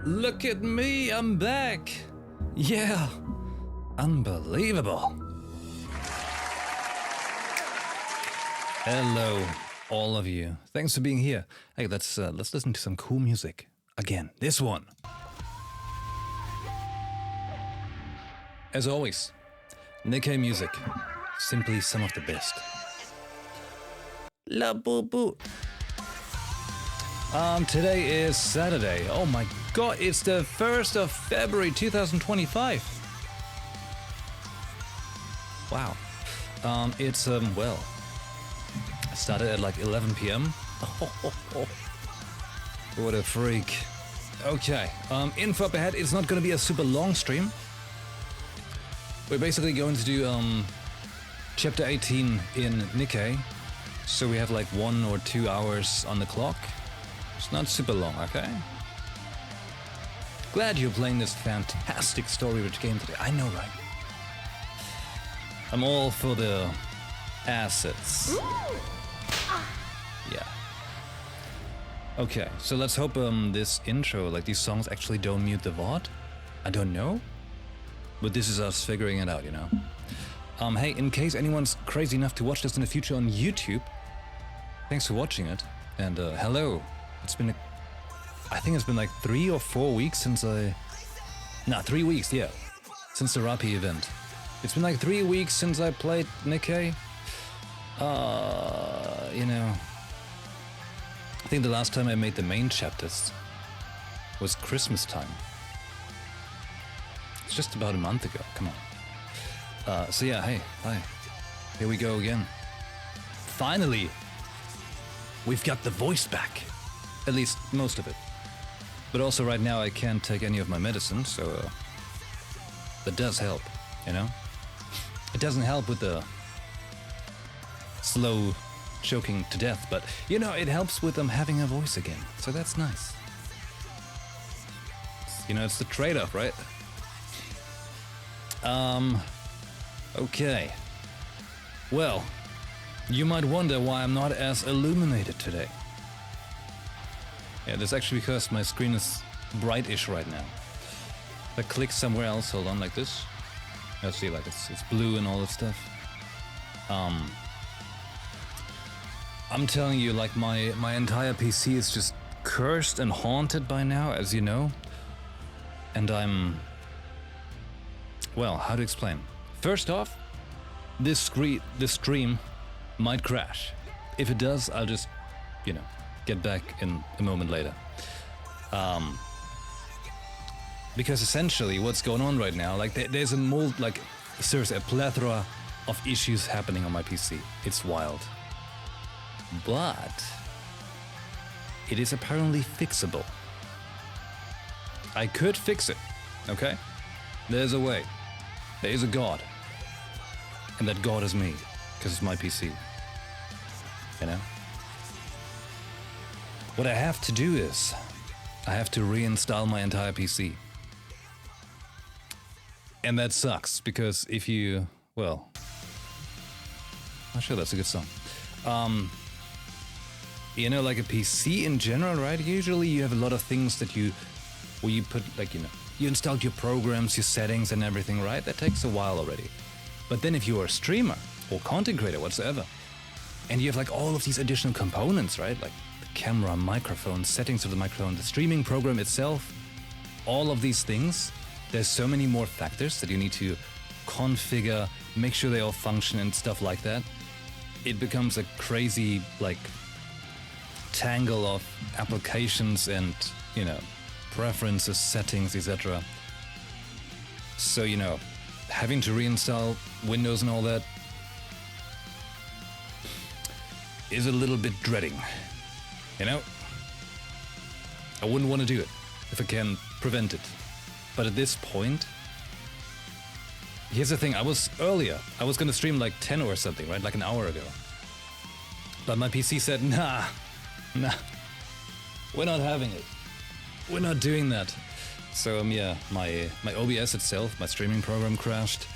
Look at me, I'm back! Yeah, unbelievable. Hello, all of you. Thanks for being here. Hey, let's listen to some cool music. Again, this one. As always, NIKKE music. Simply some of the best. La boo boo. Today is Saturday. Oh my god, it's the 1st of February 2025. Wow. It's, well, I started at like 11 p.m. What a freak. Okay, info up ahead, it's not gonna be a super long stream. We're basically going to do, chapter 18 in NIKKE. So we have like 1 or 2 hours on the clock. It's not super long, okay? Glad you're playing this fantastic story-rich game today. I know, right? I'm all for the assets. Yeah. Okay, so let's hope this intro, like these songs, actually don't mute the VOD. I don't know. But this is us figuring it out, you know? Hey, in case anyone's crazy enough to watch this in the future on YouTube, thanks for watching it. And hello. It's been, I think it's been like 3 or 4 weeks since 3 weeks, yeah. Since the Rappi event. It's been like 3 weeks since I played NIKKE. You know, I think the last time I made the main chapters was Christmas time. It's just about a month ago, come on. So yeah, hey, hi. Here we go again. Finally, we've got the voice back. At least most of it. But also right now I can't take any of my medicine, so that does help, you know? It doesn't help with the slow choking to death, but you know, it helps with them having a voice again. So that's nice. You know, it's the trade-off, right? Okay. Well, you might wonder why I'm not as illuminated today. Yeah, that's actually because my screen is brightish right now. If I click somewhere else, hold on, like this. You'll see, like it's blue and all that stuff. I'm telling you, like my entire PC is just cursed and haunted by now, as you know. And I'm, well, how to explain? First off, this stream might crash. If it does, I'll just, you know, get back in a moment later. Because essentially what's going on right now, like there's seriously a plethora of issues happening on my PC. It's wild. But it is apparently fixable. I could fix it, okay? There's a way. There is a God. And that God is me, because it's my PC. You know? What I have to do is, I have to reinstall my entire PC. And that sucks, because if you, well, I'm sure that's a good song. You know, like a PC in general, right? Usually you have a lot of things that where you put, like, you know, you installed your programs, your settings and everything, right? That takes a while already. But then if you are a streamer or content creator whatsoever, and you have like all of these additional components, right? Like camera, microphone, settings of the microphone, the streaming program itself, all of these things, there's so many more factors that you need to configure, make sure they all function and stuff like that. It becomes a crazy, like, tangle of applications and, you know, preferences, settings, etc. So, you know, having to reinstall Windows and all that is a little bit dreading. You know? I wouldn't want to do it if I can prevent it. But at this point, here's the thing, I was gonna stream like 10 or something, right? Like an hour ago. But my PC said, nah, we're not having it. We're not doing that. So yeah, my OBS itself, my streaming program crashed.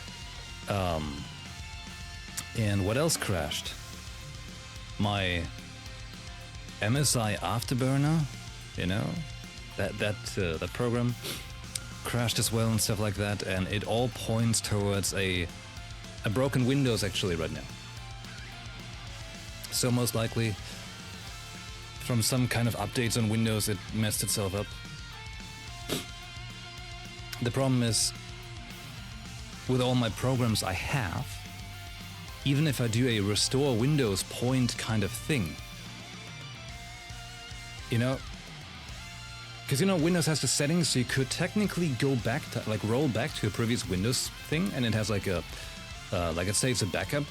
And what else crashed? My MSI Afterburner, you know? that program crashed as well and stuff like that, and it all points towards a broken Windows actually right now. So most likely from some kind of updates on Windows it messed itself up. The problem is, with all my programs I have, even if I do a restore Windows point kind of thing, you know, because, you know, Windows has the settings, so you could technically go back to, like, roll back to a previous Windows thing, and it has like a, like it saves a backup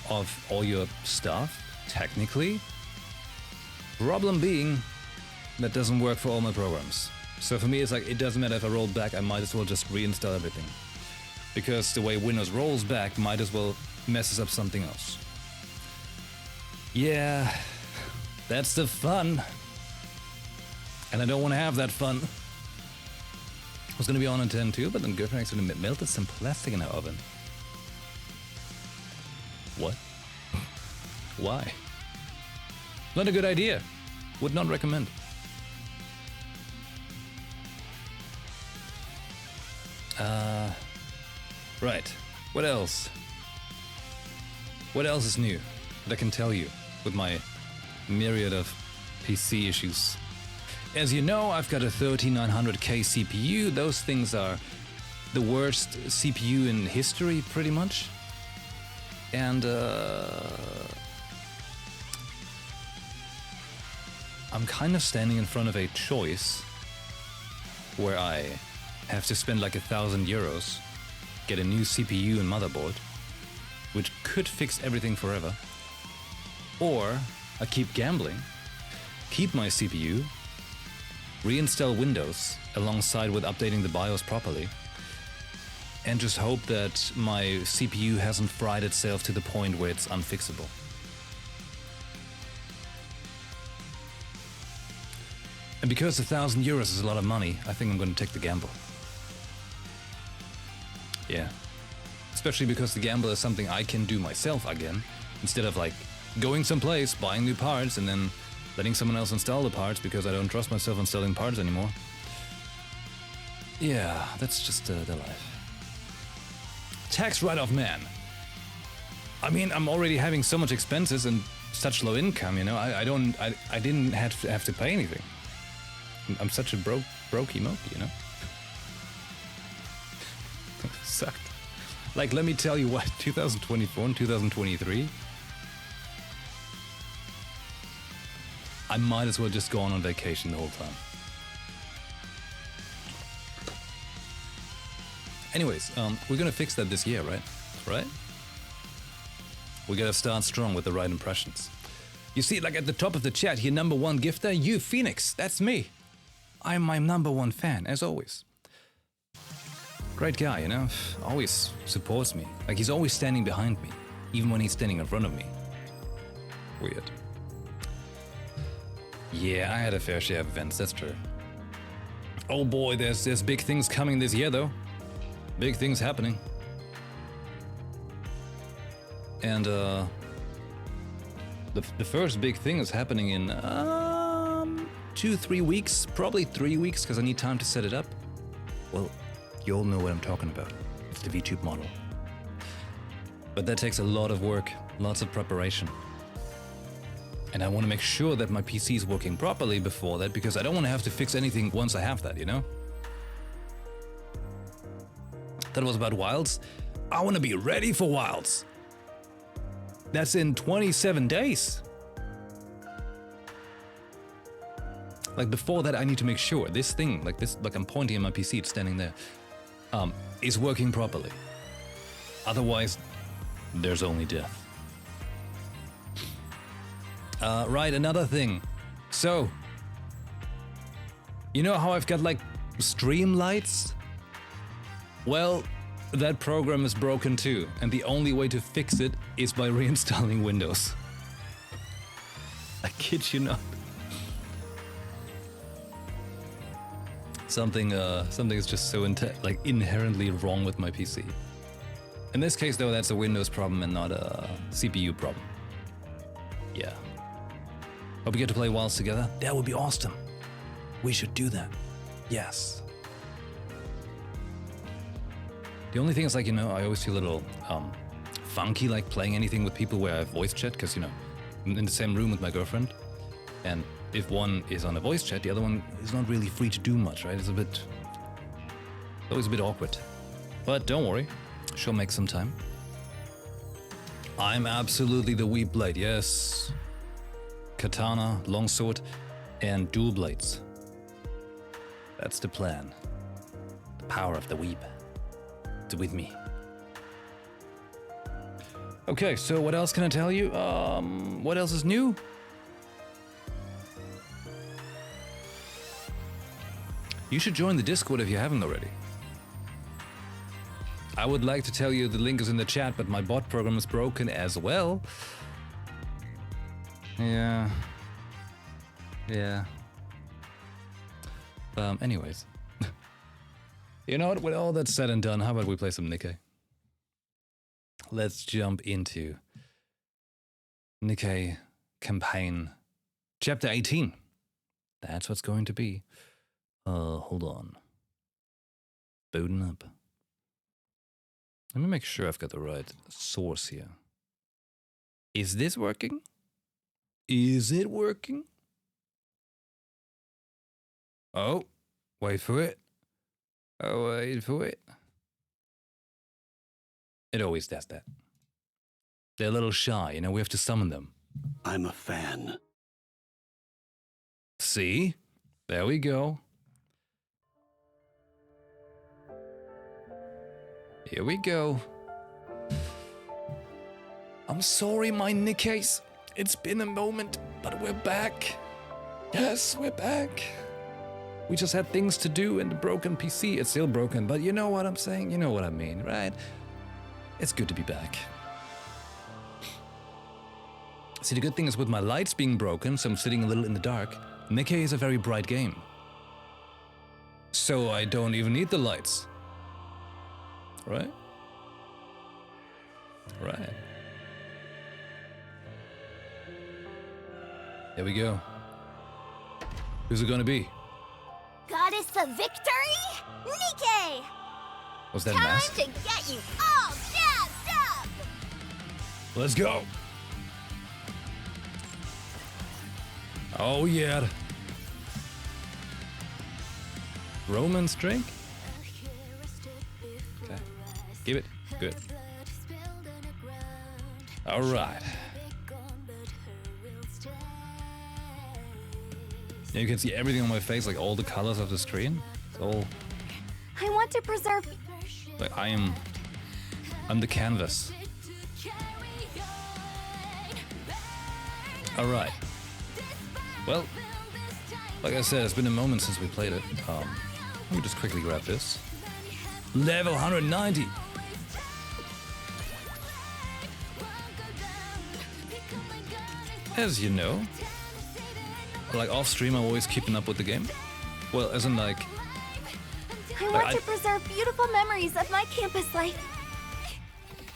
of all your stuff, technically. Problem being, that doesn't work for all my programs. So for me, it's like, it doesn't matter if I roll back, I might as well just reinstall everything. Because the way Windows rolls back might as well messes up something else. Yeah, that's the fun. And I don't want to have that fun. I was going to be on in 10 too, but then girlfriend accidentally melted some plastic in her oven. What? Why? Not a good idea. Would not recommend. Right. What else? What else is new that I can tell you with my myriad of PC issues? As you know, I've got a 3900K CPU. Those things are the worst CPU in history, pretty much. And I'm kind of standing in front of a choice where I have to spend like €1,000, get a new CPU and motherboard, which could fix everything forever. Or I keep gambling, keep my CPU, reinstall Windows alongside with updating the BIOS properly, and just hope that my CPU hasn't fried itself to the point where it's unfixable. And because €1,000 is a lot of money, I think I'm going to take the gamble. Yeah. Especially because the gamble is something I can do myself again, instead of like going someplace, buying new parts, and then letting someone else install the parts because I don't trust myself installing parts anymore. Yeah, that's just the life. Tax write-off, man. I mean, I'm already having so much expenses and such low income, you know. I didn't have to pay anything. I'm such a brokey mokey, you know. Sucked. Like, let me tell you what, 2024 and 2023, I might as well just go on vacation the whole time. Anyways, we're gonna fix that this year, right? Right? We gotta start strong with the right impressions. You see, like at the top of the chat here, #1 gifter, you Phoenix, that's me. I'm my #1 fan, as always. Great guy, you know, always supports me. Like, he's always standing behind me, even when he's standing in front of me. Weird. Yeah, I had a fair share of events, that's true. Oh boy, there's big things coming this year, though. Big things happening. And, the first big thing is happening in, 2-3 weeks, probably 3 weeks, because I need time to set it up. Well, you all know what I'm talking about. It's the VTube model. But that takes a lot of work, lots of preparation. And I want to make sure that my PC is working properly before that, because I don't want to have to fix anything once I have that, you know? That was about Wilds. I want to be ready for Wilds. That's in 27 days. Like, before that, I need to make sure this thing, like this, like I'm pointing at my PC, it's standing there, is working properly. Otherwise, there's only death. Right, another thing. So, you know how I've got like stream lights? Well, that program is broken too, and the only way to fix it is by reinstalling Windows. I kid you not. Something is just so inherently wrong with my PC. In this case, though, that's a Windows problem and not a CPU problem. Yeah. Hope we get to play Wilds together. That would be awesome. We should do that. Yes. The only thing is, like, you know, I always feel a little funky, like playing anything with people where I have voice chat, because, you know, I'm in the same room with my girlfriend, and if one is on a voice chat, the other one is not really free to do much, right? It's always a bit awkward. But don't worry, she'll make some time. I'm absolutely the weeb blade, yes. Katana, longsword, and dual blades. That's the plan. The power of the weeb. It's with me. Okay, so what else can I tell you? What else is new? You should join the Discord if you haven't already. I would like to tell you the link is in the chat, but my bot program is broken as well. Yeah. Anyways. You know what? With all that said and done, how about we play some NIKKE? Let's jump into NIKKE campaign chapter 18. That's what's going to be. Hold on. Booting up. Let me make sure I've got the right source here. Is this working? Is it working? Oh, wait for it. Oh, wait for it. It always does that. They're a little shy, you know, we have to summon them. I'm a fan. See? There we go. Here we go. I'm sorry, my NIKKEs. It's been a moment, but we're back. Yes, we're back. We just had things to do and the broken PC. It's still broken, but you know what I'm saying? You know what I mean, right? It's good to be back. See, the good thing is with my lights being broken, so I'm sitting a little in the dark, NIKKE is a very bright game. So I don't even need the lights. Right? Right. Here we go. Who's it gonna be? Goddess of victory, NIKKE! Was that Time mask? to get you all jazzed up! Let's go! Oh yeah! Roman's drink? Okay. Give it. Good. Alright. Now you can see everything on my face, like all the colors of the screen. It's all I want to preserve... like I'm the canvas. Alright. Well, like I said, it's been a moment since we played it. Let me just quickly grab this. Level 190! As you know, like off stream, I'm always keeping up with the game. Well, as in like... I want to preserve beautiful memories of my campus life.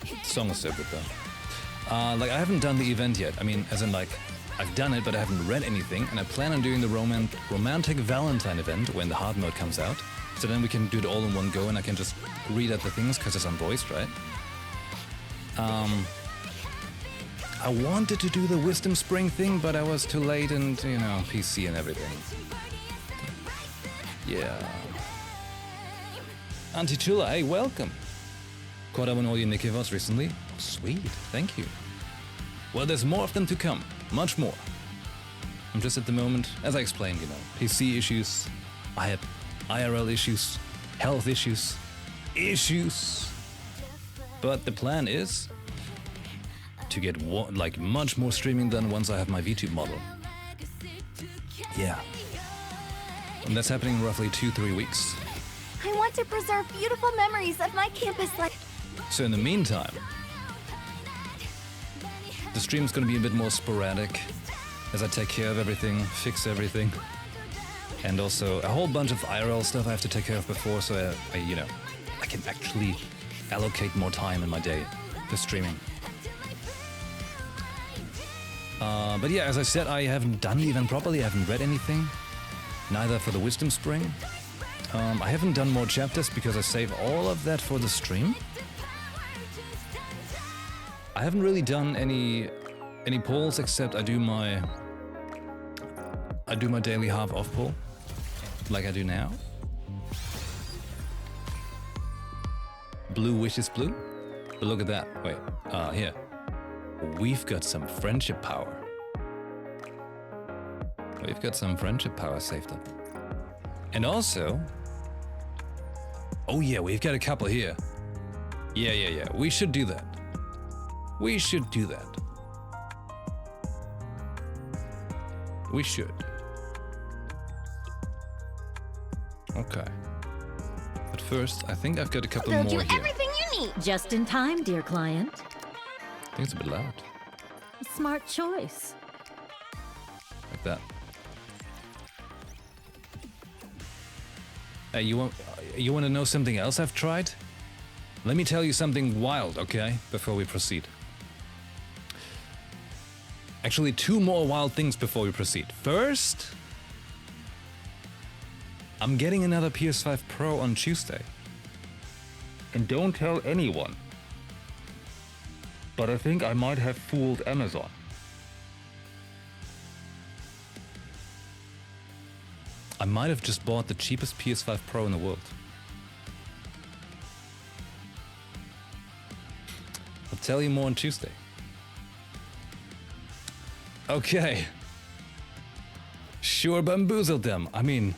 The song is so good though. Like I haven't done the event yet. I mean, as in like, I've done it, but I haven't read anything, and I plan on doing the romantic Valentine event when the hard mode comes out. So then we can do it all in one go, and I can just read out the things because it's unvoiced, right? I wanted to do the Wisdom Spring thing, but I was too late, and you know, PC and everything. Yeah. Auntie Chula, hey, welcome. Caught up on all your NIKKE VODs recently. Sweet, thank you. Well, there's more of them to come, much more. I'm just at the moment, as I explained, you know, PC issues, I have IRL issues, health issues. But the plan is to get like much more streaming done once I have my VTube model. Yeah. And that's happening in roughly 2-3 weeks. I want to preserve beautiful memories of my campus life. So in the meantime, the stream's gonna be a bit more sporadic as I take care of everything, fix everything. And also a whole bunch of IRL stuff I have to take care of before, so I you know, I can actually allocate more time in my day for streaming. But yeah, as I said, I haven't done the event properly, I haven't read anything. Neither for the Wisdom Spring. I haven't done more chapters because I save all of that for the stream. I haven't really done any pulls except I do my daily half off pull, like I do now. Blue wishes blue, but look at that. Wait, here, we've got some friendship power. We've got some friendship power saved up, and also, oh yeah, we've got a couple here. Yeah. We should do that. We should do that. We should. Okay. But first, I think I've got a couple more here. They'll do everything you need. Just in time, dear client. I think it's a bit loud. Smart choice. Like that. Hey, you want to know something else I've tried? Let me tell you something wild, okay? Before we proceed. Actually, 2 more wild things before we proceed. First, I'm getting another PS5 Pro on Tuesday. And don't tell anyone. But I think I might have fooled Amazon. I might have just bought the cheapest PS5 Pro in the world. I'll tell you more on Tuesday. Okay. Sure bamboozled them. I mean,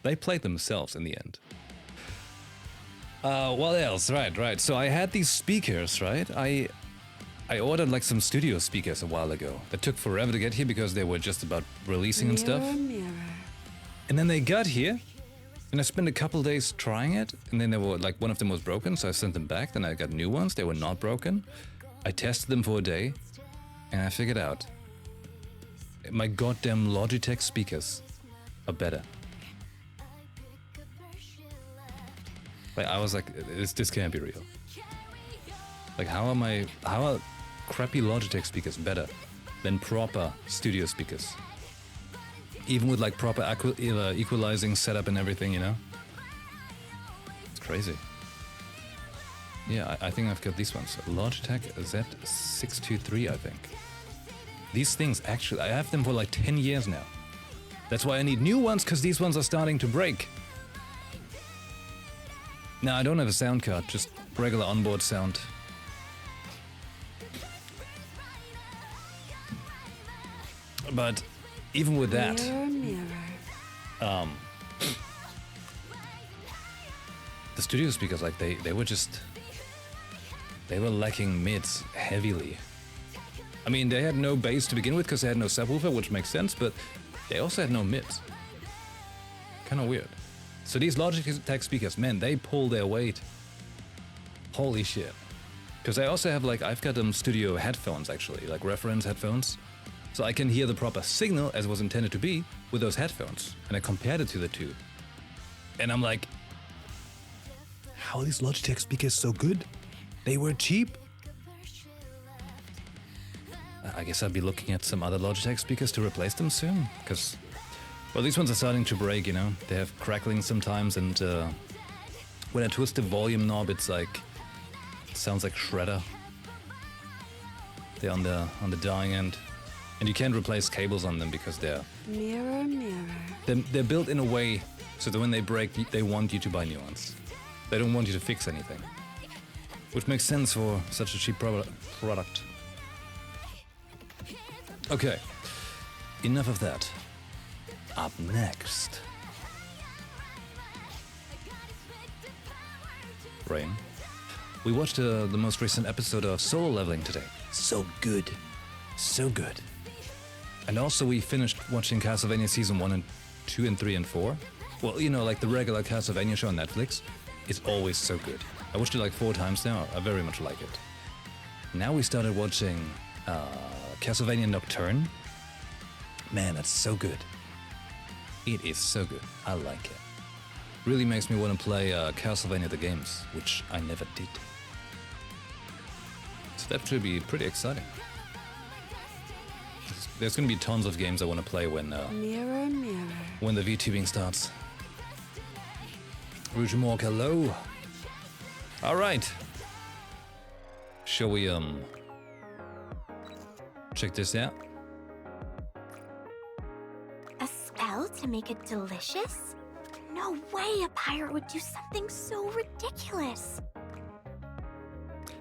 they played themselves in the end. What else? Right. So I had these speakers, right? I ordered like some studio speakers a while ago. It took forever to get here because they were just about releasing and stuff. Mirror. And then they got here, and I spent a couple days trying it, and then they were like, one of them was broken, so I sent them back. Then I got new ones. They were not broken. I tested them for a day, and I figured out my goddamn Logitech speakers are better. Like, I was like, this can't be real. Like, how are crappy Logitech speakers better than proper studio speakers? Even with like proper equalizing setup and everything, you know? It's crazy. Yeah, I think I've got these ones. Logitech Z623, I think. These things, actually, I have them for like 10 years now. That's why I need new ones, because these ones are starting to break. No, I don't have a sound card, just regular onboard sound. But even with that, Mirror. the studio speakers, like they were lacking mids heavily. I mean, they had no bass to begin with because they had no subwoofer, which makes sense, but they also had no mids. Kind of weird. So these Logitech speakers, man, they pull their weight. Holy shit. Because I also have like, I've got studio headphones actually, like reference headphones. So I can hear the proper signal as it was intended to be with those headphones. And I compared it to the two. And I'm like, how are these Logitech speakers so good? They were cheap. I guess I'll be looking at some other Logitech speakers to replace them soon. Because, well, these ones are starting to break, you know. They have crackling sometimes, and when I twist the volume knob, it's like, it sounds like shredder. They're on the dying end. And you can't replace cables on them because they're Mirror. they're built in a way so that when they break, they want you to buy new ones. They don't want you to fix anything. Which makes sense for such a cheap product. Okay, enough of that. Up next, Rain. We watched the most recent episode of Solo Leveling today. So good. So good. And also we finished watching Castlevania Season 1 and 2 and 3 and 4. Well, you know, like the regular Castlevania show on Netflix. It's always so good. I watched it like 4 times now. I very much like it. Now we started watching Castlevania Nocturne. Man, that's so good. It is so good. I like it. Really makes me want to play Castlevania the games, which I never did. So that should be pretty exciting. There's going to be tons of games I want to play when Mirror. when the VTubing starts. Rougemork, hello. All right. Shall we check this out? A spell to make it delicious? No way a pirate would do something so ridiculous.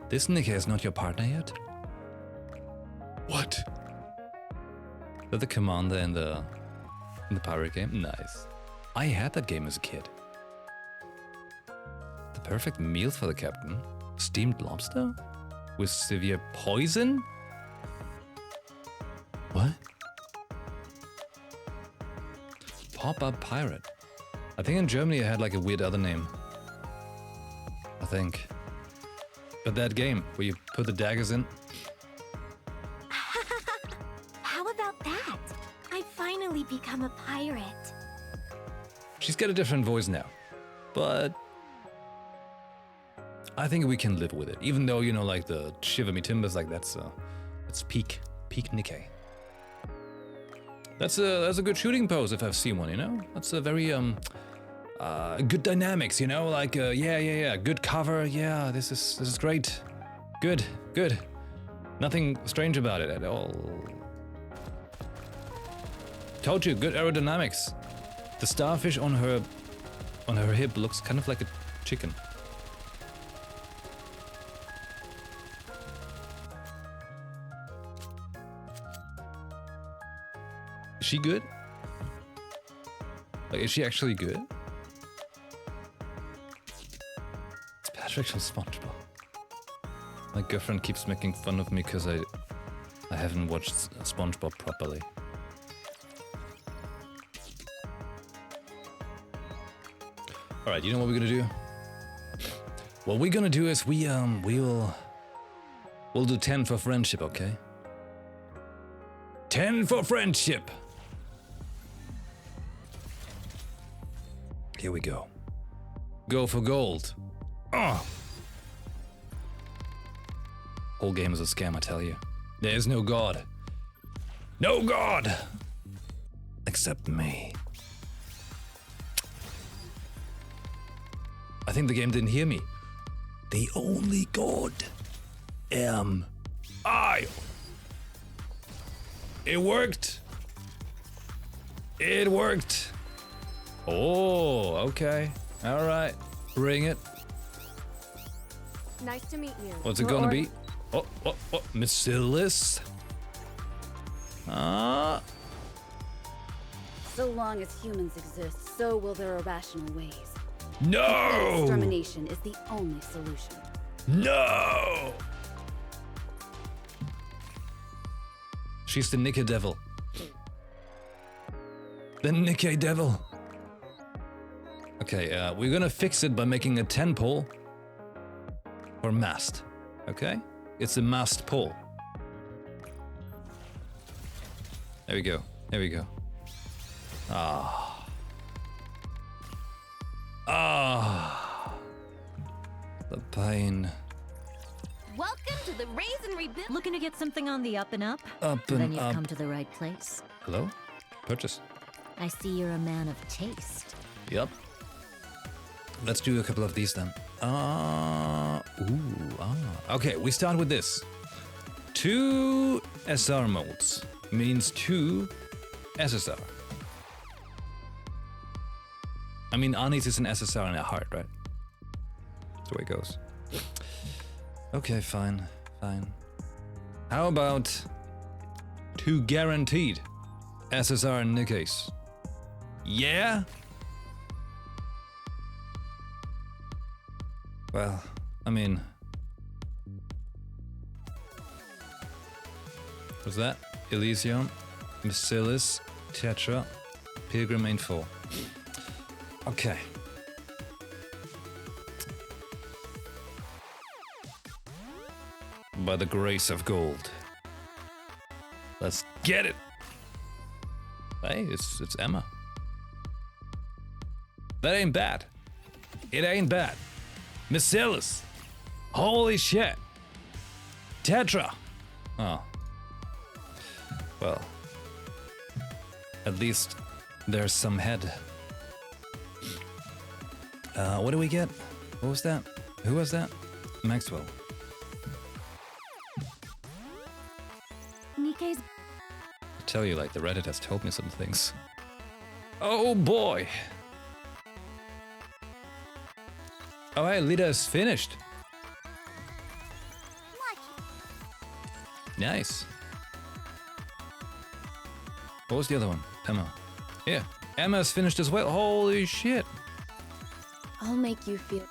This NIKKE is not your partner yet? What? They're the commander in the pirate game? Nice. I had that game as a kid. The perfect meal for the captain? Steamed lobster? With severe poison? What? Pop-up pirate. I think in Germany it had like a weird other name. I think. But that game where you put the daggers in. How about that? I finally become a pirate. She's got a different voice now. But I think we can live with it. Even though, you know, like the Shiver Me Timbers, like that's peak NIKKE. That's a good shooting pose if I've seen one, you know? That's a very good dynamics, you know, like yeah, good cover, yeah, this is great. Good. Nothing strange about it at all. Told you, good aerodynamics. The starfish on her hip looks kind of like a chicken. Is she good? Like, is she actually good? It's Patrick from SpongeBob. My girlfriend keeps making fun of me because I haven't watched SpongeBob properly. All right, you know what we're gonna do? What we're gonna do is we'll do 10 for friendship, okay? 10 for friendship. Here we go. Go for gold. Oh. Whole game is a scam, I tell you. There is no God. No God! Except me. I think the game didn't hear me. The only God am I. It worked. It worked. Oh, okay. All right. Bring it. Nice to meet you. What's it gonna be? Oh, Miss Silas. So long as humans exist, so will their irrational ways. No! Extermination is the only solution. No! She's the NIKKE devil. The NIKKE devil. Okay, we're gonna fix it by making a 10 pole or mast. Okay? It's a mast pole. There we go. There we go. Ah. The pain. Welcome to the Raisin Rebuild. Looking to get something on the up and up? Up and Then you've up. come to the right place. Hello? Purchase. I see you're a man of taste. Yep. Let's do a couple of these then. Okay, we start with this. 2 SR modes means 2 SSR. I mean, Anis is an SSR in a heart, right? That's the way it goes. Okay, fine. How about 2 guaranteed SSR in NIKKEs? Yeah? Well, I mean... What's that? Elysium, Bacillus, Tetra, Pilgrim Main 4. Okay. By the grace of gold. Let's get it! Hey, it's Emma. That ain't bad. It ain't bad. Bacillus. Holy shit. Tetra. Oh. Well. At least there's some head. What do we get? What was that? Who was that? Maxwell. NIKKE's I tell you, like, the Reddit has told me some things. Oh boy! Oh hey, Lita is finished. Nice. What was the other one? Emma. Yeah, Emma's finished as well. Holy shit. I'll make you feel.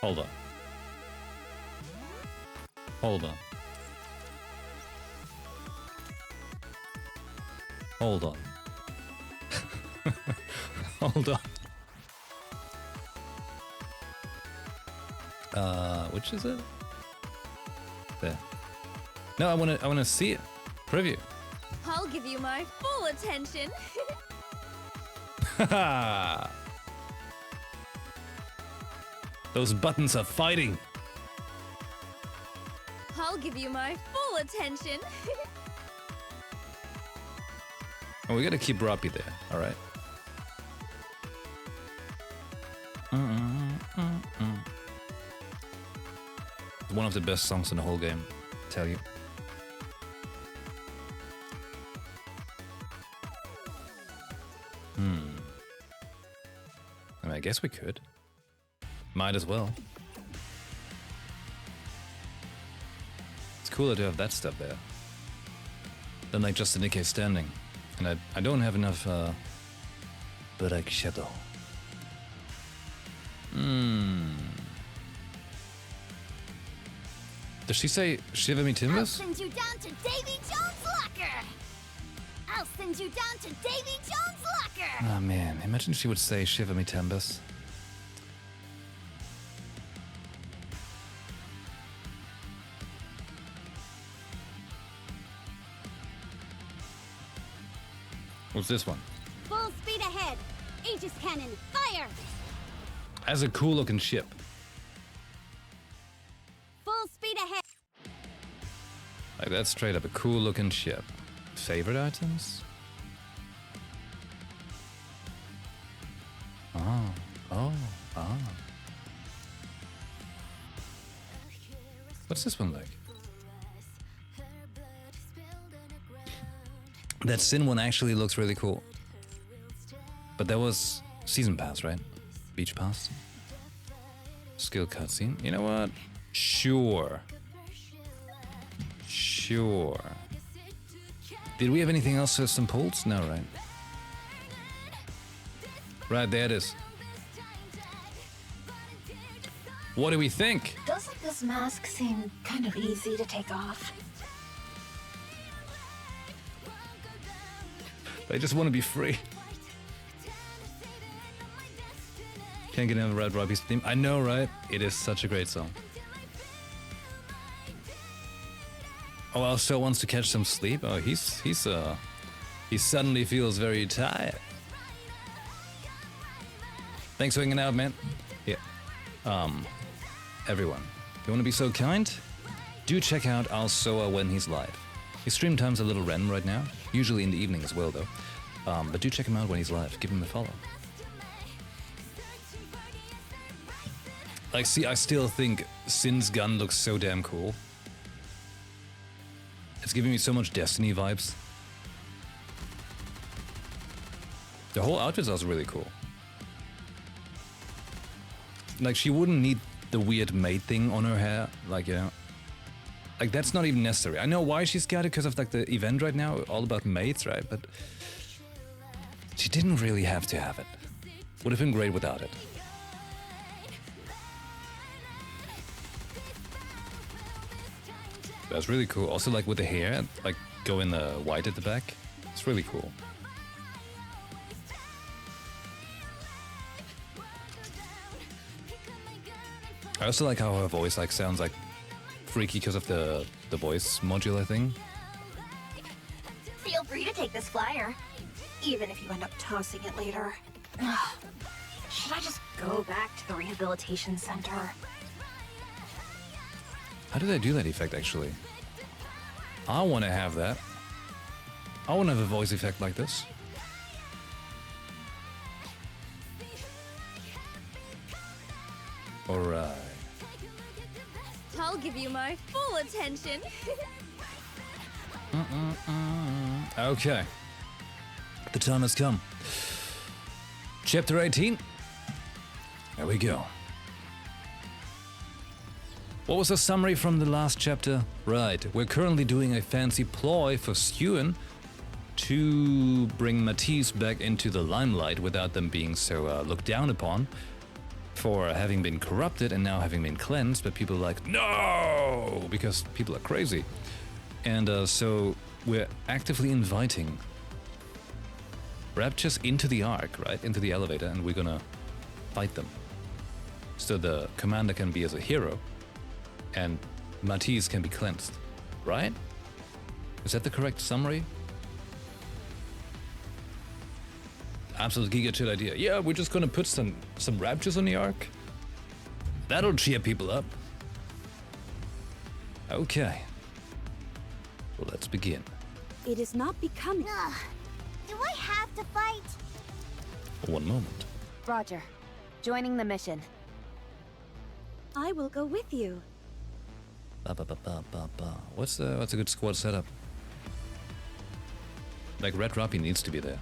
Hold on. Hold on. Hold on. Hold on. Which is it? There. No, I wanna see it. Preview. I'll give you my full attention. Haha. Those buttons are fighting. I'll give you my full attention. Oh, we gotta keep Roppy there, alright? One of the best songs in the whole game, I tell you. I mean, I guess we could. Might as well. It's cooler to have that stuff there than like just the NIKKE standing. And I don't have enough black shadow. Does she say shiver me I'll timbers? send you down to Davy Jones' locker. I'll send you down to Davy Jones' locker. Oh man, imagine she would say shiver me timbers. What's this one? Full speed ahead. Aegis cannon, fire. As a cool looking ship. Full speed ahead. Like that's straight up a cool looking ship. Favorite items? Oh. What's this one like? That Sin one actually looks really cool. But that was Season Pass, right? Beach Pass? Skill cutscene. You know what? Sure. Did we have anything else with some pulls? No, right? Right, there it is. What do we think? Doesn't this mask seem kind of easy to take off? They just want to be free. Can't get enough of Red Robbie's theme. I know, right? It is such a great song. Oh, also wants to catch some sleep. Oh, he suddenly feels very tired. Thanks for hanging out, man. Yeah. Everyone, you want to be so kind? Do check out Alsoa when he's live. His stream time's a little random right now, usually in the evening as well, though. But do check him out when he's live. Give him a follow. Like, see, I still think Sin's gun looks so damn cool. It's giving me so much Destiny vibes. The whole outfit's also really cool. Like, she wouldn't need the weird maid thing on her hair. Like, you know. Like, that's not even necessary. I know why she's got it, because of, like, the event right now. All about maids, right? But she didn't really have to have it. Would have been great without it. That's really cool. Also, like, with the hair, like, going the white at the back. It's really cool. I also like how her voice, like, sounds, like, freaky because of the voice modulator thing. Feel free to take this flyer, even if you end up tossing it later. Should I just go back to the rehabilitation center? How do they do that effect, actually? I want to have that. I want to have a voice effect like this. Alright. I'll give you my full attention. Okay. The time has come. Chapter 18. There we go. What was the summary from the last chapter? Right, we're currently doing a fancy ploy for Stewen to bring Matisse back into the limelight without them being so looked down upon for having been corrupted and now having been cleansed, but people are like, no, because people are crazy. And so we're actively inviting Raptures into the Ark, right, into the elevator, and we're gonna fight them. So the commander can be as a hero, and Matisse can be cleansed, right? Is that the correct summary? Absolute giga shit idea. Yeah, we're just gonna put some Raptures on the Ark. That'll cheer people up. Okay. Well, let's begin. It is not becoming. Ugh. Do I have to fight? One moment. Roger. Joining the mission. I will go with you. What's a good squad setup? Like Red Rappy needs to be there.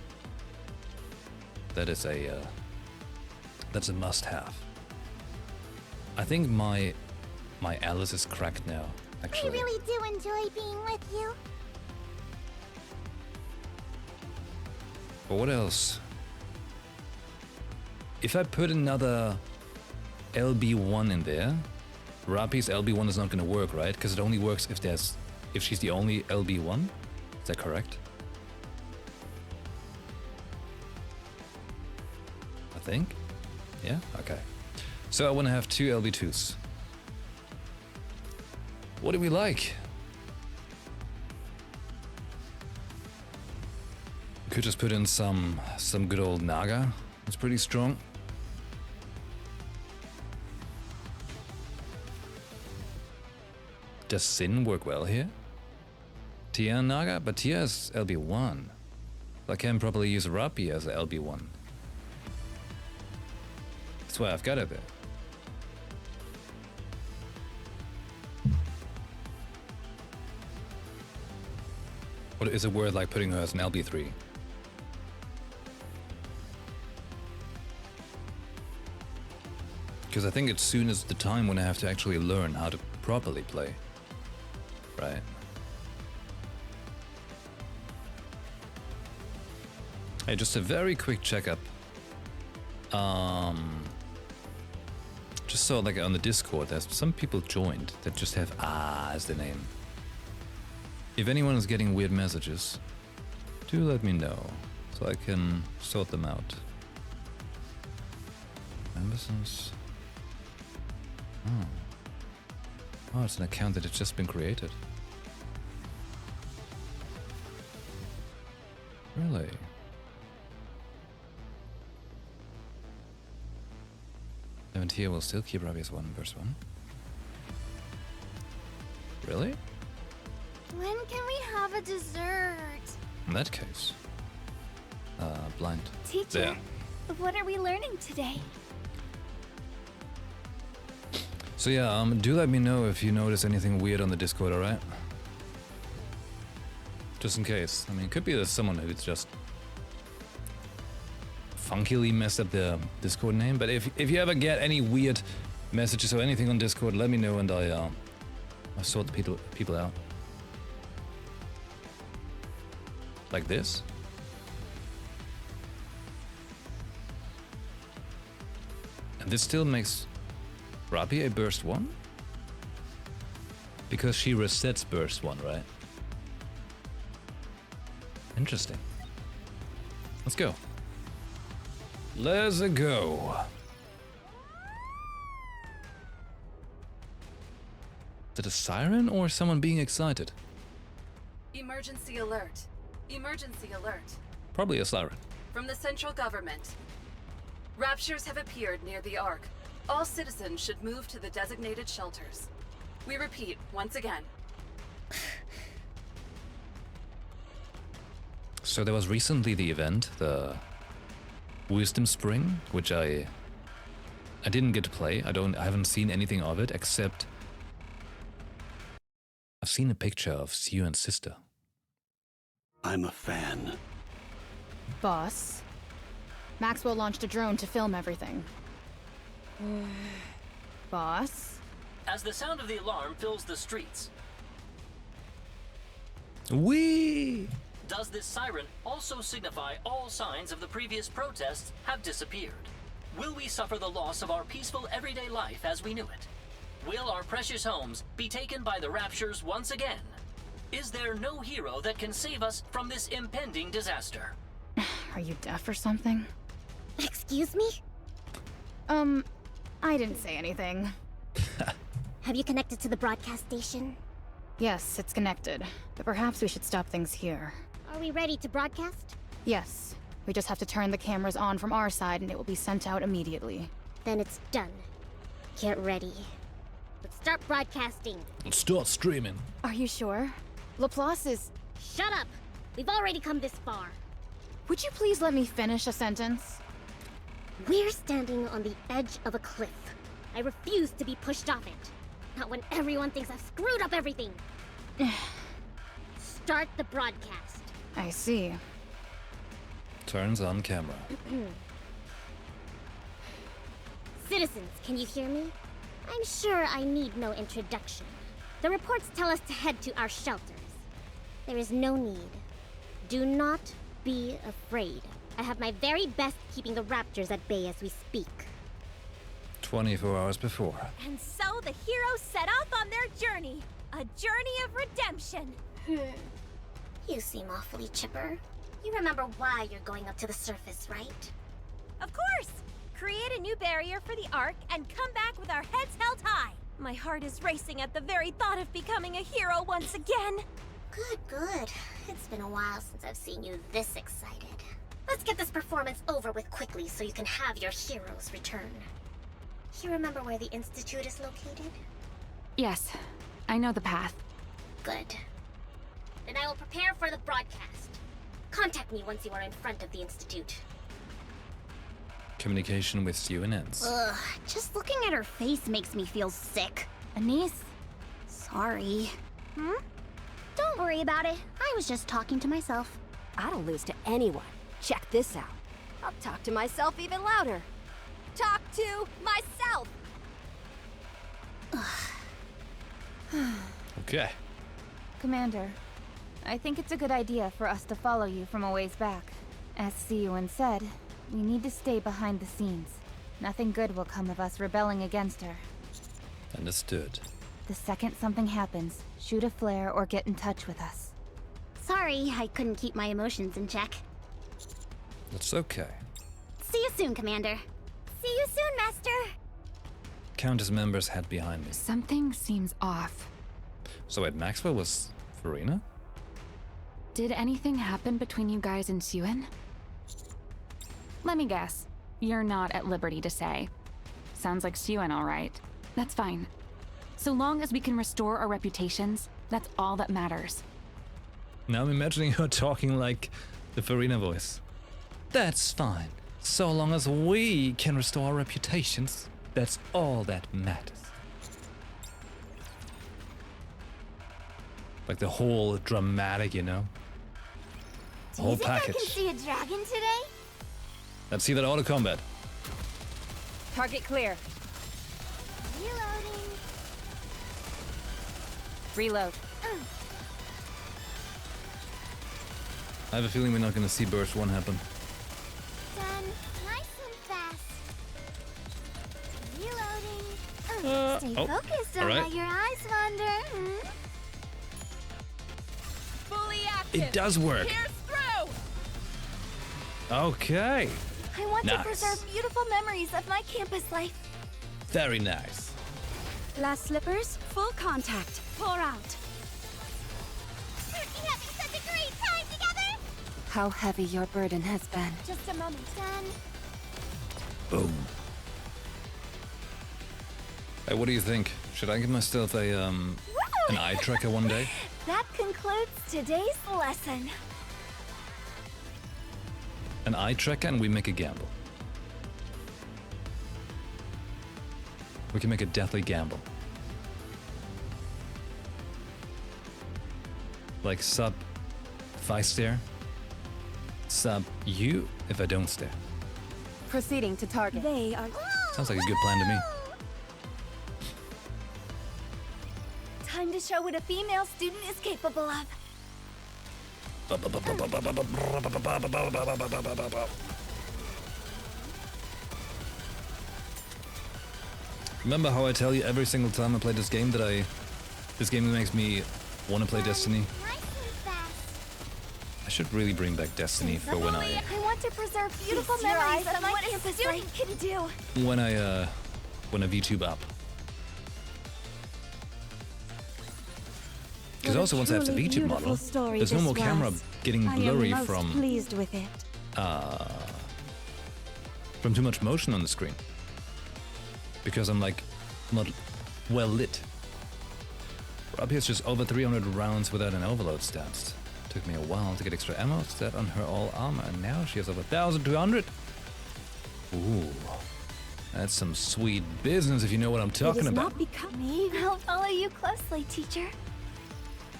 That is that's a must-have. I think my Alice is cracked now. Actually, I really do enjoy being with you. but what else? If I put another LB1 in there, Rappy's LB1 is not going to work, right? Because it only works if she's the only LB1. Is that correct? I think. Yeah. Okay. So I want to have 2 LB2s. What do we like? We could just put in some good old Naga. It's pretty strong. Does Sin work well here? Tia and Naga? But Tia is LB1. I can probably use Rappy as a LB1. That's why I've got it there. What is it worth like putting her as an LB3? Because I think as soon as the time when I have to actually learn how to properly play. Right. Hey, just a very quick checkup. Just saw like on the Discord, there's some people joined that just have as the name. If anyone is getting weird messages, do let me know so I can sort them out. Ambersons. Oh, it's an account that has just been created. Really? Here will still keep Rabia's 1 verse 1. Really? When can we have a dessert? In that case, blind. Teacher, There. what are we learning today? So yeah, do let me know if you notice anything weird on the Discord, alright? Just in case. I mean, it could be there's someone who's just funkily messed up the Discord name, but if you ever get any weird messages or anything on Discord, let me know and I'll sort the people out. Like this. And this still makes Rabi a burst 1? Because she resets burst 1, right? Interesting. Let's go. Let's go. Is it a siren or someone being excited? Emergency alert. Emergency alert. Probably a siren. From the central government. Raptures have appeared near the Ark. All citizens should move to the designated shelters. We repeat, once again. So there was recently the event, the Wisdom Spring, which I I didn't get to play. I haven't seen anything of it except I've seen a picture of Sion's sister. I'm a fan. Boss. Maxwell launched a drone to film everything. Boss? As the sound of the alarm fills the streets, Wee! does this siren also signify all signs of the previous protests have disappeared? Will we suffer the loss of our peaceful everyday life as we knew it? Will our precious homes be taken by the Raptures once again? Is there no hero that can save us from this impending disaster? Are you deaf or something? Excuse me? I didn't say anything. Have you connected to the broadcast station? Yes, it's connected. But perhaps we should stop things here. Are we ready to broadcast? Yes. We just have to turn the cameras on from our side and it will be sent out immediately. Then it's done. Get ready. Let's start broadcasting. Let's start streaming. Are you sure? Laplace is... Shut up! We've already come this far. Would you please let me finish a sentence? We're standing on the edge of a cliff. I refuse to be pushed off it. Not when everyone thinks I've screwed up everything. Start the broadcast. I see. Turns on camera. Citizens, can you hear me? I'm sure I need no introduction. The reports tell us to head to our shelters. There is no need. Do not be afraid. I have my very best keeping the Raptors at bay as we speak. 24 hours before. And so the heroes set off on their journey. A journey of redemption. You seem awfully chipper. You remember why you're going up to the surface, right? Of course! Create a new barrier for the Ark and come back with our heads held high. My heart is racing at the very thought of becoming a hero once again. Good, good. It's been a while since I've seen you this excited. Let's get this performance over with quickly so you can have your heroes return. You remember where the Institute is located? Yes, I know the path. Good. Then I will prepare for the broadcast. Contact me once you are in front of the Institute. Communication with Sion ends. Ugh, just looking at her face makes me feel sick. Anise? Sorry. Don't worry about it. I was just talking to myself. I don't lose to anyone. Check this out. I'll talk to myself even louder. Talk to myself! Okay. Commander, I think it's a good idea for us to follow you from a ways back. As Sion said, we need to stay behind the scenes. Nothing good will come of us rebelling against her. Understood. The second something happens, shoot a flare or get in touch with us. Sorry, I couldn't keep my emotions in check. That's okay. See you soon, Commander. See you soon, Master. Countess members head behind me. Something seems off. So wait, Maxwell was Farina? Did anything happen between you guys and Sion? Let me guess. You're not at liberty to say. Sounds like Sion, all right. That's fine. So long as we can restore our reputations, that's all that matters. Now I'm imagining her talking like the Farina voice. That's fine. So long as we can restore our reputations, that's all that matters. Like the whole dramatic, you know? The whole package. I can see a dragon today? Let's see that auto combat. Target clear. Reloading. Reload. I have a feeling we're not gonna see burst 1 happen. Done. Nice and fast. Reloading. Stay focused. Don't alright. let your eyes wander. Fully active! It does work. Pierce through! Okay. I want Nice. to preserve beautiful memories of my campus life. Very nice. Last slippers, full contact. Pour out. Aren't we having such a great time together? How heavy your burden has been. Just a moment. Done. Boom. Hey, what do you think? Should I give myself a an eye tracker one day? That concludes today's lesson. An eye tracker and we make a gamble. We can make a deathly gamble. Like sub if I stare, sub you if I don't stare. Proceeding to target. They are. Sounds like a good plan to me. Time to show what a female student is capable of. Remember how I tell you every single time I play this game that this game makes me want to play Destiny? I should really bring back Destiny for when I want to preserve beautiful memories of what a student can do. when I VTube up. Because also once I have the VTube model, there's no more camera getting blurry from pleased with it. From too much motion on the screen. Because I'm like not well lit. Up here's just over 300 rounds without an overload stats. Took me a while to get extra ammo stat on her all armor, and now she has over 1,200. Ooh, that's some sweet business if you know what I'm talking about. Not become me. I'll follow you closely, teacher.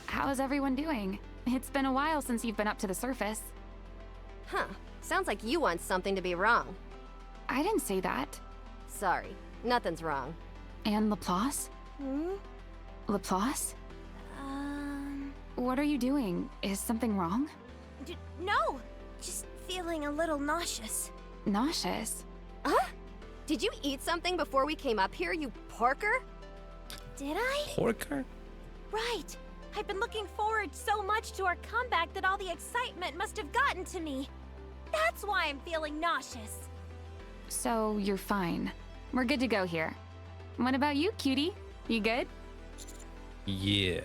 How's everyone doing? It's been a while since you've been up to the surface. Huh. Sounds like you want something to be wrong. I didn't say that. Sorry. Nothing's wrong. And Laplace? Laplace? What are you doing? Is something wrong? No! Just feeling a little nauseous. Nauseous? Huh? Did you eat something before we came up here, you porker? Did I? Porker? Right. I've been looking forward so much to our comeback that all the excitement must have gotten to me. That's why I'm feeling nauseous. So, you're fine. We're good to go here. What about you, cutie? You good? Yeah.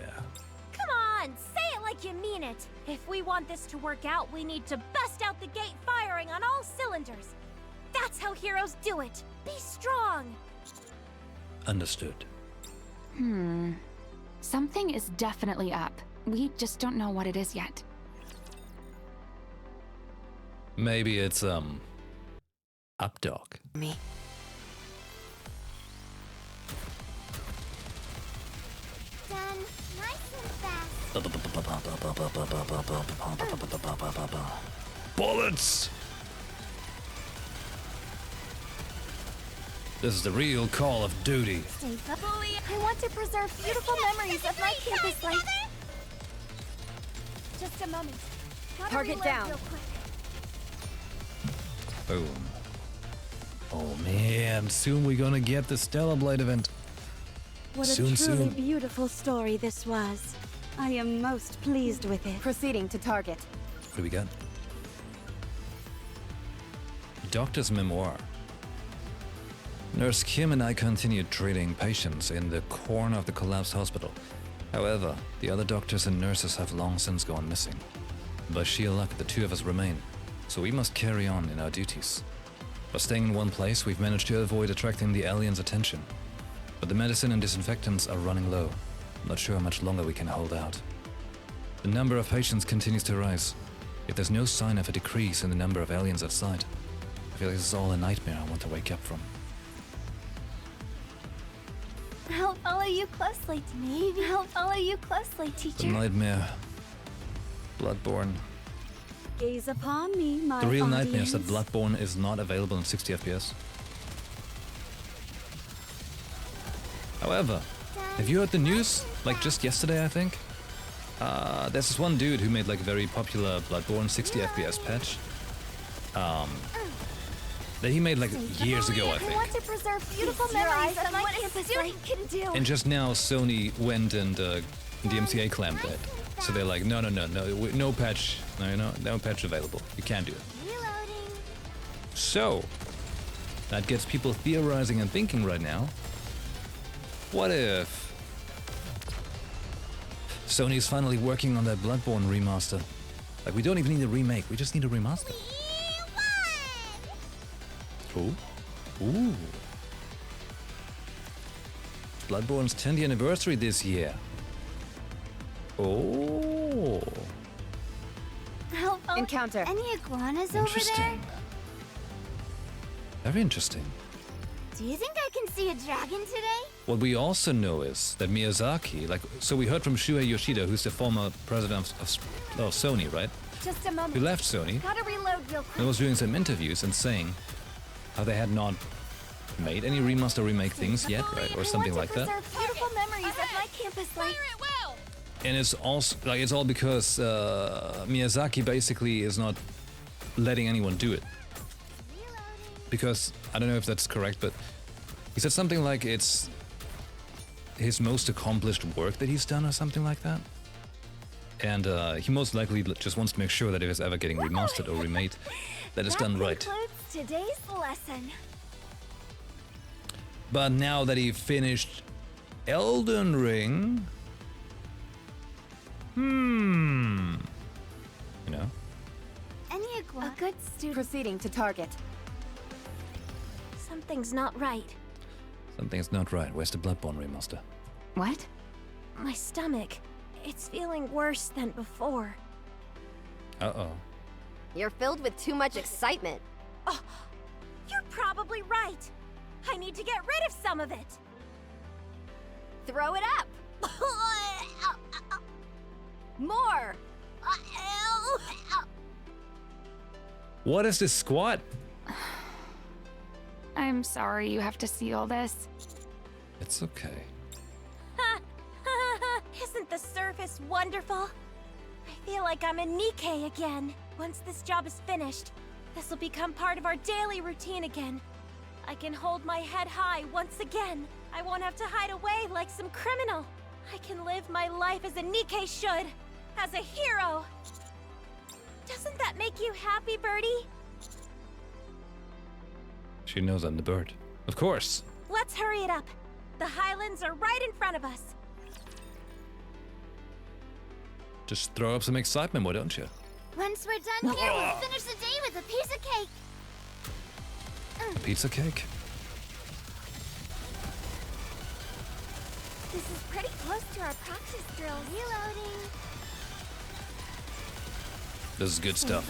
Come on, say it like you mean it. If we want this to work out, we need to bust out the gate firing on all cylinders. That's how heroes do it. Be strong. Understood. Something is definitely up. We just don't know what it is yet. Maybe it's up dog. Me. Done. Nice and fast. Bullets! This is the real Call of Duty. Stay bully. I want to preserve beautiful memories of my campus life. Just a moment. Gotta Target reload down. real quick. Boom. Oh man, soon we're gonna get the Stellar Blade event. What a truly beautiful story this was. I am most pleased with it. Proceeding to target. What do we got? Doctor's memoir. Nurse Kim and I continued treating patients in the corner of the collapsed hospital. However, the other doctors and nurses have long since gone missing. By sheer luck, the two of us remain, so we must carry on in our duties. By staying in one place, we've managed to avoid attracting the aliens' attention. But the medicine and disinfectants are running low. I'm not sure how much longer we can hold out. The number of patients continues to rise, yet there's no sign of a decrease in the number of aliens outside. I feel like this is all a nightmare I want to wake up from. I'll follow you closely, maybe. I'll follow you closely, The teacher. nightmare. Bloodborne. Gaze upon me, my The real audience. nightmare is that Bloodborne is not available in 60 FPS. However, have you heard the news? Like just yesterday, I think? There's this one dude who made like a very popular Bloodborne 60 FPS patch. That he made like years ago, I I think. want to preserve beautiful memories of my campus life. Can do. And just now Sony went and DMCA clamped that. So they're like, no patch, no patch available. You can't do it. Reloading. So, that gets people theorizing and thinking right now. What if Sony's finally working on that Bloodborne remaster? Like, we don't even need a remake, we just need a remaster. Ooh. Ooh. Bloodborne's 10th anniversary this year. Oh. I'll follow. Encounter. Any iguanas over there? Interesting. Very interesting. Do you think I can see a dragon today? What we also know is that Miyazaki, so we heard from Shuhei Yoshida, who's the former president of Sony, right? Just a moment. Who left Sony Gotta reload real quick. and was doing some interviews and saying how they had not made any remaster remake things yet, right? Or something like that. Beautiful memories of my campus life. And it's also it's all because Miyazaki basically is not letting anyone do it. Because I don't know if that's correct, but he said something like it's his most accomplished work that he's done or something like that. And he most likely just wants to make sure that if it's ever getting remastered or remade, that it's done right. That concludes today's lesson. But now that he finished Elden Ring, you know, A good student. Proceeding to target. Something's not right. something's not right. Where's the Bloodborne remaster? What? My stomach. It's feeling worse than before. Uh-oh. You're filled with too much excitement. Oh, you're probably right. I need to get rid of some of it. Throw it up! More! What is this squat? I'm sorry you have to see all this. It's okay. Isn't the surface wonderful? I feel like I'm a NIKKE again. Once this job is finished, this will become part of our daily routine again. I can hold my head high once again. I won't have to hide away like some criminal. I can live my life as a NIKKE should, as a hero. Doesn't that make you happy, Birdie? She knows I'm the bird. Of course. Let's hurry it up. The Highlands are right in front of us. Just throw up some excitement, why don't you? Once we're done here, we'll finish the day with a piece of cake. Pizza cake? This is pretty close to our practice drills. Reloading. This is good stuff.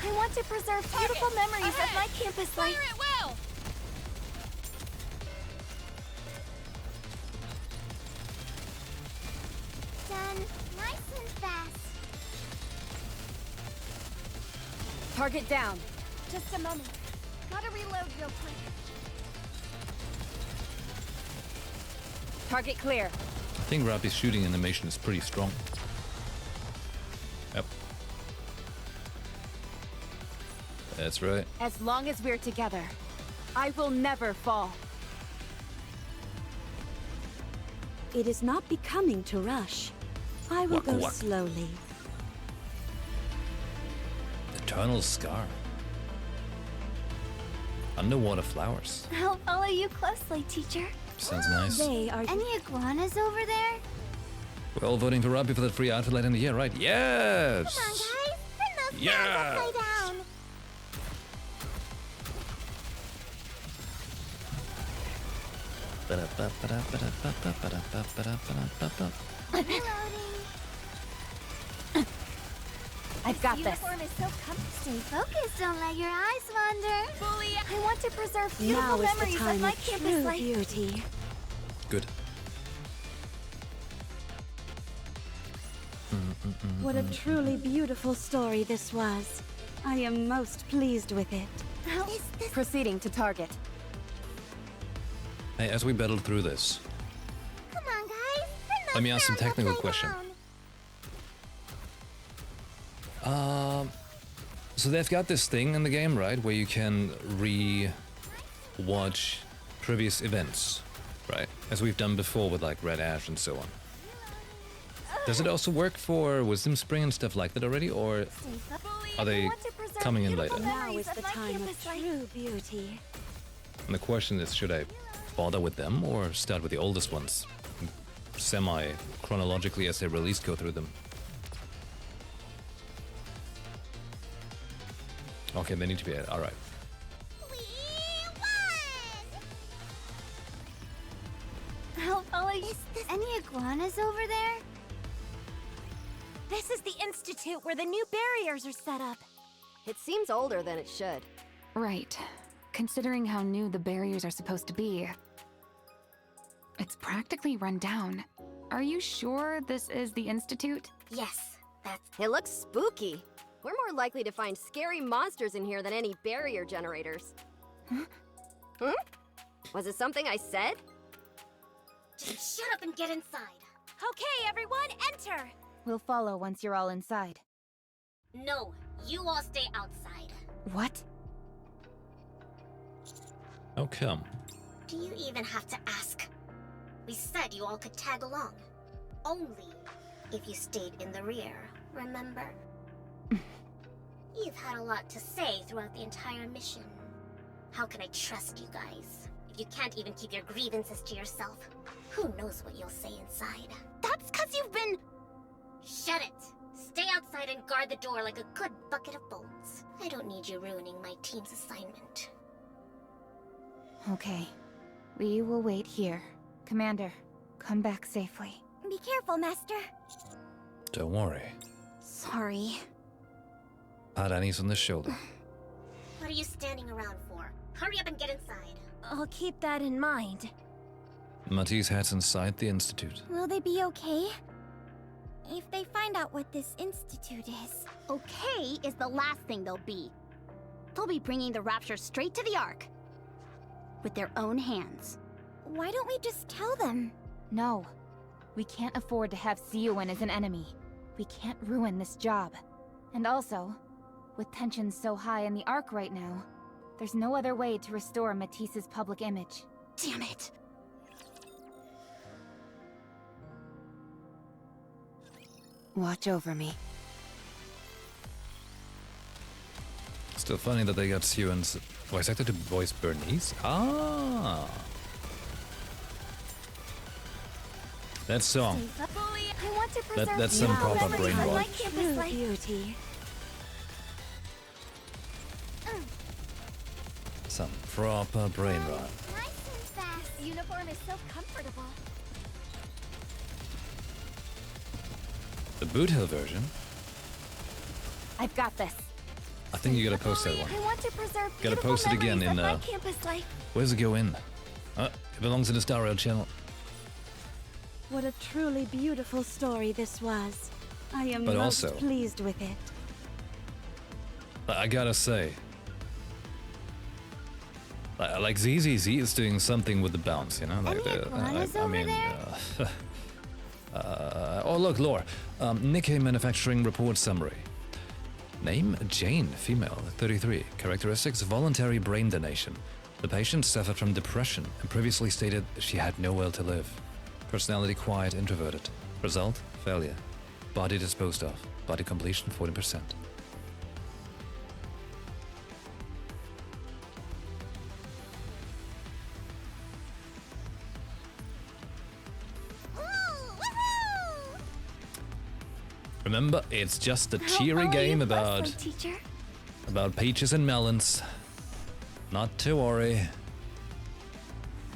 I want to preserve beautiful memories of my campus life. Fire it well! Done. Nice and fast. Target down. Just a moment. Gotta reload real quick. Target clear. I think Rappy's shooting animation is pretty strong. Yep. That's right. As long as we're together, I will never fall. It is not becoming to rush. I will Waka go waka. slowly. Eternal Scar. Underwater flowers. I'll follow you closely, teacher. Sounds nice. They are Any iguanas over there? We're all voting for Rappy for that free outfit later in the year, right? Yes! Come on, guys. Turn those Yes! flags upside down. Reloading. I've got this. Uniform is so comfy. Stay focused. Don't let your eyes wander. I want to preserve beautiful now is the memories of time my of campus true life. beauty. Good. What a truly beautiful story this was. I am most pleased with it. How is this? Proceeding to target. Hey, as we battle through this, Come on, guys. Turn those let me ask some flags technical upside question. down. So they've got this thing in the game, right, where you can re-watch previous events, right? As we've done before with like Red Ash and so on. Does it also work for Wisdom Spring and stuff like that already, or Stay focused. are they I want to preserve coming in beautiful later? Now memories is the my time of campus life. true beauty. And the question is, should I bother with them or start with the oldest ones? Semi-chronologically as they release, go through them. Okay, they need to be alright. We won! I'll follow you. Any iguanas over there? This is the institute where the new barriers are set up. It seems older than it should. Right. considering how new the barriers are supposed to be. It's practically run down. Are you sure this is the Institute? Yes, that's... It looks spooky. We're more likely to find scary monsters in here than any barrier generators. Huh? Hmm? Was it something I said? Just shut up and get inside. Okay, everyone, enter! We'll follow once you're all inside. No, you all stay outside. What? How come? Do you even have to ask? We said you all could tag along. Only if you stayed in the rear, remember? You've had a lot to say throughout the entire mission. How can I trust you guys if you can't even keep your grievances to yourself? Who knows what you'll say inside? That's 'cause you've been... Shut it! Stay outside and guard the door like a good bucket of bolts. I don't need you ruining my team's assignment. Okay. We will wait here. Commander, come back safely. Be careful, Master. Don't worry. Sorry. Pat Annie's on the shoulder. What are you standing around for? Hurry up and get inside. I'll keep that in mind. Matisse heads inside the Institute. Will they be okay? If they find out what this institute is... Okay is the last thing they'll be. They'll be bringing the Rapture straight to the Ark. With their own hands. Why don't we just tell them? No. We can't afford to have Siuan as an enemy. We can't ruin this job. And also, with tensions so high in the Ark right now, there's no other way to restore Matisse's public image. Damn it! Watch over me. Still funny that they got Siuan's voice actor to voice Bernice. Ah, that song. I want to preserve That's some proper brain I rot. like campus life. Beauty. Some proper brain rot. Nice and fast. This uniform is so comfortable. The Boot Hill version. I've got this. I think you gotta post that one. I want to preserve Gotta beautiful post it again memories in of my campus life. Where's it go in? It belongs in the Star Rail channel. What a truly beautiful story this was. I am But most also- pleased with it. I gotta say, like ZZZ is doing something with the bounce, you know? Like Any iguanas over there? Oh look, lore. NIKKE manufacturing report summary. Name Jane, female, 33. Characteristics: voluntary brain donation. The patient suffered from depression and previously stated she had no will to live. Personality: quiet, introverted. Result: failure. Body disposed of. Body completion: 40%. Remember, it's just a cheery game about peaches and melons. Not to worry.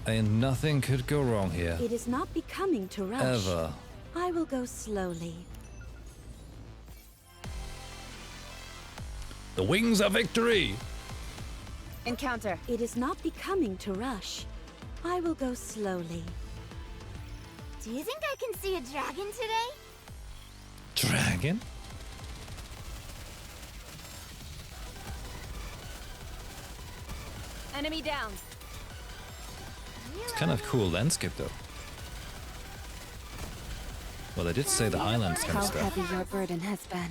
And nothing could go wrong here. It is not becoming to rush. Ever. I will go slowly. The wings of victory! Encounter. It is not becoming to rush. I will go slowly. Do you think I can see a dragon today? Dragon? Enemy down. It's kind of cool landscape though. Well, I did say the Highlands kind How of stuff. heavy your burden has been.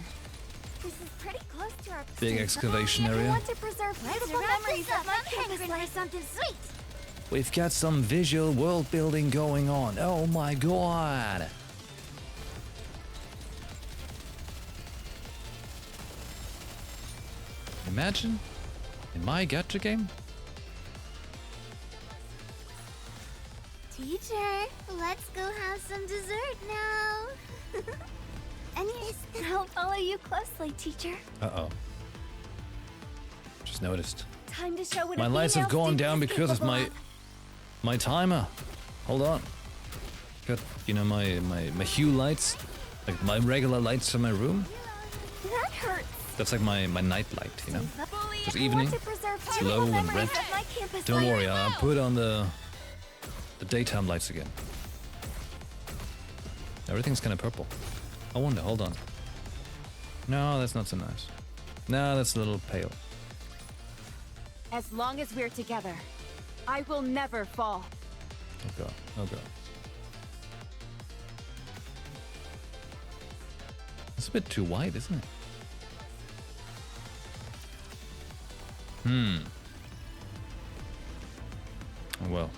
This is pretty close to our Big excavation I area. want to preserve beautiful memories of my campus life. For something sweet. We've got some visual world building going on. Oh my god! Imagine in my gacha game. Teacher, let's go have some dessert now. And yes, I'll follow you closely, teacher. Uh-oh. Just noticed. Time to show what My a lights have female gone student down is because of capable my timer. Hold on. Got, you know, my hue lights, like my regular lights for my room. That hurts. That's like my night light, you know? It's evening, it's low and red. Don't worry, I'll put on the daytime lights again. Everything's kind of purple. I wonder, hold on. No, that's not so nice. No, that's a little pale. As long as we're together, I will never fall. Oh god, oh god. It's a bit too white, isn't it? Well.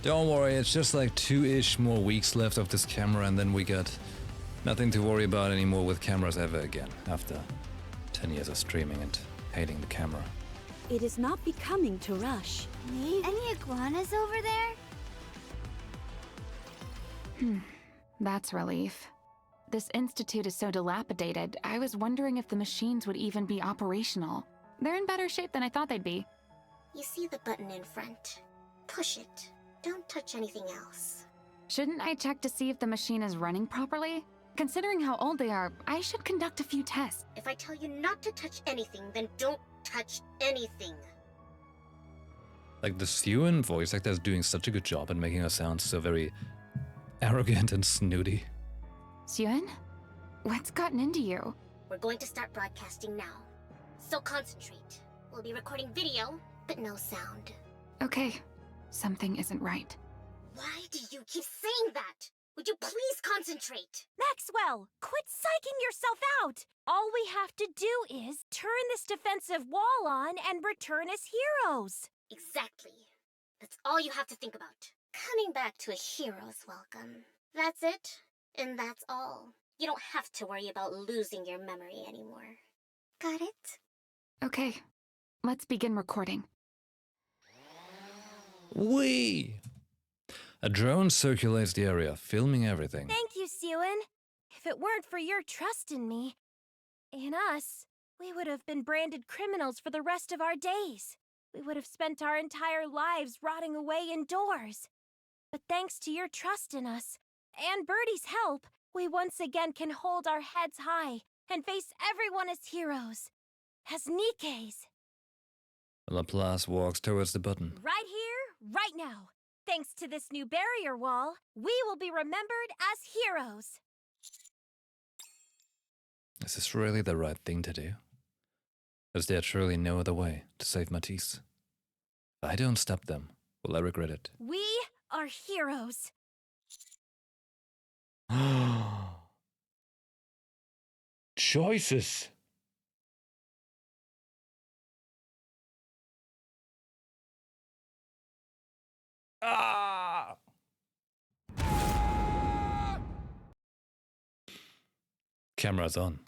Don't worry, it's just like 2-ish more weeks left of this camera and then we got nothing to worry about anymore with cameras ever again after 10 years of streaming and hating the camera. It is not becoming to rush. Any iguanas over there? That's relief. This institute is so dilapidated, I was wondering if the machines would even be operational. They're in better shape than I thought they'd be. You see the button in front. Push it. Don't touch anything else. Shouldn't I check to see if the machine is running properly? Considering how old they are, I should conduct a few tests. If I tell you not to touch anything, then don't touch anything. Like the Suen voice actor is doing such a good job at making her sound so very arrogant and snooty. Suen? What's gotten into you? We're going to start broadcasting now. So concentrate. We'll be recording video, but no sound. Okay. Something isn't right. Why do you keep saying that? Would you please concentrate? Maxwell, quit psyching yourself out! All we have to do is turn this defensive wall on and return as heroes. Exactly. That's all you have to think about. Coming back to a hero's welcome. That's it, and that's all. You don't have to worry about losing your memory anymore. Got it? Okay. Let's begin recording. Whee! A drone circulates the area, filming everything. Thank you, Suen. If it weren't for your trust in me, in us, we would have been branded criminals for the rest of our days. We would have spent our entire lives rotting away indoors. But thanks to your trust in us, and Birdie's help, we once again can hold our heads high and face everyone as heroes. As NIKKEs. Laplace walks towards the button. Right here, right now. Thanks to this new barrier wall, we will be remembered as heroes. Is this really the right thing to do? Is there truly no other way to save Matisse? If I don't stop them, will I regret it? We are heroes. Choices! Ah! Camera's on.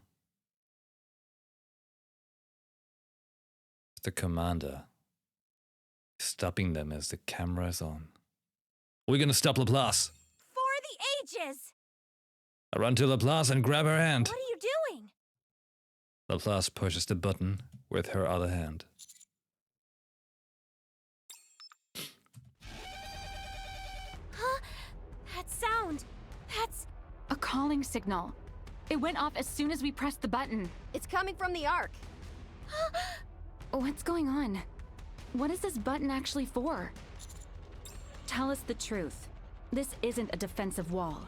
The commander. Stopping them as the camera's on. We're gonna stop Laplace. For the ages! I run to Laplace and grab her hand. What are you doing? Laplace pushes the button with her other hand. Huh? That sound. That's a calling signal. It went off as soon as we pressed the button. It's coming from the Ark. What's going on? What is this button actually for? Tell us the truth. This isn't a defensive wall.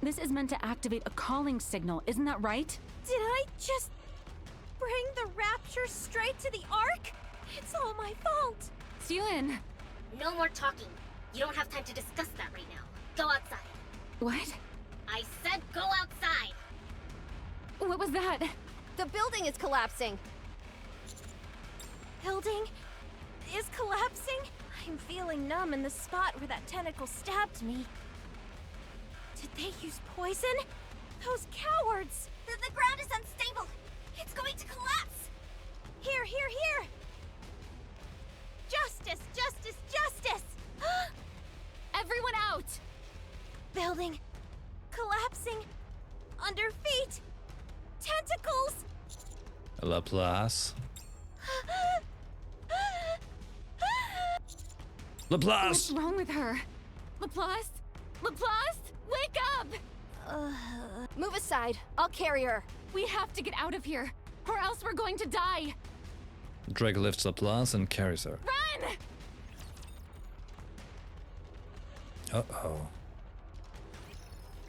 This is meant to activate a calling signal, isn't that right? Did I just bring the Rapture straight to the Ark? It's all my fault. Suen! No more talking. You don't have time to discuss that right now. Go outside. What? I said go outside. What was that? The building is collapsing. Building is collapsing? I'm feeling numb in the spot where that tentacle stabbed me. Did they use poison? Those cowards! The ground is unstable. It's going to collapse. Here, here, here! Justice, justice, justice! Everyone out! Building collapsing under feet. Tentacles! Laplace. Laplace! What's wrong with her? Laplace? Laplace? Wake up! Move aside. I'll carry her. We have to get out of here, or else we're going to die. Drake lifts up Lars and carries her. Run! Uh-oh.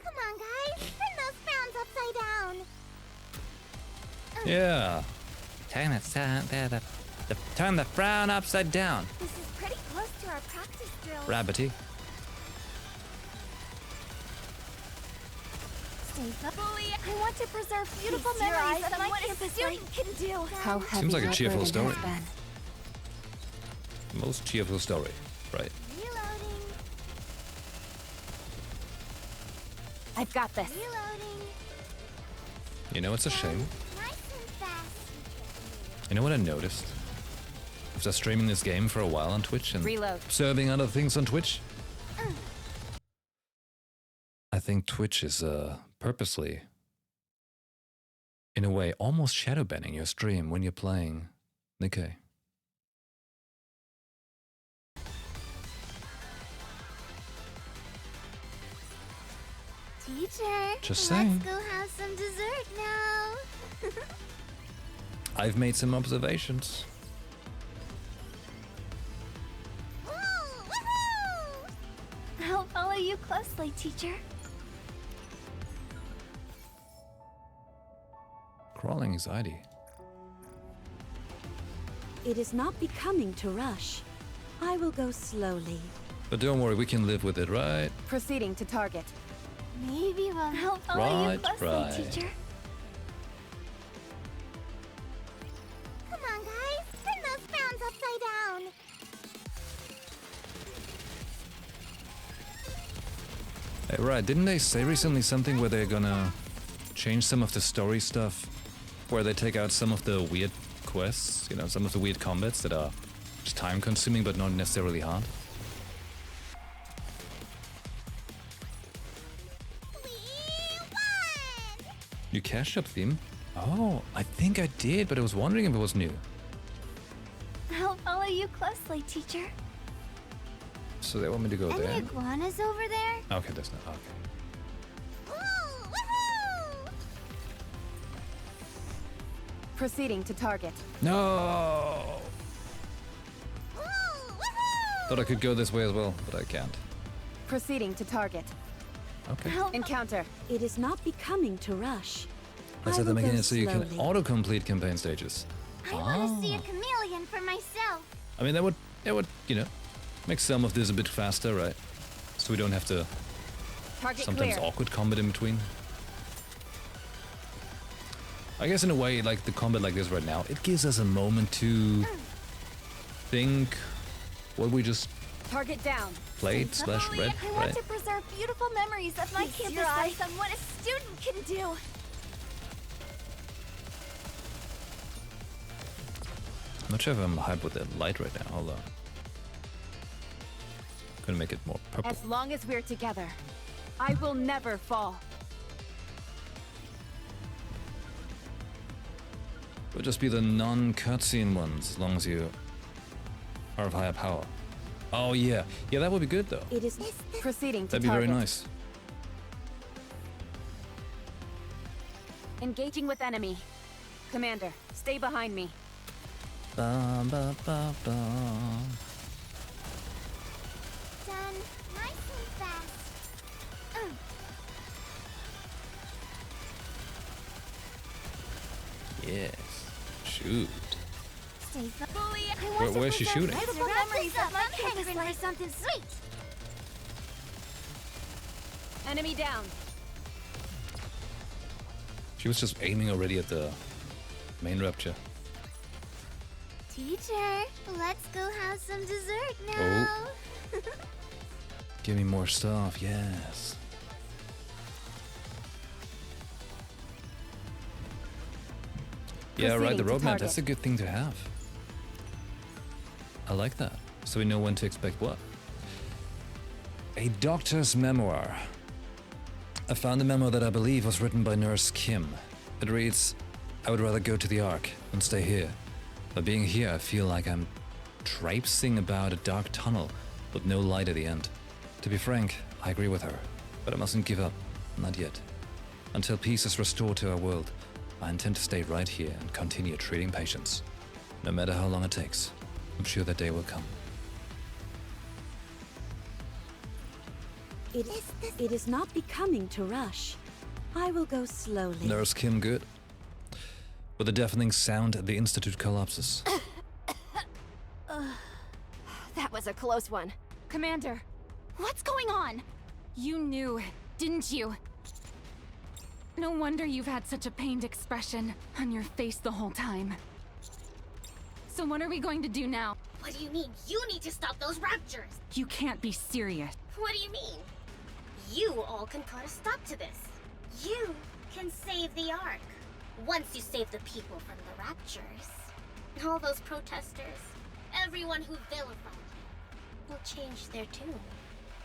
Come on, guys. Turn those frowns upside down. Yeah. Turn the frown upside down. This is pretty close to our practice drill. Rabbity. Bully, I want to preserve beautiful memories of what a student can do. How heavy Seems like a your cheerful burden story. has been. Most cheerful story, right? Reloading. I've got this. Reloading. You know, it's a shame. Nice and fast. You know what I noticed? After streaming this game for a while on Twitch and Reload. observing other things on Twitch, I think Twitch is purposely, in a way, almost shadow banning your stream when you're playing NIKKE. Teacher, Just saying. let's go have some dessert now. I've made some observations. I'll follow you closely, teacher. Crawling anxiety. It is not becoming to rush. I will go slowly. But don't worry, we can live with it, right? Proceeding to target. Maybe we'll I'll follow you Right, closely, right. teacher. Come on, guys. Turn those frowns upside down. Hey, right, didn't they say recently something where they're gonna change some of the story stuff? Where they take out some of the weird quests, you know, some of the weird combats that are just time consuming but not necessarily hard? New cash shop theme? Oh, I think I did, but I was wondering if it was new. I'll follow you closely, teacher. So they want me to go Any there? iguanas over there? Okay, there's not. Okay. Woo! Woohoo! Proceeding to target. No! Woo! Woohoo! Thought I could go this way as well, but I can't. Proceeding to target. Okay. Encounter. It is not becoming to rush. Let's I have them will making go it so you can slowly. auto-complete campaign stages. I want to see a chameleon for myself. I mean, that would, you know, make some of this a bit faster, right? So we don't have to Target sometimes clear. awkward combat in between. I guess in a way, like the combat like this right now, it gives us a moment to think what we just Target down. played / read, I want right? to preserve beautiful memories of my campus life and what a student can do. I'm not sure if I'm hyped with the light right now. Hold on. Gonna make it more purple. As long as we're together, I will never fall. It'll just be the non-cutscene ones, as long as you are of higher power. Oh yeah, yeah, that would be good though. It is Proceeding to That'd be target. very nice. Engaging with enemy. Commander, stay behind me. Bum, ba, ba, bum. Done. Nice and fast. Yes. Shoot. Stay Bully, I want to Where's she preserve shooting? beautiful memories of my campus for life. something sweet. Enemy down. She was just aiming already at the main rapture. Teacher, let's go have some dessert now. Give me more stuff, yes. Yeah, right, Proceeding the to roadmap, target. that's a good thing to have. I like that. So we know when to expect what. A doctor's memoir. I found a memo that I believe was written by Nurse Kim. It reads, I would rather go to the Ark than stay here. By being here, I feel like I'm traipsing about a dark tunnel with no light at the end. To be frank, I agree with her, but I mustn't give up. Not yet. Until peace is restored to our world, I intend to stay right here and continue treating patients, no matter how long it takes. I'm sure that day will come. It is not becoming to rush. I will go slowly. Nurse Kim, good. With a deafening sound, the institute collapses. That was a close one. Commander, what's going on? You knew, didn't you? No wonder you've had such a pained expression on your face the whole time. So what are we going to do now? What do you mean? You need to stop those raptures! You can't be serious. What do you mean? You all can put a stop to this. You can save the Ark. Once you save the people from the raptures, all those protesters, everyone who vilified you, will change their tune.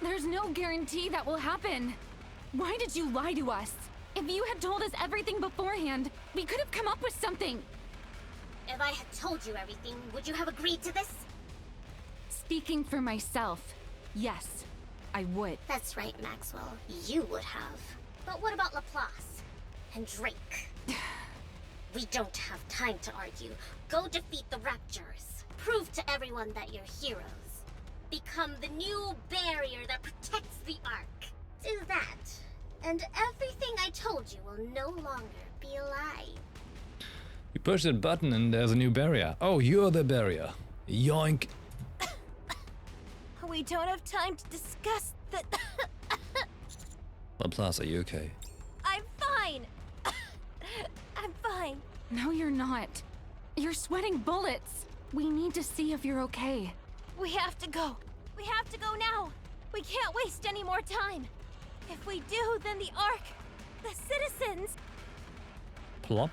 There's no guarantee that will happen. Why did you lie to us? If you had told us everything beforehand, we could have come up with something. If I had told you everything, would you have agreed to this? Speaking for myself, yes, I would. That's right, Maxwell. You would have. But what about Laplace? And Drake? We don't have time to argue. Go defeat the Raptures. Prove to everyone that you're heroes. Become the new barrier that protects the Ark. Do that, and everything I told you will no longer be a lie. You push that button and there's a new barrier. Oh, you're the barrier. Yoink. We don't have time to discuss the... Laplace, are you okay? I'm fine. I'm fine. No, you're not. You're sweating bullets. We need to see if you're okay. We have to go. We have to go now. We can't waste any more time. If we do, then the Ark, the citizens... Plop.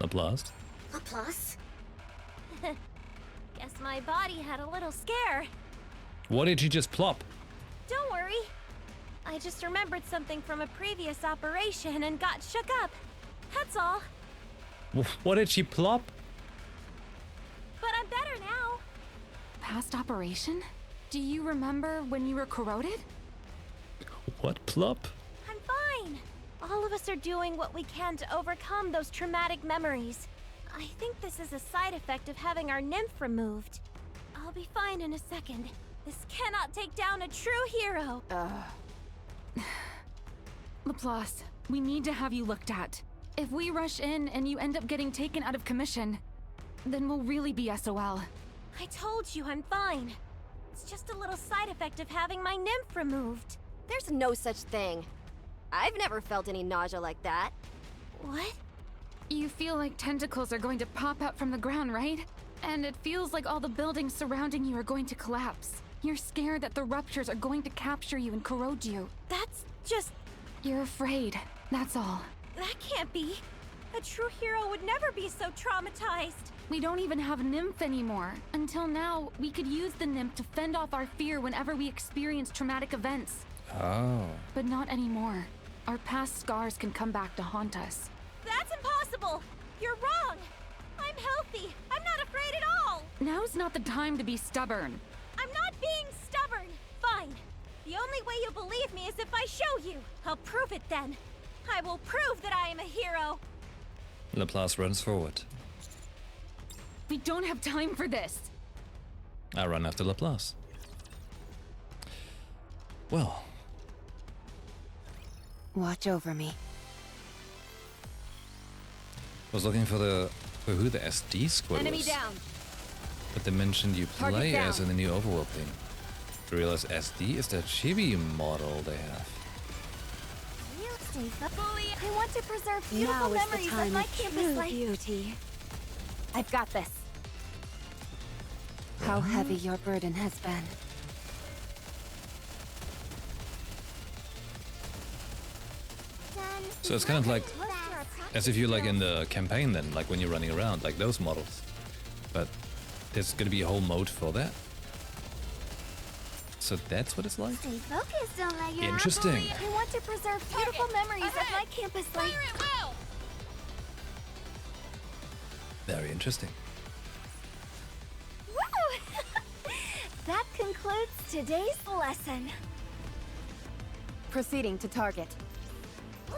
Laplace. Laplace? Guess my body had a little scare. What did you just plop? Don't worry. I just remembered something from a previous operation and got shook up. That's all. What did she plop? But I'm better now. Past operation? Do you remember when you were corroded? What plop? I'm fine. All of us are doing what we can to overcome those traumatic memories. I think this is a side effect of having our nymph removed. I'll be fine in a second. This cannot take down a true hero. Laplace, we need to have you looked at. If we rush in and you end up getting taken out of commission, then we'll really be SOL. I told you I'm fine. It's just a little side effect of having my nymph removed. There's no such thing. I've never felt any nausea like that. What? You feel like tentacles are going to pop out from the ground, right? And it feels like all the buildings surrounding you are going to collapse. You're scared that the ruptures are going to capture you and corrode you. That's just... You're afraid, that's all. That can't be. A true hero would never be so traumatized. We don't even have Nymph anymore. Until now, we could use the Nymph to fend off our fear whenever we experience traumatic events. Oh. But not anymore. Our past scars can come back to haunt us. That's impossible! You're wrong! I'm healthy! I'm not afraid at all! Now's not the time to be stubborn. I'm not being stubborn! Fine. The only way you'll believe me is if I show you. I'll prove it then. I will prove that I am a hero. Laplace runs forward. We don't have time for this. I run after Laplace. Well. Watch over me. Was looking for who the SD squad Enemy was. down. But they mentioned you Target play down. as in the new Overworld thing. I realize SD is that chibi model they have. I want to preserve beautiful Now is the memories of time my of campus true life. beauty. I've got this. How heavy your burden has been. So it's kind of like as if you're like in the campaign then, like when you're running around, like those models. But there's gonna be a whole mode for that. So that's what it's like? Stay focused, don't let your Interesting. I want to preserve beautiful memories of my campus life. Very interesting. Woo! That concludes today's lesson. Proceeding to target. Woo!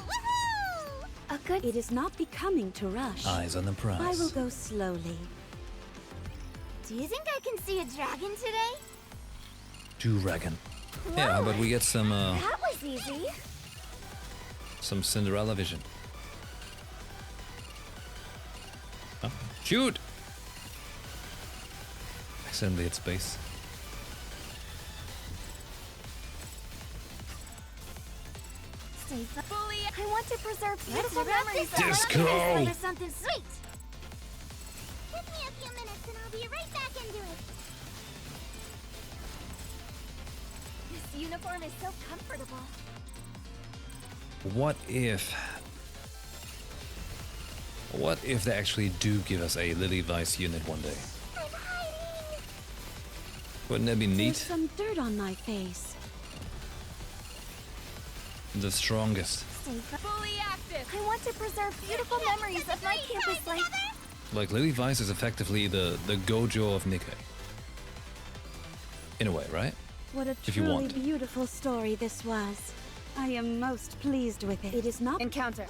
Woohoo! A good... It is not becoming to rush. Eyes on the prize. I will go slowly. Do you think I can see a dragon today? Dragon. Yeah, but we get some That was easy. some Cinderella vision. Oh, shoot! Accidentally hit space. Stay fully. I want to preserve beautiful memories. Disco! For something sweet. Give me a few minutes and I'll be right back into it. This uniform is so comfortable. What if they actually do give us a Lily Vice unit one day? I'm hiding. Wouldn't that be There's neat? some dirt on my face. The strongest. Stay fully active. I want to preserve beautiful memories of my campus life. Like, Lily Vice is effectively the Gojo of NIKKE. In a way, right? What a If you truly want. beautiful story this was. I am most pleased with it. It is not... Encounter.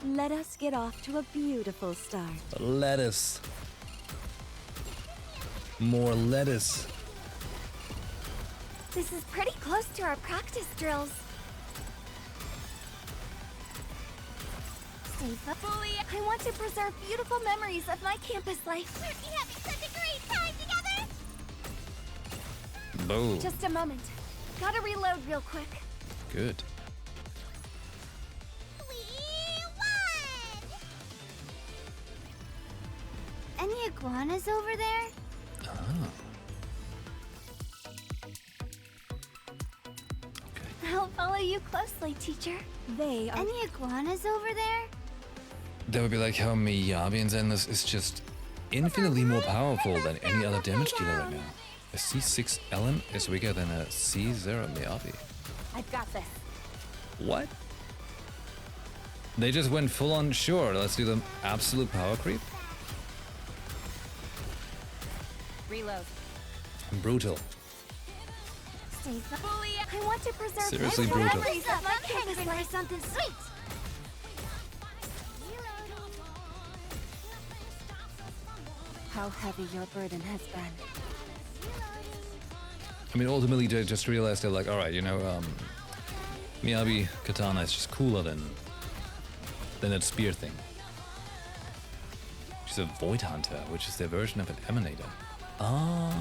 Let us get off to a beautiful start. Lettuce. More lettuce. This is pretty close to our practice drills. Stay fully. I want to preserve beautiful memories of my campus life. We're having such a great time together. Boom. Just a moment. Gotta reload real quick. Good. We won! Any iguanas over there? Ah. I'll follow you closely, teacher. They are... Any iguanas over there? That would be like how Miyabi and Zenless is just infinitely more powerful than any other damage dealer right now. A C6 Ellen is weaker than a C0 Miyabi. I've got this. What? They just went full on, sure, let's do the absolute power creep. Reload. Brutal. Stay fully. I want to preserve Seriously beautiful brutal. memories of my campus life. Something sweet. How heavy your burden has been. I mean, ultimately, they just realized they're like, alright, you know, Miyabi Katana is just cooler than that spear thing. She's a Void Hunter, which is their version of an Emanator. Oh.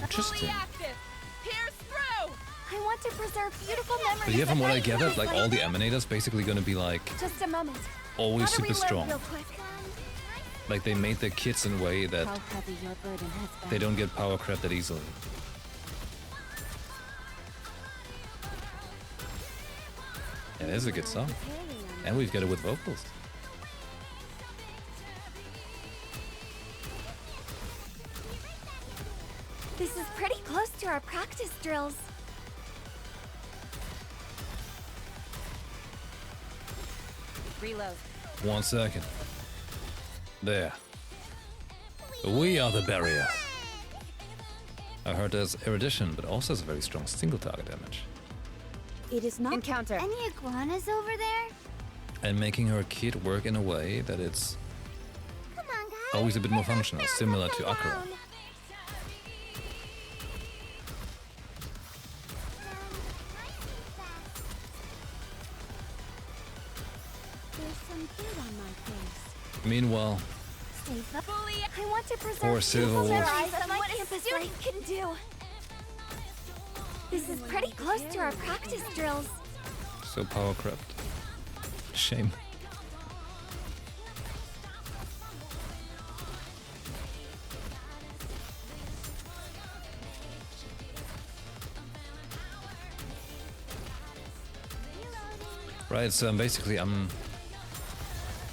Interesting. Pierce through. I want to preserve beautiful memories. But yeah, from of what my I gathered, campus like life. all the Emanators basically gonna be like Just a moment. always Gotta super reload strong. real quick. Like they made their kits in a way that How heavy your burden has been. they don't get power crap that easily. Yeah, there's a good song. And we've got it with vocals. This is pretty close to our practice drills. Reload. 1 second. There. We are the barrier. I heard there's erudition, but also has a very strong single target damage. It is not... Encounter. Any iguanas over there? And making her kit work in a way that it's Come on, guys. always a bit more functional, similar to Akira. There's some dirt on my face. Meanwhile, Stay fully. I want to preserve Poor Silver beautiful Wolf. memories of my campus life can do. This is pretty close to our practice drills. so power crept. Shame. Right, so basically I'm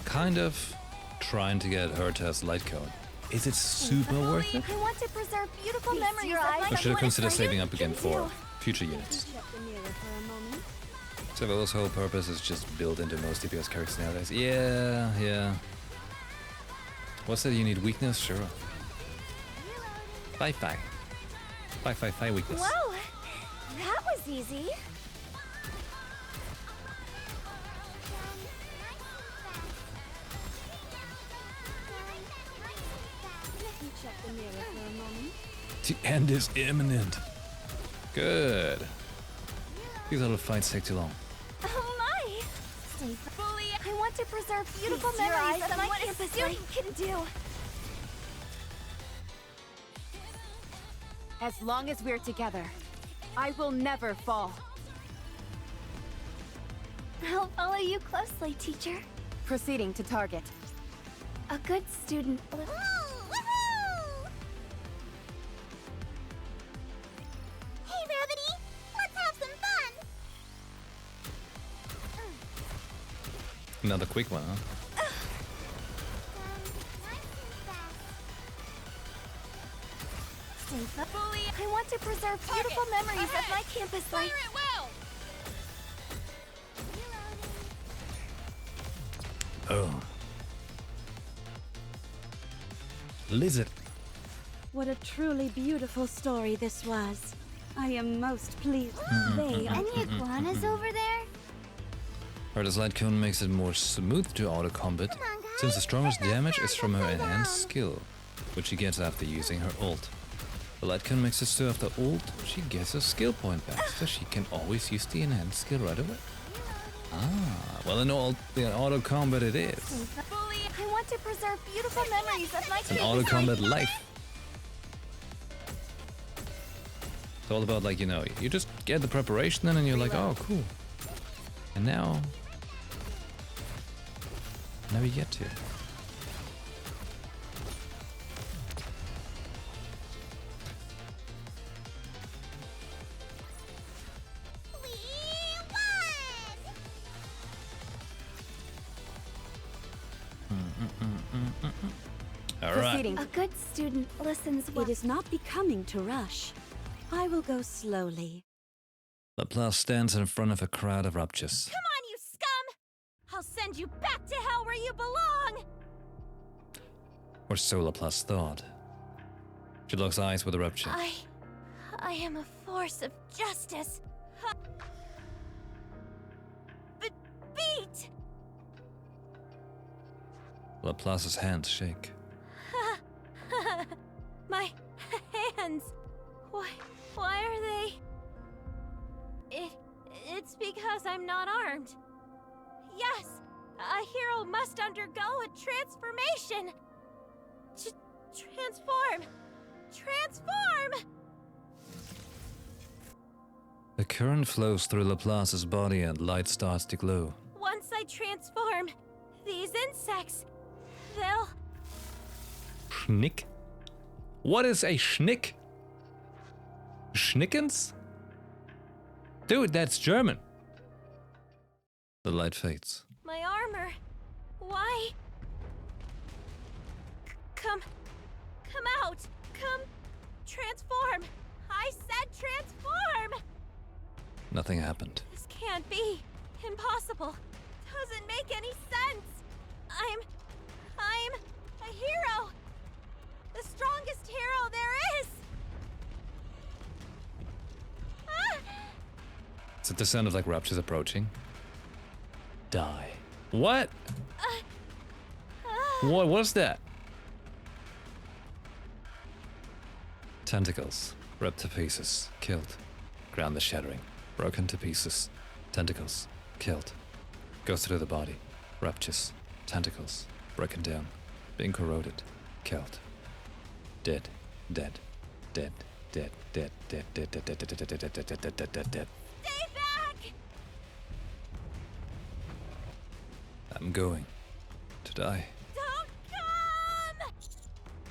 kind of trying to get her to has light code. Is it super worth it? I want to preserve beautiful memories of my Or should I campus consider life saving up again can for do. future units? Check the mirror for a moment. Serval's whole purpose is just built into most DPS characters nowadays. Yeah. What's that? You need weakness? Sure. Bye-bye. 555 weakness. Whoa! That was easy. Let me check the mirror for a moment. The end is imminent. Good. These little fights take too long. Oh my! Stay Bully, I want to preserve beautiful Feast your memories eyes of on what what a a student can do. As long as we're together, I will never fall. I'll follow you closely, teacher. Proceeding to target. A good student. Hey, Rabbity! Let's have some fun! Another quick one, huh? Stay put. Bully, I want to preserve beautiful memories of my campus life. it well! Oh. Lizard. What a truly beautiful story this was. I am most pleased. Any iguanas over there? Her light cone makes it more smooth to auto combat, since the strongest damage is from her enhanced skill, which she gets after using her ult. The light cone makes it so after ult, she gets a skill point back, so she can always use the enhanced skill right away. Ah, well in auto combat it is. Bully, I want to preserve beautiful memories of my It's an campus auto combat life. life. It's all about, like, you know, you just get the preparation in and you're like, oh, cool. And now we get to it. All right. Proceeding. A good student listens well. It is not becoming to rush. I will go slowly. Laplace stands in front of a crowd of Ruptures. Come on, you scum! I'll send you back to hell where you belong! Or so Laplace thought. She locks eyes with a Rupture. I am a force of justice. But beat! Laplace's hands shake. My hands. Why are they? It's because I'm not armed. Yes, a hero must undergo a transformation. Transform! Transform! The current flows through Laplace's body and light starts to glow. Once I transform, these insects, they'll... Schnick? What is a schnick? Schnickens? Dude, that's German. The light fades. My armor. Why? Come out. Come transform. I said transform. Nothing happened. This can't be. Impossible. Doesn't make any sense. I'm a hero. The strongest hero there is. Ah! Is it the sound of like Ruptures approaching? Die. What? What was that? Tentacles. Ripped to pieces. Killed. Ground the shattering. Broken to pieces. Tentacles. Killed. Goes through the body. Ruptures. Tentacles. Broken down. Being corroded. Killed. Dead. Dead. Dead. Dead. Dead. Dead. Dead. Dead. Dead. Dead. Dead. Dead. Dead. Dead. Dead. Dead. Dead. Dead. Stay back! I'm going to die. Don't come!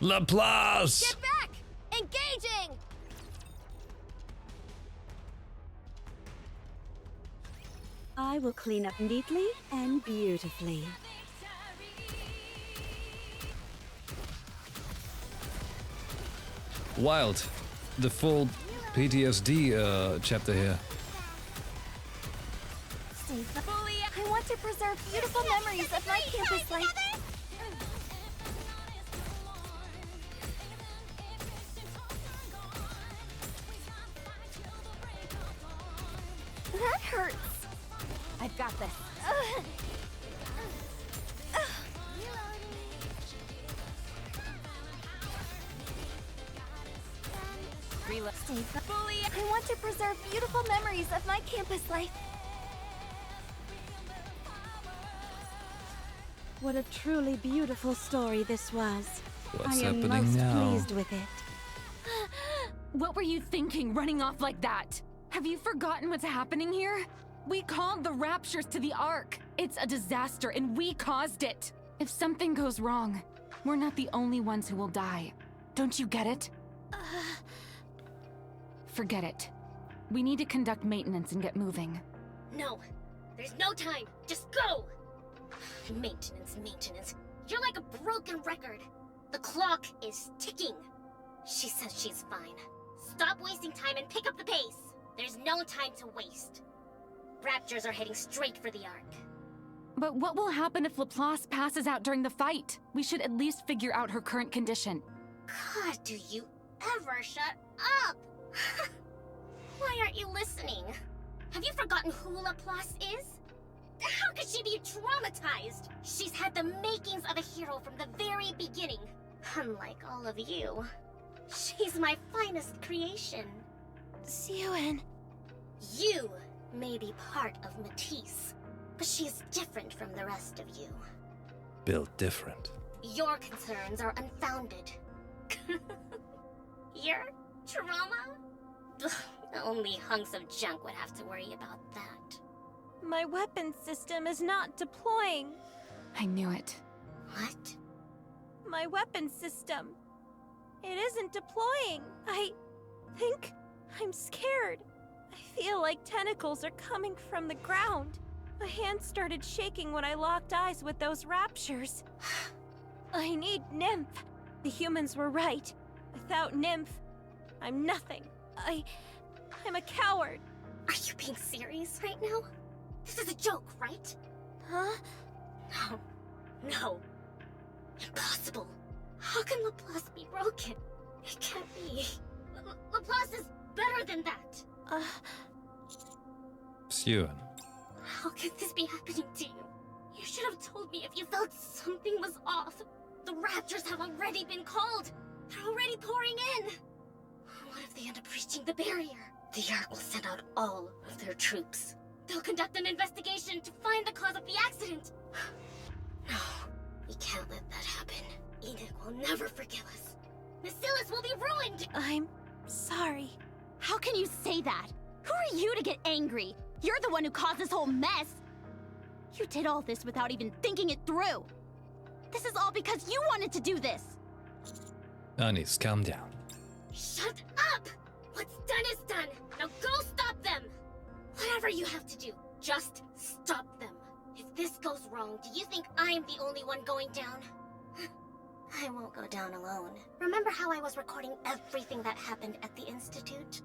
Laplace! Get back! Engaging! I will clean up neatly and beautifully. Wild. The full PTSD chapter here. Stay fully. I want to preserve beautiful memories of my campus life. got this. Bully, I want to preserve beautiful memories of my campus life. What a truly beautiful story this was. What's I am happening most now? pleased with it. What were you thinking, running off like that? Have you forgotten what's happening here? We called the Raptures to the Ark. It's a disaster, and we caused it. If something goes wrong, we're not the only ones who will die. Don't you get it? Forget it. We need to conduct maintenance and get moving. No, there's no time. Just go! Maintenance. You're like a broken record. The clock is ticking. She says she's fine. Stop wasting time and pick up the pace. There's no time to waste. Raptors are heading straight for the Ark. But what will happen if Laplace passes out during the fight? We should at least figure out her current condition. God, do you ever shut up? Why aren't you listening? Have you forgotten who Laplace is? How could she be traumatized? She's had the makings of a hero from the very beginning. Unlike all of you. She's my finest creation. Siuan. You may be part of Matisse, but she is different from the rest of you. Built different. Your concerns are unfounded. Your trauma? Ugh, only hunks of junk would have to worry about that. My weapon system is not deploying. I knew it. What? My weapon system. It isn't deploying. I think I'm scared. I feel like tentacles are coming from the ground. My hand started shaking when I locked eyes with those raptures. I need Nymph. The humans were right. Without Nymph, I'm nothing. I'm a coward. Are you being serious right now? This is a joke, right? Huh? No. Impossible. How can Laplace be broken? It can't be. Laplace is better than that. Siuan. How could this be happening to you? You should have told me if you felt something was off. The Raptors have already been called. They're already pouring in. What if they end up reaching the barrier? The Ark will send out all of their troops. They'll conduct an investigation to find the cause of the accident. No, we can't let that happen. Enoch will never forgive us. Bacillus will be ruined! I'm sorry. How can you say that? Who are you to get angry? You're the one who caused this whole mess! You did all this without even thinking it through! This is all because you wanted to do this! Anis, calm down. Shut up! What's done is done! Now go stop them! Whatever you have to do, just stop them. If this goes wrong, do you think I'm the only one going down? I won't go down alone. Remember how I was recording everything that happened at the Institute?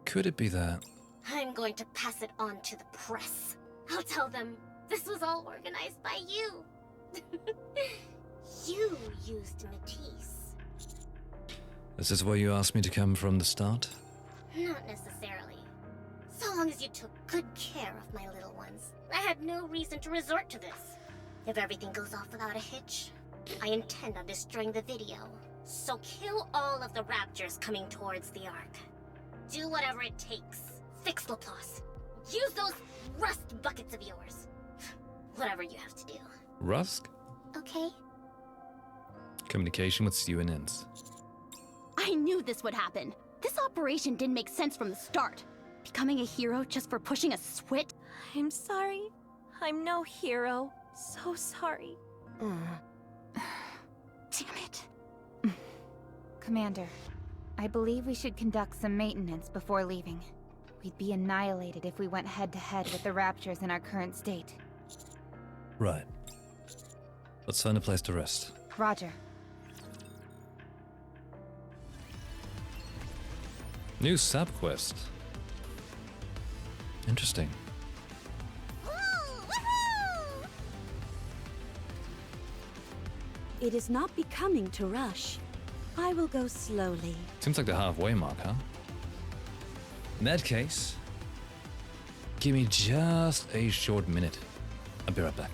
Could it be that? I'm going to pass it on to the press. I'll tell them this was all organized by you. You used Matisse. This is why you asked me to come from the start? Not necessarily. So long as you took good care of my little ones, I had no reason to resort to this. If everything goes off without a hitch, I intend on destroying the video. So kill all of the Raptors coming towards the Ark. Do whatever it takes. Fix Laplace. Use those rust buckets of yours. Whatever you have to do. Rusk? Okay? Communication with Siuan ends. I knew this would happen. This operation didn't make sense from the start. Becoming a hero just for pushing a switch? I'm sorry. I'm no hero. So sorry. Damn it. Commander, I believe we should conduct some maintenance before leaving. We'd be annihilated if we went head-to-head with the Raptures in our current state. Right. Let's find a place to rest. Roger. New sub-quest. Interesting. It is not becoming to rush. I will go slowly. Seems like the halfway mark, huh? In that case, give me just a short minute. I'll be right back.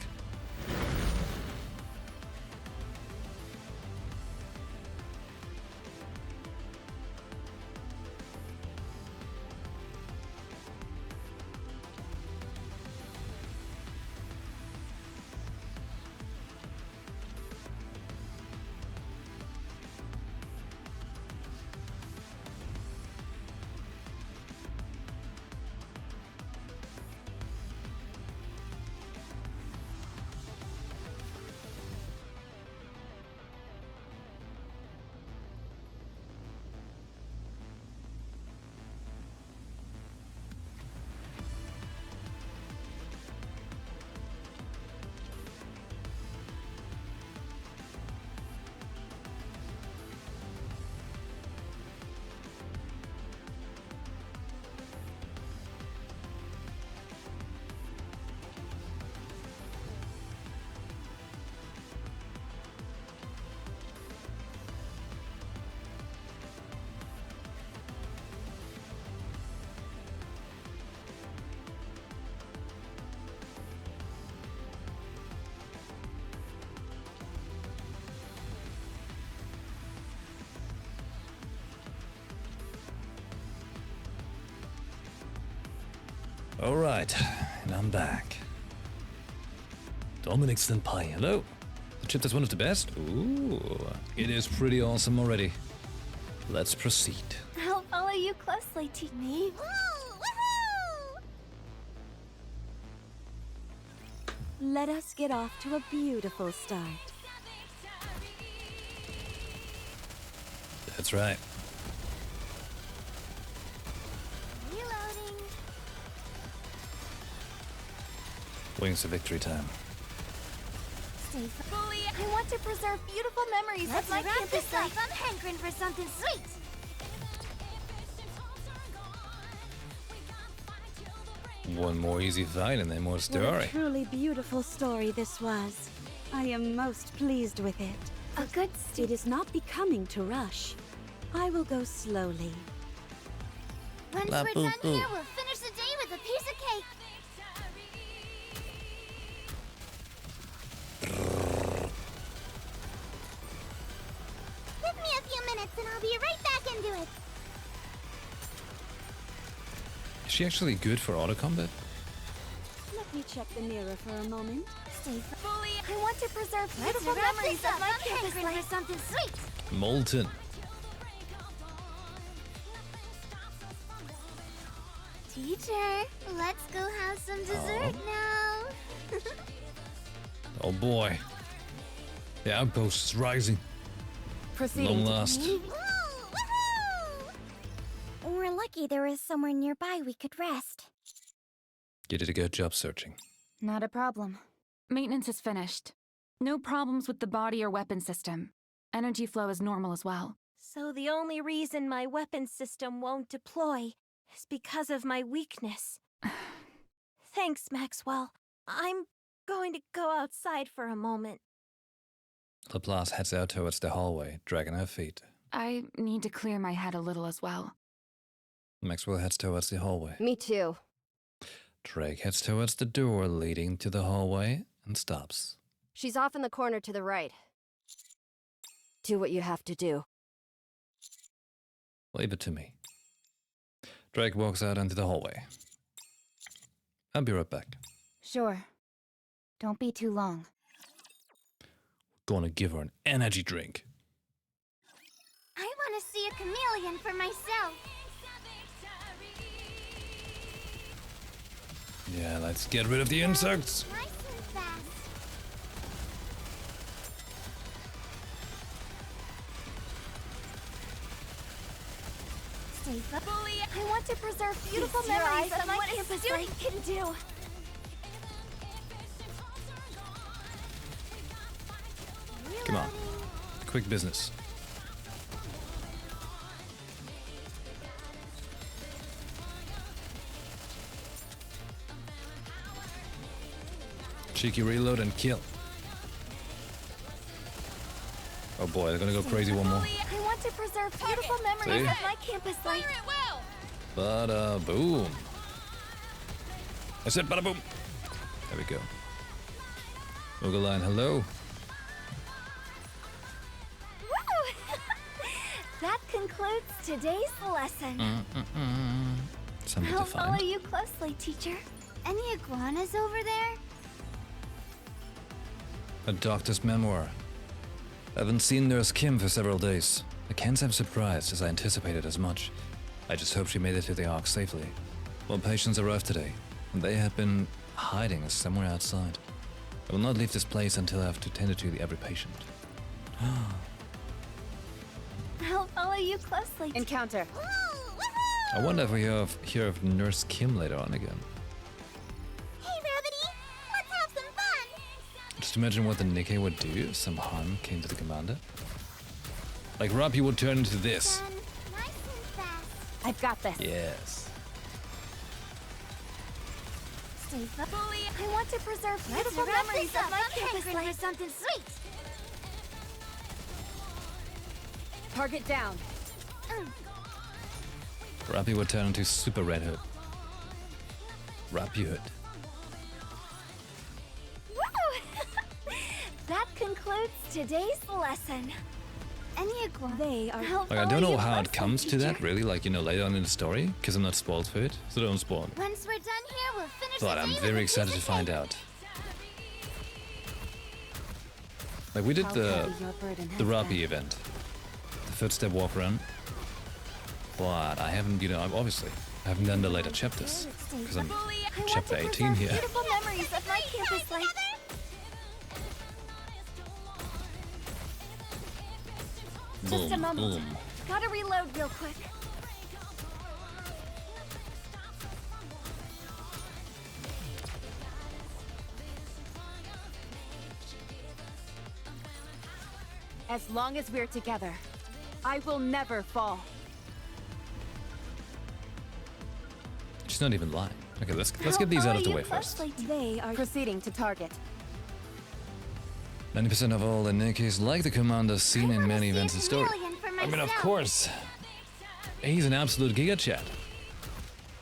Alright, and I'm back. Dominic Senpai, hello. The chip that's one of the best? Ooh, it is pretty awesome already. Let's proceed. I'll follow you closely, Teeny. Let us get off to a beautiful start. That's right. Reloading. Wings of victory time. Stay Bully, I want to preserve beautiful memories Let's of my wrap campus this up. life. I'm hankering for something sweet. One more easy fight and then more What a story. truly beautiful story this was. I am most pleased with it. A good It is not becoming to rush. I will go slowly. Once La we're boo done boo. here, we'll finish the day with a piece of cake. Give me a few minutes and I'll be right back into it. Is she actually good for auto combat? Let me check the mirror for a moment. Stay Bully, I want to preserve Let's beautiful wrap memories this up. of my I'm campus hankering life. for something sweet. Molten. Teacher, let's go have some dessert now. Oh boy. The outpost is rising. Long last. We're lucky there was somewhere nearby we could rest. You did a good job searching. Not a problem. Maintenance is finished. No problems with the body or weapon system. Energy flow is normal as well. So the only reason my weapon system won't deploy is because of my weakness. Thanks, Maxwell. I'm going to go outside for a moment. Laplace heads out towards the hallway, dragging her feet. I need to clear my head a little as well. Maxwell heads towards the hallway. Me too. Drake heads towards the door leading to the hallway and stops. She's off in the corner to the right. Do what you have to do. Leave it to me. Drake walks out into the hallway. I'll be right back. Sure. Don't be too long. Gonna give her an energy drink. I want to see a chameleon for myself. Yeah, let's get rid of the insects. Nice and fast. Stay focused. Bully, I want to preserve beautiful Feast your memories eyes of on my what a campus student life. can do. Come on. Quick business. Cheeky reload and kill. Oh boy, they're gonna go crazy one more. Bully, I want to preserve beautiful memories See? of my campus life. Bada boom. I said bada boom. There we go. Ogaline, hello. Woo! That concludes today's lesson. Something I'll to follow find. you closely, teacher. Any iguanas over there? A doctor's memoir. I haven't seen Nurse Kim for several days. I can't say I'm surprised, as I anticipated as much. I just hope she made it to the Ark safely. Well, patients arrived today, and they have been hiding somewhere outside. I will not leave this place until I have attended to every patient. I'll follow you closely. Encounter. I wonder if we hear of Nurse Kim later on again. Hey, Rabbity! Let's have some fun! Just imagine what the NIKKE would do if some harm came to the commander. Like Robbie would turn into this. Done. Nice and fast. I've got this. Yes. Stay fully. I want to preserve Let's beautiful wrap memories this of up. my I'm campus hankering for life. something sweet. Target down. Robbie would turn into Super Red Hood. Robbie Hood. Woo! That concludes today's lesson. Any iguana? They are. Like, I don't know how it comes to that, really, like, you know, later on in the story, because I'm not spoiled for it, so don't spoil me. Once we're done here, we'll finish But the I'm day with very a excited piece to of find cake. out. Like, we did the Robbie event, the third step walk around, but I haven't, you know, obviously, I haven't done the later chapters, because I'm chapter 18 here. Beautiful memories of my campus life. Just a Boom, moment. boom. Gotta reload real quick. As long as we're together, I will never fall. She's not even lying. Okay, let's get these out of the way first. They are Proceeding to target. 90% of all the NIKKEs like the commander seen in many events in story. I mean, of course. He's an absolute Giga Chat.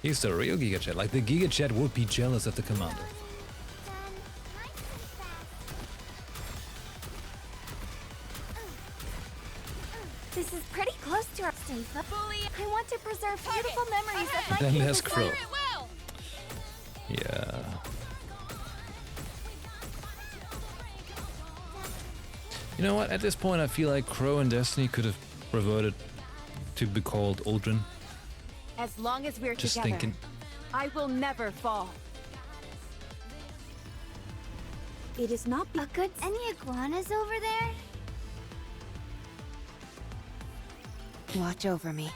He's the real Giga Chat. Like, the Giga Chat would be jealous of the commander. This is pretty close to our stay fully. I want to preserve beautiful memories of my Then there's campus Crow. life. Yeah. You know what? At this point, I feel like Crow and Destiny could have reverted to be called Aldrin. As long as we're Just together, thinking. I will never fall. It is not A good. Any iguanas over there? Watch over me.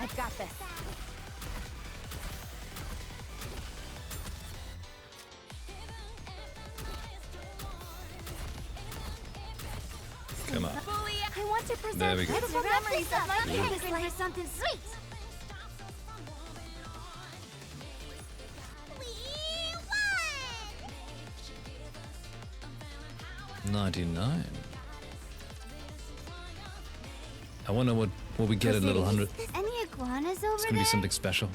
I've got this. Come on. I want to preserve There we go. beautiful memories of my campus Hankering for life. something sweet. We won! 99. I wonder what we get at level 100. Any iguanas over It's gonna there? be something special.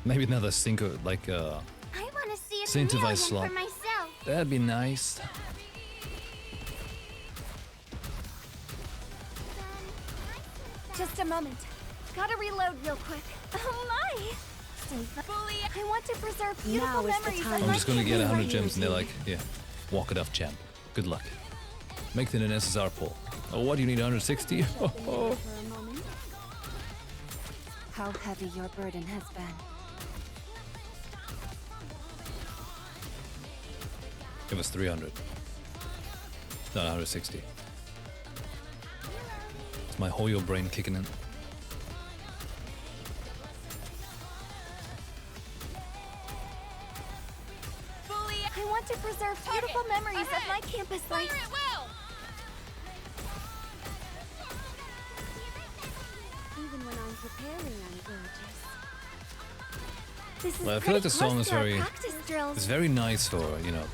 Maybe another Cinco, like I want to see a Saint chameleon Device slot. for myself. That'd be nice. Just a moment. Gotta reload real quick. Oh my! Stay fully. I want to preserve beautiful memories of I'm my just gonna get campus 100 life. gems and they're like, yeah, walk it off, champ. Good luck. Make it an SSR poll. Oh, what, you need 160? Oh. How heavy your burden has been. It was 300. Not 160. It's my Hoyo brain kicking in. Fully. I want to preserve beautiful memories of my campus life. Even when I'm preparing, I'm gorgeous. This is Well, I feel like the pretty close song is to our very, practice drills. it's very nice for, you know,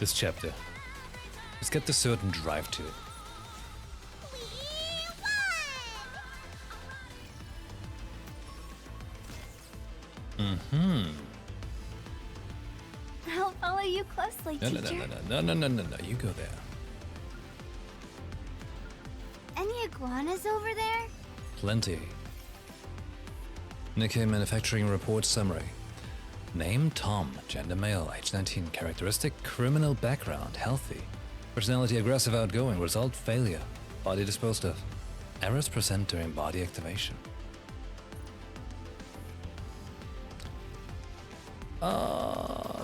this chapter. Let's get the certain drive to it. I'll follow you closely, No, teacher. no, you go there. Any iguanas over there? Plenty. NIKKE Manufacturing Report Summary. Name Tom, gender male, age 19, characteristic criminal background, healthy. Personality aggressive, outgoing, result failure. Body disposed of. Errors present during body activation.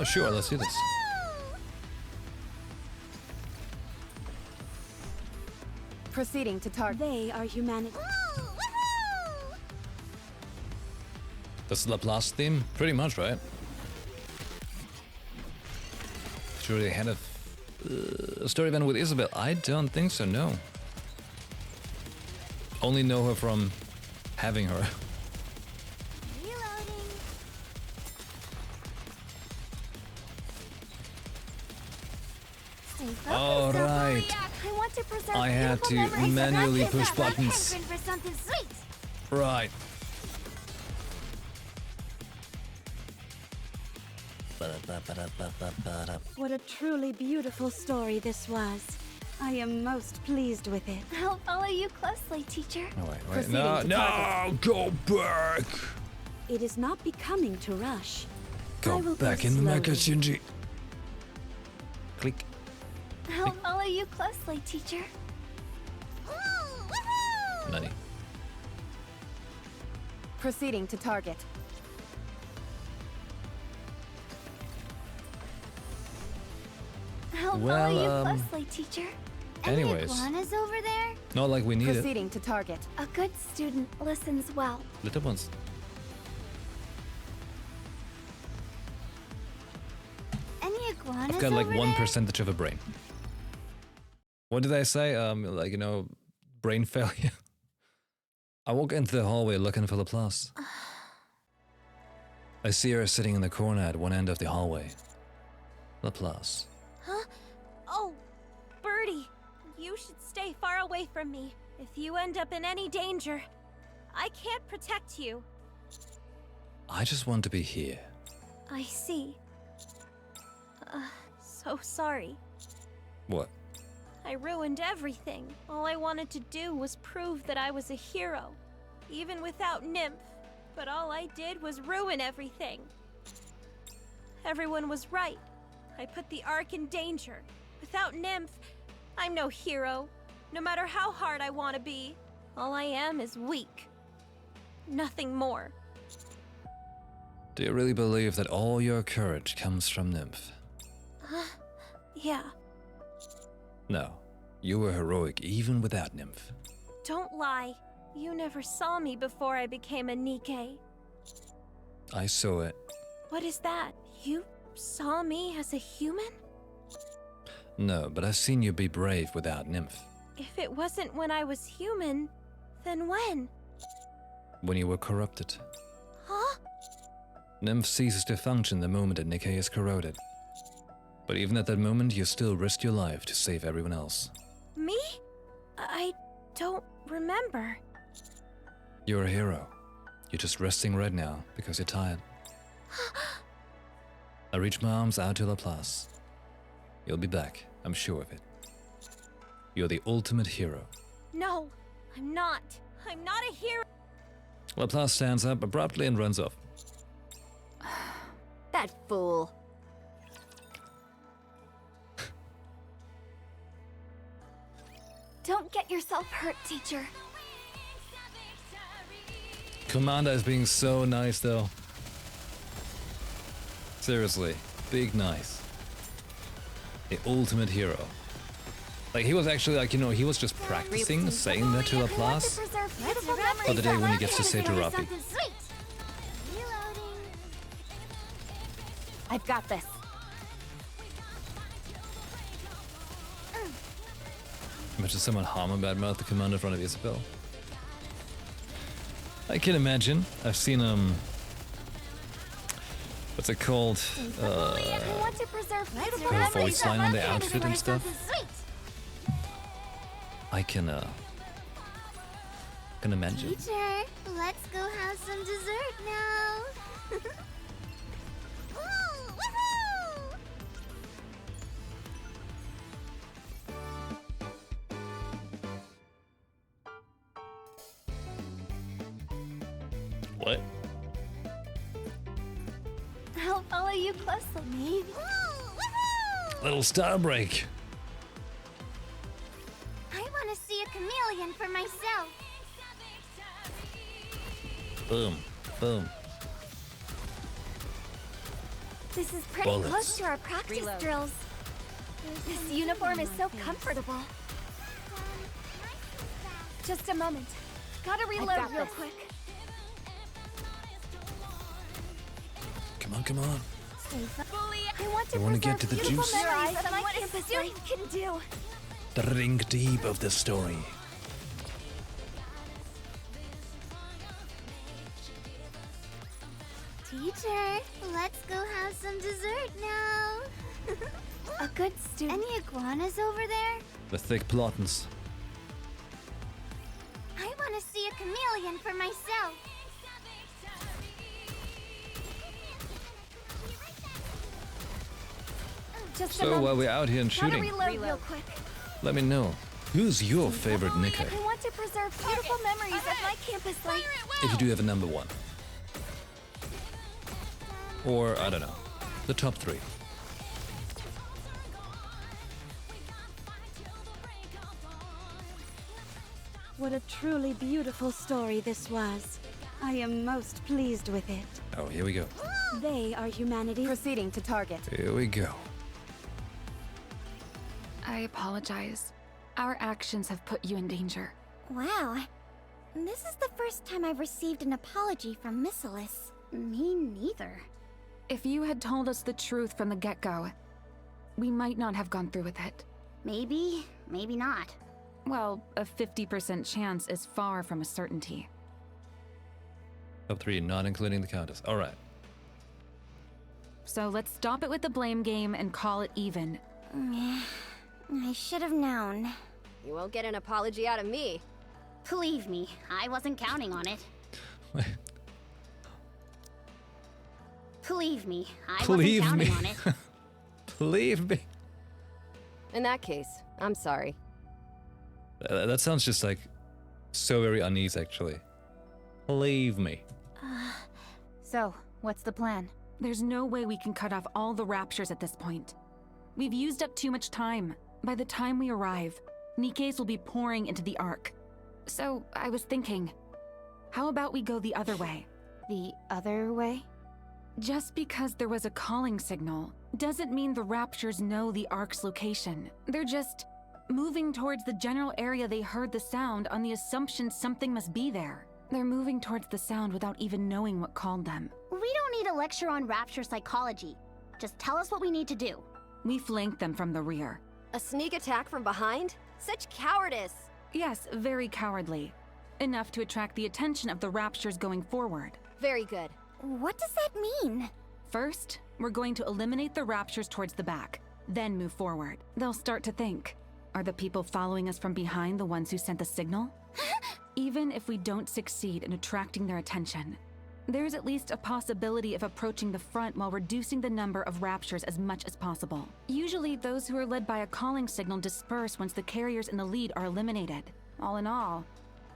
Sure, let's do this. Proceeding to target. They are humanity. That's the Laplace theme? Pretty much, right? Sure they had a story event with Isabel? I don't think so, no. Only know her from having her. All right. I want to preserve I had to beautiful memories of manually our push kidnapper. buttons. Hankering for something sweet. Right. What a truly beautiful story this was. I am most pleased with it. I'll follow you closely, teacher. Oh, wait. Proceeding No, to no, go back. It is not becoming to rush. I Go will back go in the slowly. mecha, Shinji. Click. I'll follow you closely, teacher. Nani. Proceeding to target. I'll Well, follow you closely, teacher. Anyways, Iguanas over there? not like we need it. Proceeding to target. A good student listens well. Little ones. Any iguanas I've got like over 1% of a brain. What did I say? Like, you know, brain failure. I walk into the hallway looking for Laplace. I see her sitting in the corner at one end of the hallway. Laplace. Huh? Oh, Birdie, you should stay far away from me. If you end up in any danger, I can't protect you. I just want to be here. I see. So sorry. What? I ruined everything. All I wanted to do was prove that I was a hero, even without Nymph. But all I did was ruin everything. Everyone was right. I put the Ark in danger. Without Nymph, I'm no hero. No matter how hard I want to be, all I am is weak. Nothing more. Do you really believe that all your courage comes from Nymph? Yeah. No. You were heroic even without Nymph. Don't lie. You never saw me before I became a NIKKE. I saw it. What is that? You saw me as a human? No, but I've seen you be brave without Nymph. If it wasn't when I was human, then when? When you were corrupted. Huh? Nymph ceases to function the moment a NIKKE is corroded. But even at that moment, you still risked your life to save everyone else. Me? I don't remember. You're a hero. You're just resting right now because you're tired. I reach my arms out to Laplace. You'll be back, I'm sure of it. You're the ultimate hero. No, I'm not. I'm not a hero. Laplace stands up abruptly and runs off. That fool. Don't get yourself hurt, teacher. Commander is being so nice though. Seriously, big nice. The ultimate hero. Like he was actually like, you know, he was just practicing saying that to Laplace for the day when he gets to say to Rafi. I've got this. Imagine someone harm a badmouth the commander in front of Isabel. I can imagine. I've seen what's it called? I want to preserve beautiful Voice memories line on of the our outfit and stuff. I can imagine. Teacher, let's go have some dessert now. Woo, woohoo! What? I'll follow you closely. Little star break. I want to see a chameleon for myself. Boom. Boom. This is pretty Bullets. close to our practice drills. This uniform is so comfortable. Just a moment. Gotta reload real quick. Come on, come on. I want to I wanna get preserve to the beautiful juice. memories of my campus life can do. Drink deep of the story. Teacher, let's go have some dessert now. A good student. Any iguanas over there? The thick plottins. I want to see a chameleon for myself. Just a So moment. while we're out here and Gotta shooting, reload real quick. let me know. Who's your favorite NIKKE? I want to preserve beautiful memories of my campus life. If you do have a number one. Or, I don't know, the top three. What a truly beautiful story this was. I am most pleased with it. Oh, here we go. They are humanity. Proceeding to target. Here we go. I apologize. Our actions have put you in danger. Wow. This is the first time I've received an apology from Missilus. Me neither. If you had told us the truth from the get-go, we might not have gone through with it. Maybe, maybe not. Well, a 50% chance is far from a certainty. Top three, not including the countess. All right. So let's stop it with the blame game and call it even. I should have known. You won't get an apology out of me. Believe me, I wasn't counting on it. Believe me, I Believe wasn't me. counting on it. Believe me. In that case, I'm sorry. That sounds just like so very unease, actually. Believe me. So, what's the plan? There's no way we can cut off all the raptures at this point. We've used up too much time. By the time we arrive, NIKKEs will be pouring into the Ark. So, I was thinking, how about we go the other way? The other way? Just because there was a calling signal doesn't mean the raptures know the Ark's location. They're just moving towards the general area they heard the sound on the assumption something must be there. They're moving towards the sound without even knowing what called them. We don't need a lecture on rapture psychology. Just tell us what we need to do. We flanked them from the rear. A sneak attack from behind? Such cowardice! Yes, very cowardly. Enough to attract the attention of the raptures going forward. Very good. What does that mean? First, we're going to eliminate the raptures towards the back, then move forward. They'll start to think, are the people following us from behind the ones who sent the signal? Even if we don't succeed in attracting their attention, there's at least a possibility of approaching the front while reducing the number of raptures as much as possible. Usually, those who are led by a calling signal disperse once the carriers in the lead are eliminated. All in all,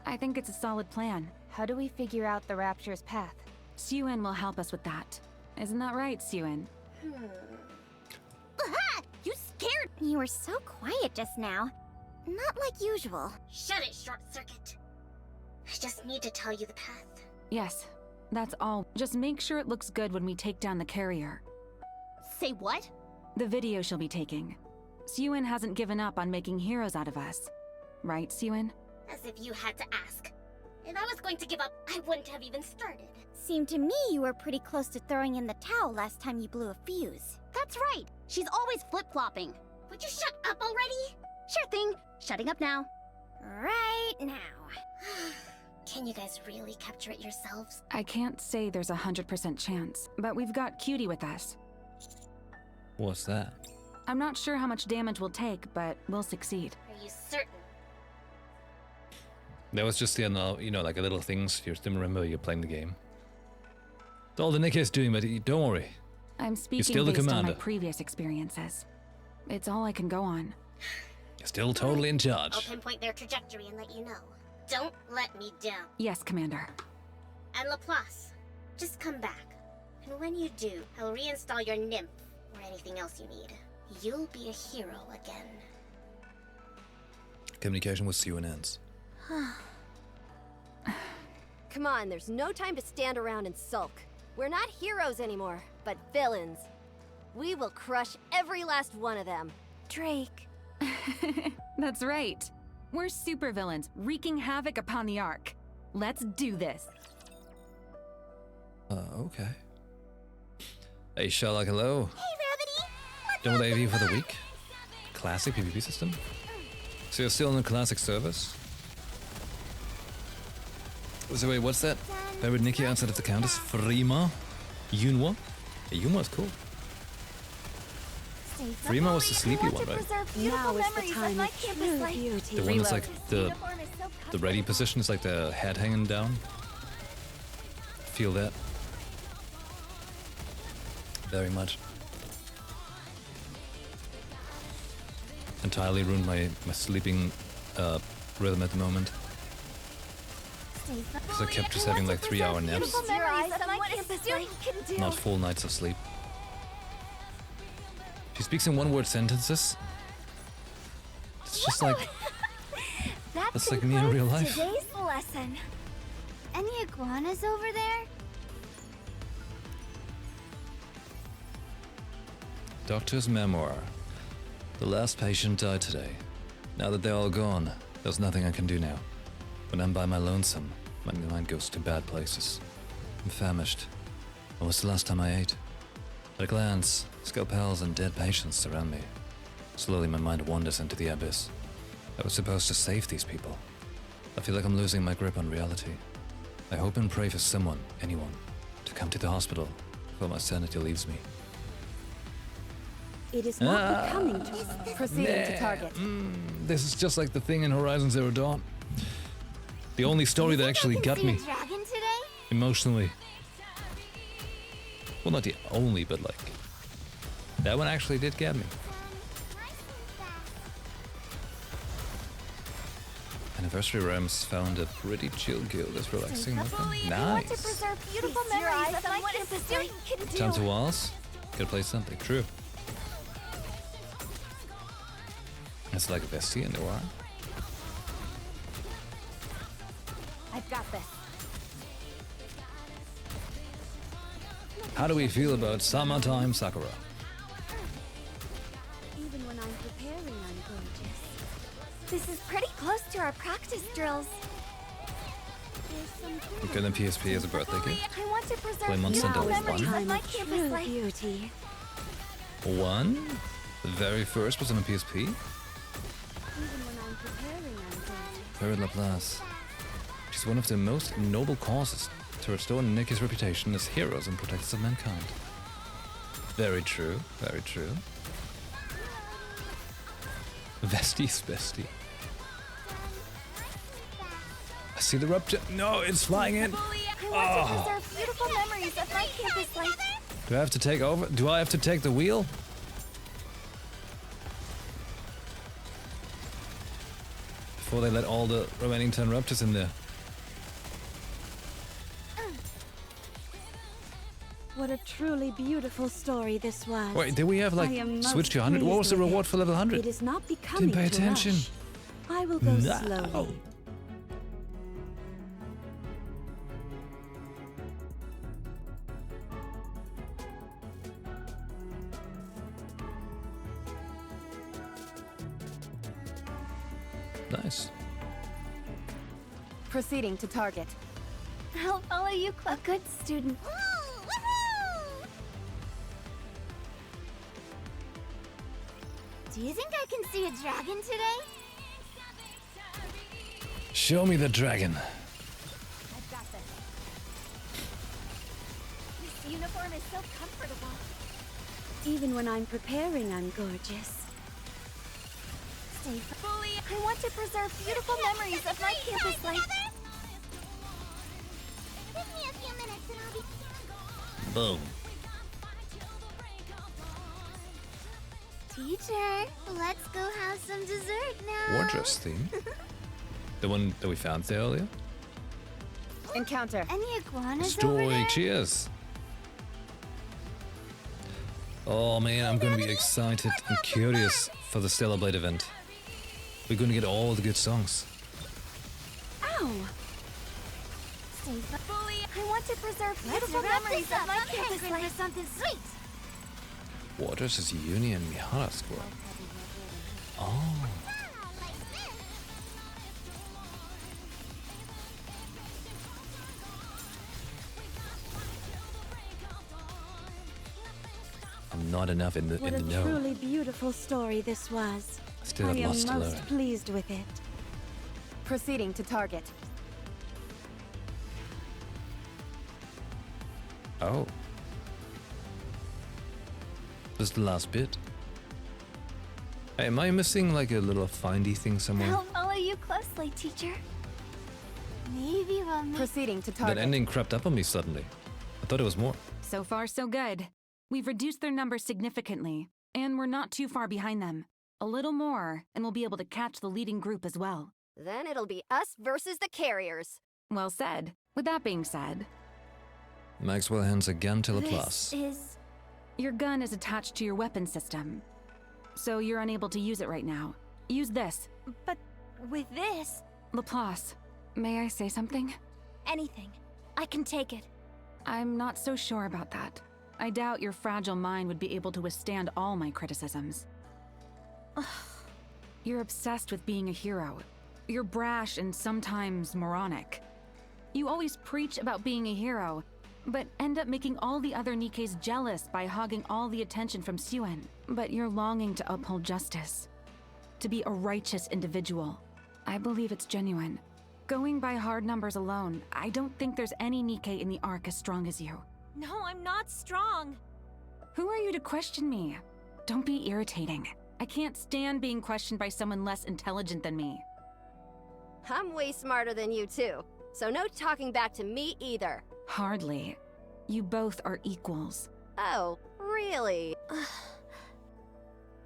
I think it's a solid plan. How do we figure out the Rapture's path? Suen will help us with that. Isn't that right, Suen? Aha! You scared! You were so quiet just now. Not like usual. Shut it, Short Circuit. I just need to tell you the path. Yes, that's all. Just make sure it looks good when we take down the carrier. Say what? The video she'll be taking. Suen hasn't given up on making heroes out of us. Right, Suen? As if you had to ask. If I was going to give up, I wouldn't have even started. Seemed to me you were pretty close to throwing in the towel last time you blew a fuse. That's right. She's always flip-flopping. Would you shut up already? Sure thing. Shutting up now. Right now. Can you guys really capture it yourselves? I can't say there's 100% chance, but we've got Cutie with us. What's that? I'm not sure how much damage we'll take, but we'll succeed. Are you certain? That was just, you know, like a little things. You still remember you're playing the game. It's all the NIKKE is doing, but don't worry. I'm speaking You're still the based on commander. my previous experiences. It's all I can go on. You're still totally in charge. I'll pinpoint their trajectory and let you know. Don't let me down. Yes, Commander. And Laplace, just come back. And when you do, I'll reinstall your nymph or anything else you need. You'll be a hero again. Communication with Sue and ends. Come on, there's no time to stand around and sulk. We're not heroes anymore, but villains. We will crush every last one of them. Drake. That's right. We're supervillains, wreaking havoc upon the Ark. Let's do this. Okay. Hey, Sherlock, hello. Hey, Rabbity! Done with AV for the week. Classic PvP system. So you're still on the classic service? So wait, what's that? Favorite NIKKE outside of the Countess? Frima? Yunwa? Hey, Yunwa's cool. Frima was the sleepy one, right? Now is the time of true beauty. The one that's like the ready position is like the head hanging down. Feel that? Very much. Entirely ruined my sleeping rhythm at the moment. Because I kept just having like 3-hour naps. Not full nights of sleep. She speaks in one-word sentences. It's just like... That's like me in real life. Today's lesson. Any iguanas over there? Doctor's memoir. The last patient died today. Now that they're all gone, there's nothing I can do now. When I'm by my lonesome, my mind goes to bad places. I'm famished. When was the last time I ate? At a glance, scalpels and dead patients surround me. Slowly my mind wanders into the abyss. I was supposed to save these people. I feel like I'm losing my grip on reality. I hope and pray for someone, anyone, to come to the hospital before my sanity leaves me. It is not becoming to Proceeding to target. This is just like the thing in Horizon Zero Dawn. The only story that actually got me Dragon today? emotionally. Well, not the only, but like that one actually did get me. Anniversary Rams found a pretty chill guild that's relaxing. Okay. Nice. Beautiful memories of what a student can do. Time to walls. Gotta play something. True. It's like a bestie in the war. I've got this. How do we feel about summertime Sakura? Even when I'm preparing, I'm gorgeous. This is pretty close to our practice drills. We got a PSP as a birthday gift. I want to preserve Play Monster beautiful Hunter memories 1. of my True campus life. beauty. 1? The very first was on a PSP. Even when I'm preparing, I'm gorgeous. Favorite Laplace. She's one of the most noble causes to restore NIKKE's reputation as heroes and protectors of mankind. Very true, very true. Vestie's bestie. I see the rupture. No, it's flying in. I want to preserve beautiful memories of my campus life. Do I have to take over? Do I have to take the wheel? Before they let all the remaining 10 raptors in there. What a truly beautiful story this was. Wait, did we have I like am switch most to 100? What was the pleased with reward it. for level 100? It is not becoming Didn't pay to attention. rush. I will go No. slowly. Nice. Proceeding to target. I'll follow you, a good student. Do you think I can see a dragon today? Show me the dragon. Even when I'm preparing, I'm gorgeous. Stay fully. I want to preserve beautiful memories of my campus life. Give me a few minutes and I'll be... Boom. Teacher, let's go have some dessert now. Wardress theme. The one that we found there earlier? Encounter. Any iguanas over Story, there? cheers. Oh man, I'm gonna be excited and curious for the Stellar Blade event. We're gonna get all the good songs. Ow! Stay fully. I want to preserve beautiful memories of my campus life. For something sweet. Waters is Uni and Mihara Squirrel. Oh. I'm not enough in the What a know. truly beautiful story this was. Still I have am lots to most learn. pleased with it. Proceeding to target. Oh. This is the last bit. Hey, am I missing like a little findy thing somewhere? I'll follow you closely, teacher. Maybe we'll meet. Proceeding to That target. ending crept up on me suddenly. I thought it was more. So far, so good. We've reduced their numbers significantly, and we're not too far behind them. A little more, and we'll be able to catch the leading group as well. Then it'll be us versus the carriers. Well said. With that being said, Maxwell hands a gun to Laplace. This is... your gun is attached to your weapon system, so you're unable to use it right now. Use this. But with this... Laplace, may I say something? Anything. I can take it. I'm not so sure about that. I doubt your fragile mind would be able to withstand all my criticisms. You're obsessed with being a hero. You're brash and sometimes moronic. You always preach about being a hero, but end up making all the other Nikkes jealous by hogging all the attention from Suen. But you're longing to uphold justice, to be a righteous individual. I believe it's genuine. Going by hard numbers alone, I don't think there's any Nikke in the Ark as strong as you. No, I'm not strong. Who are you to question me? Don't be irritating. I can't stand being questioned by someone less intelligent than me. I'm way smarter than you too, so no talking back to me either. Hardly. You both are equals. Oh, really?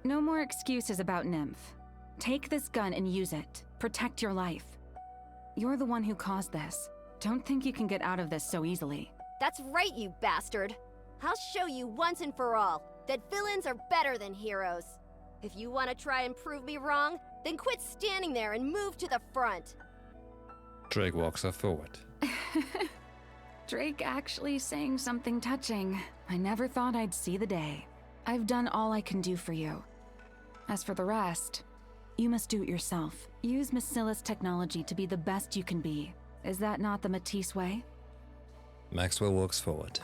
No more excuses about Nymph. Take this gun and use it. Protect your life. You're the one who caused this. Don't think you can get out of this so easily. That's right, you bastard. I'll show you once and for all that villains are better than heroes. If you want to try and prove me wrong, then quit standing there and move to the front. Drake walks her forward. Drake actually saying something touching. I never thought I'd see the day. I've done all I can do for you. As for the rest, you must do it yourself. Use Miss Scylla's technology to be the best you can be. Is that not the Matisse way? Maxwell walks forward.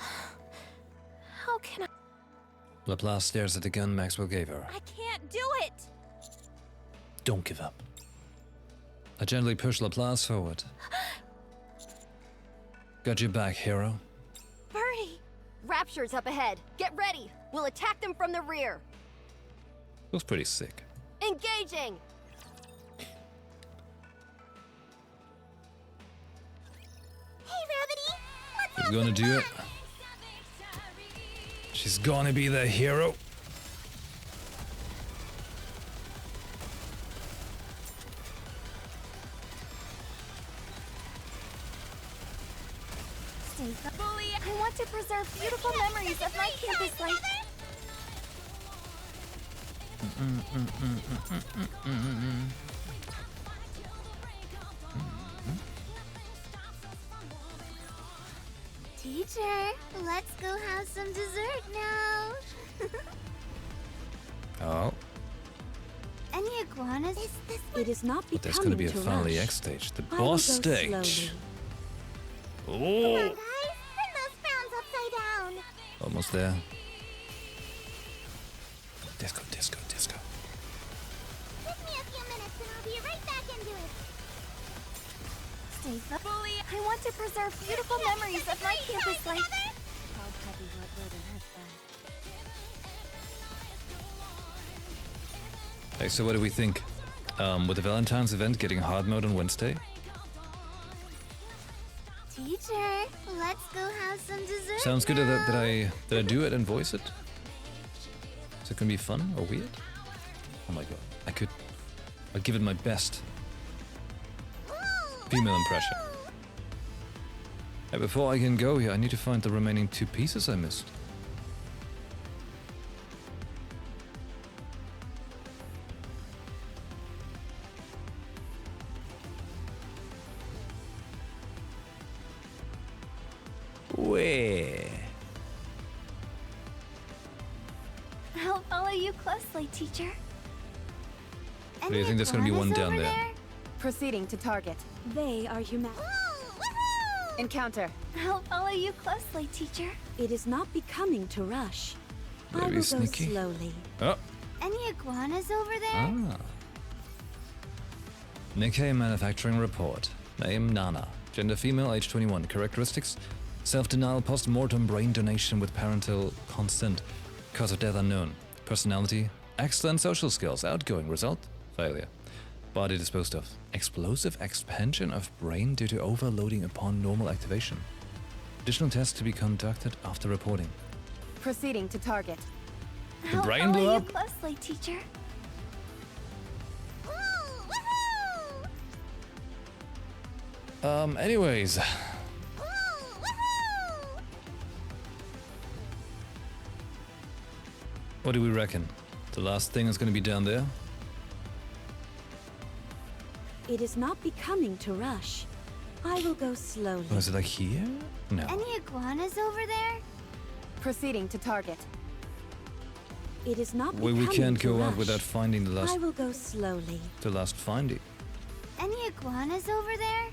How can I... Laplace stares at the gun Maxwell gave her. I can't do it! Don't give up. I gently push Laplace forward. Got your back, hero. Birdie! Rapture's up ahead. Get ready. We'll attack them from the rear. Looks pretty sick. Engaging! Hey, Rabbity! What's She's gonna do it. She's gonna be the hero. Stay fully. I want to preserve beautiful memories of my campus life. Teacher, let's go have some dessert now. Oh, Any iguanas? Is this It is not but there's becoming gonna be a to finally rush. X stage, the I will boss go stage. slowly. Come on, Oh, guys. Turn those frowns upside down. almost there. Disco, disco, disco. Give me a few minutes and I'll be right back into it. Stay fully. I want to preserve beautiful memories of my campus life. Hey, so what do we think? With the Valentine's event getting hard mode on Wednesday? Teacher, let's go have some dessert. Sounds good. now. Did I do it and voice it? Is it gonna be fun or weird? Oh my god, I'll give it my best female impression. Hey, before I can go here, I need to find the remaining 2 pieces I missed. Where? I'll follow you closely, teacher. Do you think there's gonna be one down there? Proceeding to target. They are human. Encounter. I'll follow you closely, teacher. It is not becoming to rush. I Maybe will sneaky. go slowly. Oh. Any iguanas over there? Ah. NIKKE manufacturing report. Name Nana. Gender female, age 21. Characteristics: self-denial, post-mortem brain donation with parental consent. Cause of death unknown. Personality: excellent social skills. Outgoing. Result: failure. Body disposed of. Explosive expansion of brain due to overloading upon normal activation. Additional tests to be conducted after reporting. Proceeding to target. The I'll brain blew follow up? you closely, teacher. Anyways. What do we reckon? The last thing is gonna be down there? It is not becoming to rush. I will go slowly. Was it like here? No. Any iguanas over there? Proceeding to target. It is not We becoming can't to go out rush. without finding I will go slowly. the last finding. Any iguanas over there?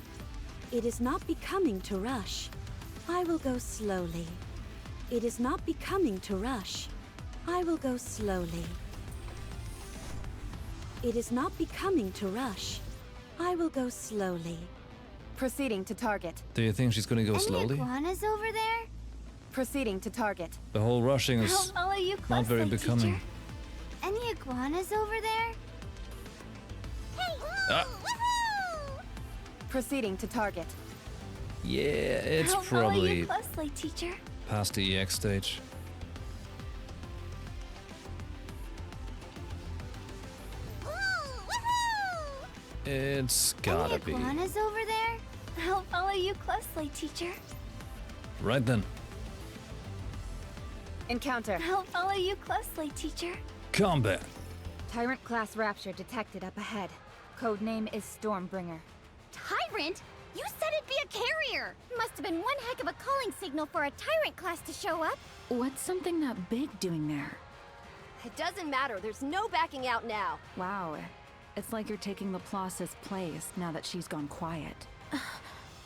It is not becoming to rush. I will go slowly. It is not becoming to rush. I will go slowly. It is not becoming to rush. I will go slowly. Proceeding to target. Do you think she's gonna go Any slowly? iguanas over there? Proceeding to target. The whole rushing I'll is follow you closely, not very becoming. teacher. Any iguanas over there? Hey! Ah. Proceeding to target. Yeah, it's I'll follow probably you closely, teacher. past the EX stage. It's gotta Any be. iguanas over there? I'll follow you closely, teacher. Right then. Encounter. I'll follow you closely, teacher. Combat. Tyrant class Rapture detected up ahead. Codename is Stormbringer. Tyrant? You said it'd be a carrier! Must have been one heck of a calling signal for a Tyrant class to show up. What's something that big doing there? It doesn't matter. There's no backing out now. Wow. It's like you're taking Laplace's place now that she's gone quiet.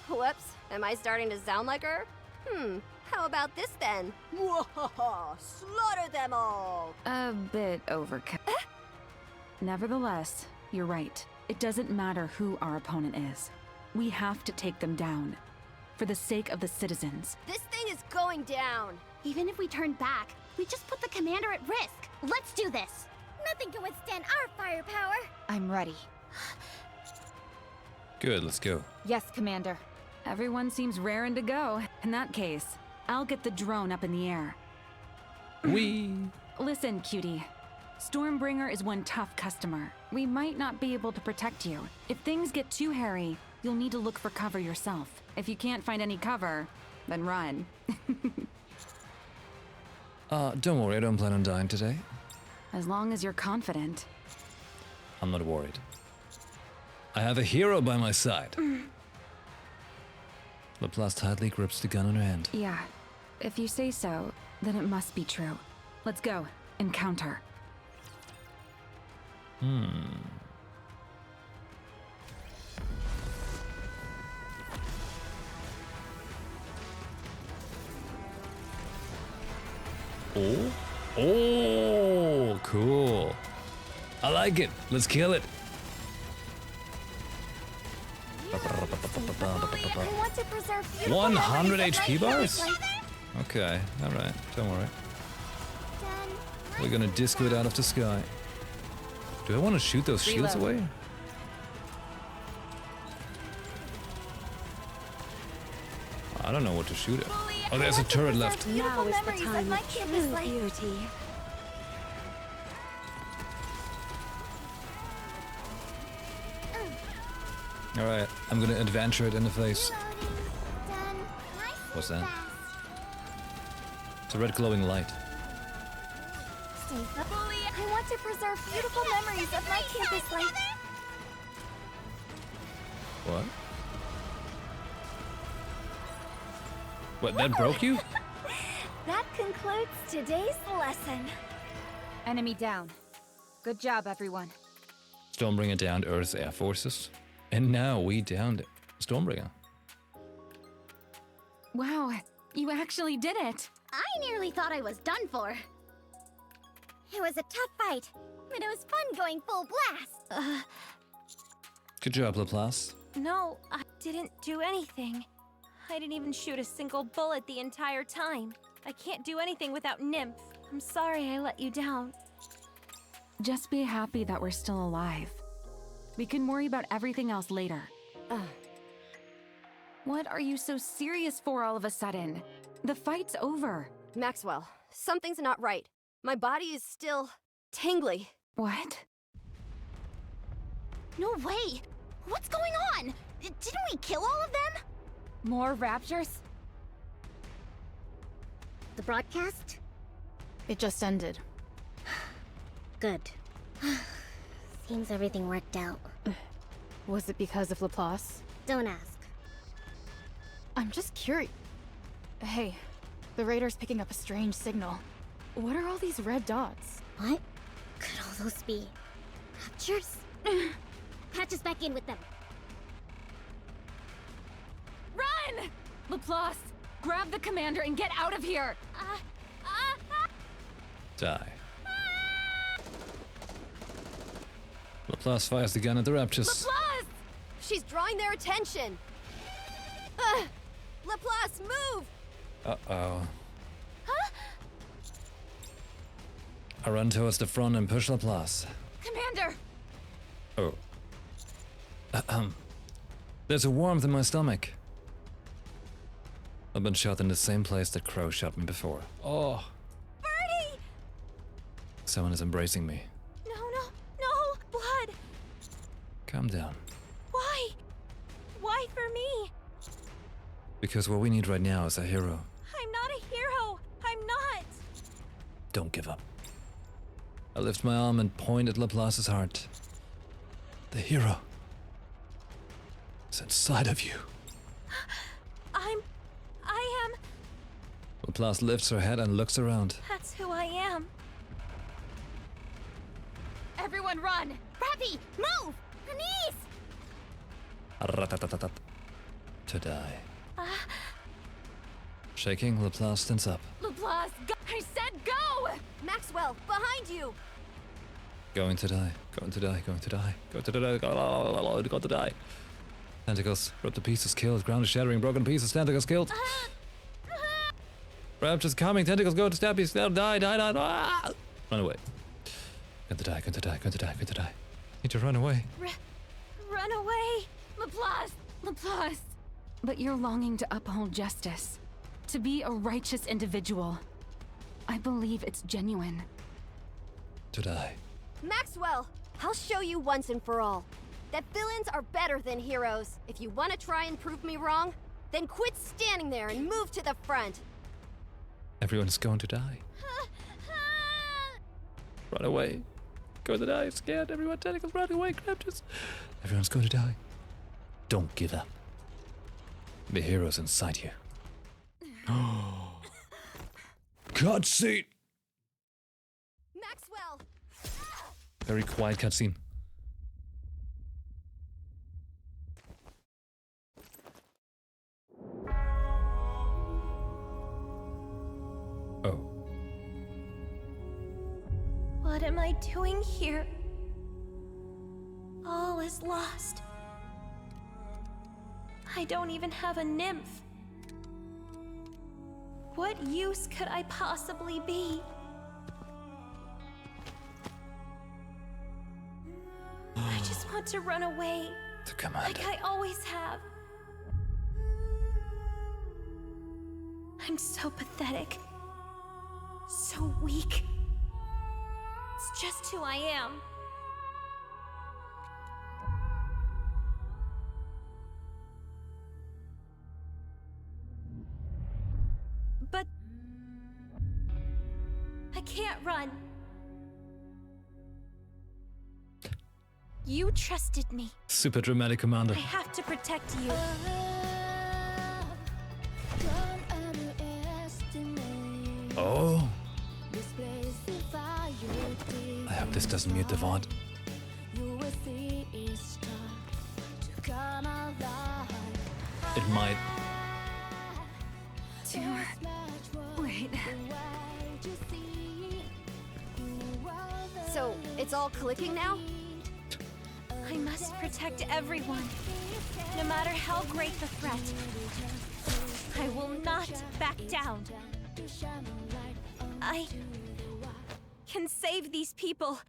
Whoops. Am I starting to sound like her? How about this then? Mwahaha! Slaughter them all! A bit overkill. Nevertheless, you're right. It doesn't matter who our opponent is. We have to take them down. For the sake of the citizens. This thing is going down! Even if we turn back, we just put the commander at risk. Let's do this. Nothing can withstand our firepower. I'm ready. Good, let's go. Yes, Commander. Everyone seems raring to go. In that case, I'll get the drone up in the air. Wee. Listen, cutie. Stormbringer is one tough customer. We might not be able to protect you. If things get too hairy, you'll need to look for cover yourself. If you can't find any cover, then run. Don't worry, I don't plan on dying today. As long as you're confident. I'm not worried. I have a hero by my side. Laplace tightly grips the gun in her hand. Yeah. If you say so, then it must be true. Let's go. Encounter. Oh? Oh, cool. I like it. Let's kill it. I want to preserve beautiful 100 memories of HP my bars? family. Okay, alright. Don't worry. Done. We're gonna disco it out of the sky. Do I want to shoot those shields Reload. away? I don't know what to shoot at. Oh, there's a turret left. Now is the time of true beauty. Alright, I'm gonna adventure it in the face. What's that? It's a red glowing light. I want to preserve beautiful memories of my campus life. What? What, that broke you? That concludes today's lesson. Enemy down. Good job, everyone. Stormbringer downed Earth's air forces. And now we downed Stormbringer. Wow, you actually did it. I nearly thought I was done for. It was a tough fight, but it was fun going full blast. Good job, Laplace. No, I didn't do anything. I didn't even shoot a single bullet the entire time. I can't do anything without Nymph. I'm sorry I let you down. Just be happy that we're still alive. We can worry about everything else later. What are you so serious for all of a sudden? The fight's over. Maxwell, something's not right. My body is still tingly. What? No way! What's going on? Didn't we kill all of them? More raptures? The broadcast? It just ended. Good. Seems everything worked out. Was it because of Laplace? Don't ask. I'm just curious. Hey, the radar's picking up a strange signal. What are all these red dots? What could all those be? Raptures? Patch us back in with them. Run! Laplace, grab the commander and get out of here! Die. Laplace fires the gun at the Raptors. Laplace! She's drawing their attention. Laplace, move! Uh-oh. I run towards the front and push Laplace. Commander! Oh. There's a warmth in my stomach. I've been shot in the same place that Crow shot me before. Oh. Birdie! Someone is embracing me. No, blood! Calm down. Why? Why for me? Because what we need right now is a hero. I'm not a hero! I'm not! Don't give up. I lift my arm and point at Laplace's heart. The hero is inside of you. I am... Laplace lifts her head and looks around. That's who I am. Everyone run! Rappy, move! Anise! Ratatatat. To die. Shaking, Laplace stands up. Laplace, go! I said go! Maxwell, behind you! Going to die. Going to die. Going to die. Going to die. Going to die. Tentacles. Ripped to pieces. Killed. Ground is shattering. Broken pieces. Tentacles killed. Raptors coming. Tentacles go to stab you. Die. Ah! Run away. Going to die. Going to die. Going to die. Going to die. Need to run away. Run away! Laplace! But you're longing to uphold justice. To be a righteous individual. I believe it's genuine. To die. Maxwell, I'll show you once and for all that villains are better than heroes. If you want to try and prove me wrong, then quit standing there and move to the front. Everyone's going to die. Run away. Going to die. Scared. Everyone. Tentacles. Run away. Raptors. Everyone's going to die. Don't give up. The hero's inside you. Cutscene! Maxwell! Very quiet cutscene. Oh. What am I doing here? All is lost. I don't even have a nymph. What use could I possibly be? want to run away. The commander. Like I always have. I'm so pathetic. So weak. It's just who I am. But I can't run. You trusted me. Super dramatic commander. I have to protect you. Oh. I hope this doesn't mute the VOD. It might. Wait. So, it's all clicking now? I must protect everyone. No matter how great the threat. I will not back down. I can save these people.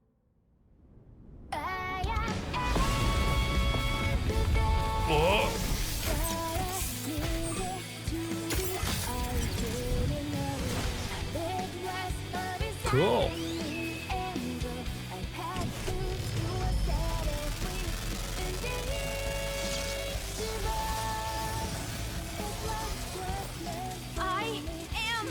Oh. Cool. I am.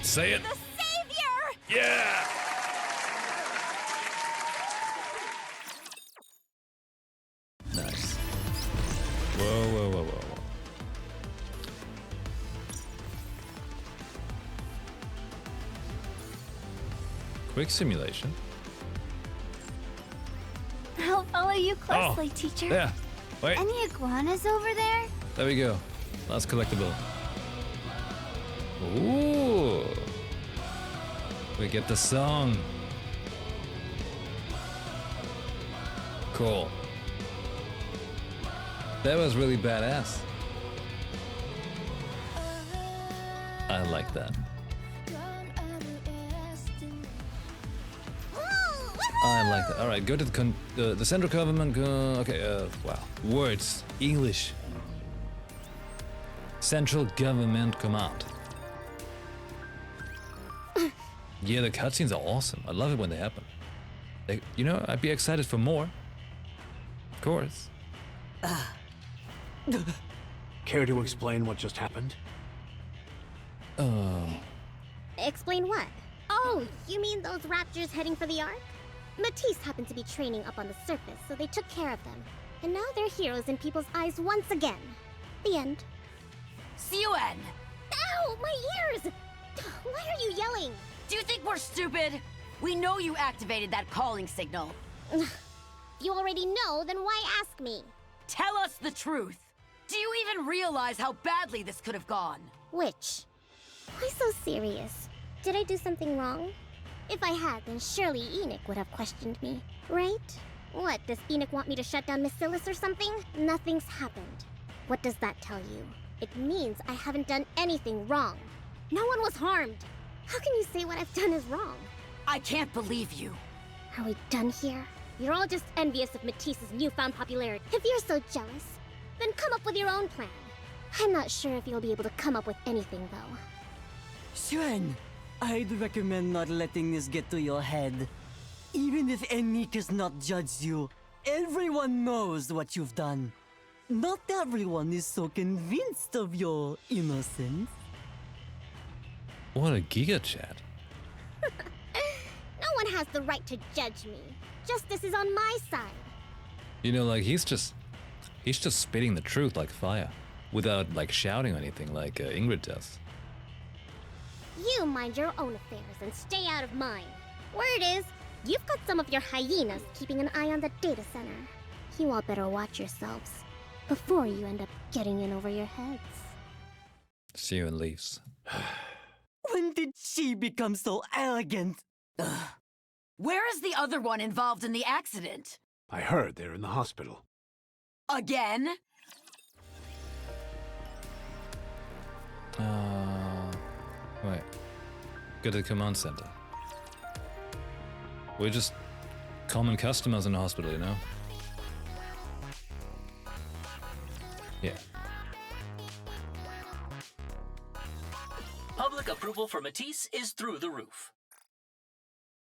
Say it. The savior! Yeah. Nice. Whoa, whoa, whoa, whoa, whoa. Quick simulation. I'll follow you closely, Oh, teacher. Yeah. Wait. Any iguanas over there? There we go. Last collectible. Ooh. We get the song. Cool. That was really badass. I like that. I like that. All right, go to the central government. Okay. Wow. Words. English. Central Government Command. Yeah, the cutscenes are awesome. I love it when they happen. You know, I'd be excited for more. Of course. Care to explain what just happened? Explain what? Oh, you mean those raptors heading for the Ark? Matisse happened to be training up on the surface, so they took care of them. And now they're heroes in people's eyes once again. The end. Suen! Ow! My ears! Why are you yelling? Do you think we're stupid? We know you activated that calling signal. If you already know, then why ask me? Tell us the truth. Do you even realize how badly this could have gone? Which? Why so serious? Did I do something wrong? If I had, then surely Enoch would have questioned me, right? What, does Enoch want me to shut down Miscellus or something? Nothing's happened. What does that tell you? It means I haven't done anything wrong. No one was harmed. How can you say what I've done is wrong? I can't believe you. Are we done here? You're all just envious of Matisse's newfound popularity. If you're so jealous, then come up with your own plan. I'm not sure if you'll be able to come up with anything, though. Suen, I'd recommend not letting this get to your head. Even if NIKKE does not judge you, everyone knows what you've done. Not everyone is so convinced of your innocence. What a giga chat. No one has the right to judge me. Justice is on my side. You know, like he's just spitting the truth like fire, without like shouting or anything like Ingrid does. You mind your own affairs and stay out of mine. Word is, you've got some of your hyenas keeping an eye on the data center. You all better watch yourselves before you end up getting in over your heads. See you and leaves. When did she become so arrogant? Ugh. Where is the other one involved in the accident? I heard they're in the hospital. Again? Wait. Go to the command center. We're just common customers in the hospital, you know? Yeah. Public approval for Matisse is through the roof.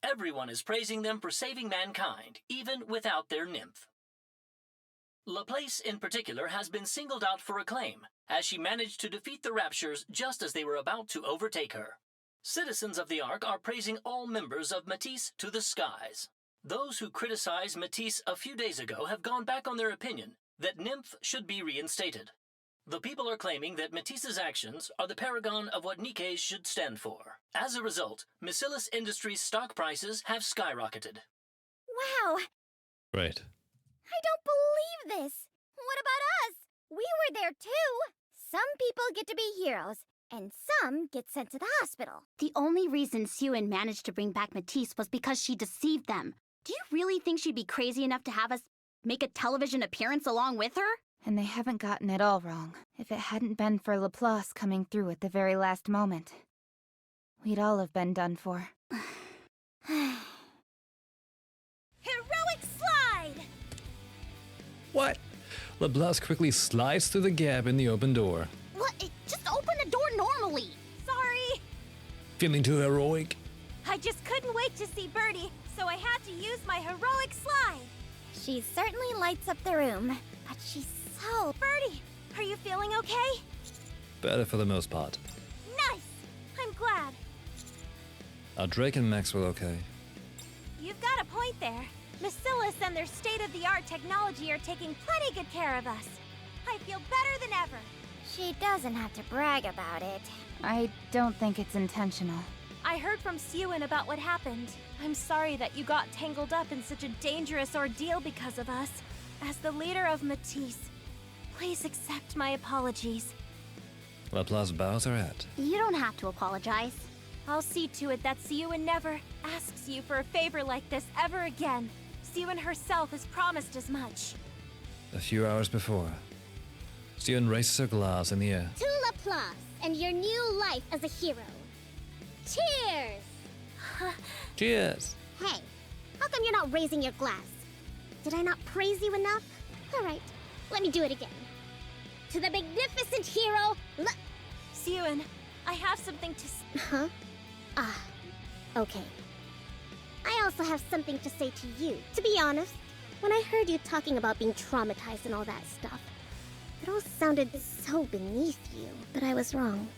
Everyone is praising them for saving mankind, even without their nymph. Laplace, in particular, has been singled out for acclaim, as she managed to defeat the Raptures just as they were about to overtake her. Citizens of the Ark are praising all members of Matisse to the skies. Those who criticized Matisse a few days ago have gone back on their opinion that Nymph should be reinstated. The people are claiming that Matisse's actions are the paragon of what NIKKE should stand for. As a result, Miscellaneous Industries' stock prices have skyrocketed. Wow! Right. I don't believe this! What about us? We were there too! Some people get to be heroes, and some get sent to the hospital. The only reason Suen managed to bring back Matisse was because she deceived them. Do you really think she'd be crazy enough to have us make a television appearance along with her? And they haven't gotten it all wrong. If it hadn't been for Laplace coming through at the very last moment, we'd all have been done for. Heroic slide! What? Laplace quickly slides through the gap in the open door. What? Just open the door normally. Sorry! Feeling too heroic? I just couldn't wait to see Birdie, so I had to use my heroic slide. She certainly lights up the room, but she's so... Birdie, are you feeling okay? Better for the most part. Nice! I'm glad. Are Drake and Maxwell okay? You've got a point there. Miscellaneous and their state-of-the-art technology are taking plenty good care of us. I feel better than ever. She doesn't have to brag about it. I don't think it's intentional. I heard from Suen about what happened. I'm sorry that you got tangled up in such a dangerous ordeal because of us. As the leader of Matisse, please accept my apologies. Laplace bows her head. You don't have to apologize. I'll see to it that Suen never asks you for a favor like this ever again. Suen herself has promised as much. A few hours before, Suen raises her glass in the air. To Laplace and your new life as a hero. Cheers! Cheers! Hey, how come you're not raising your glass? Did I not praise you enough? All right, let me do it again. To the magnificent hero, Suen, I have something to Huh? Okay. I also have something to say to you. To be honest, when I heard you talking about being traumatized and all that stuff, it all sounded so beneath you. But I was wrong.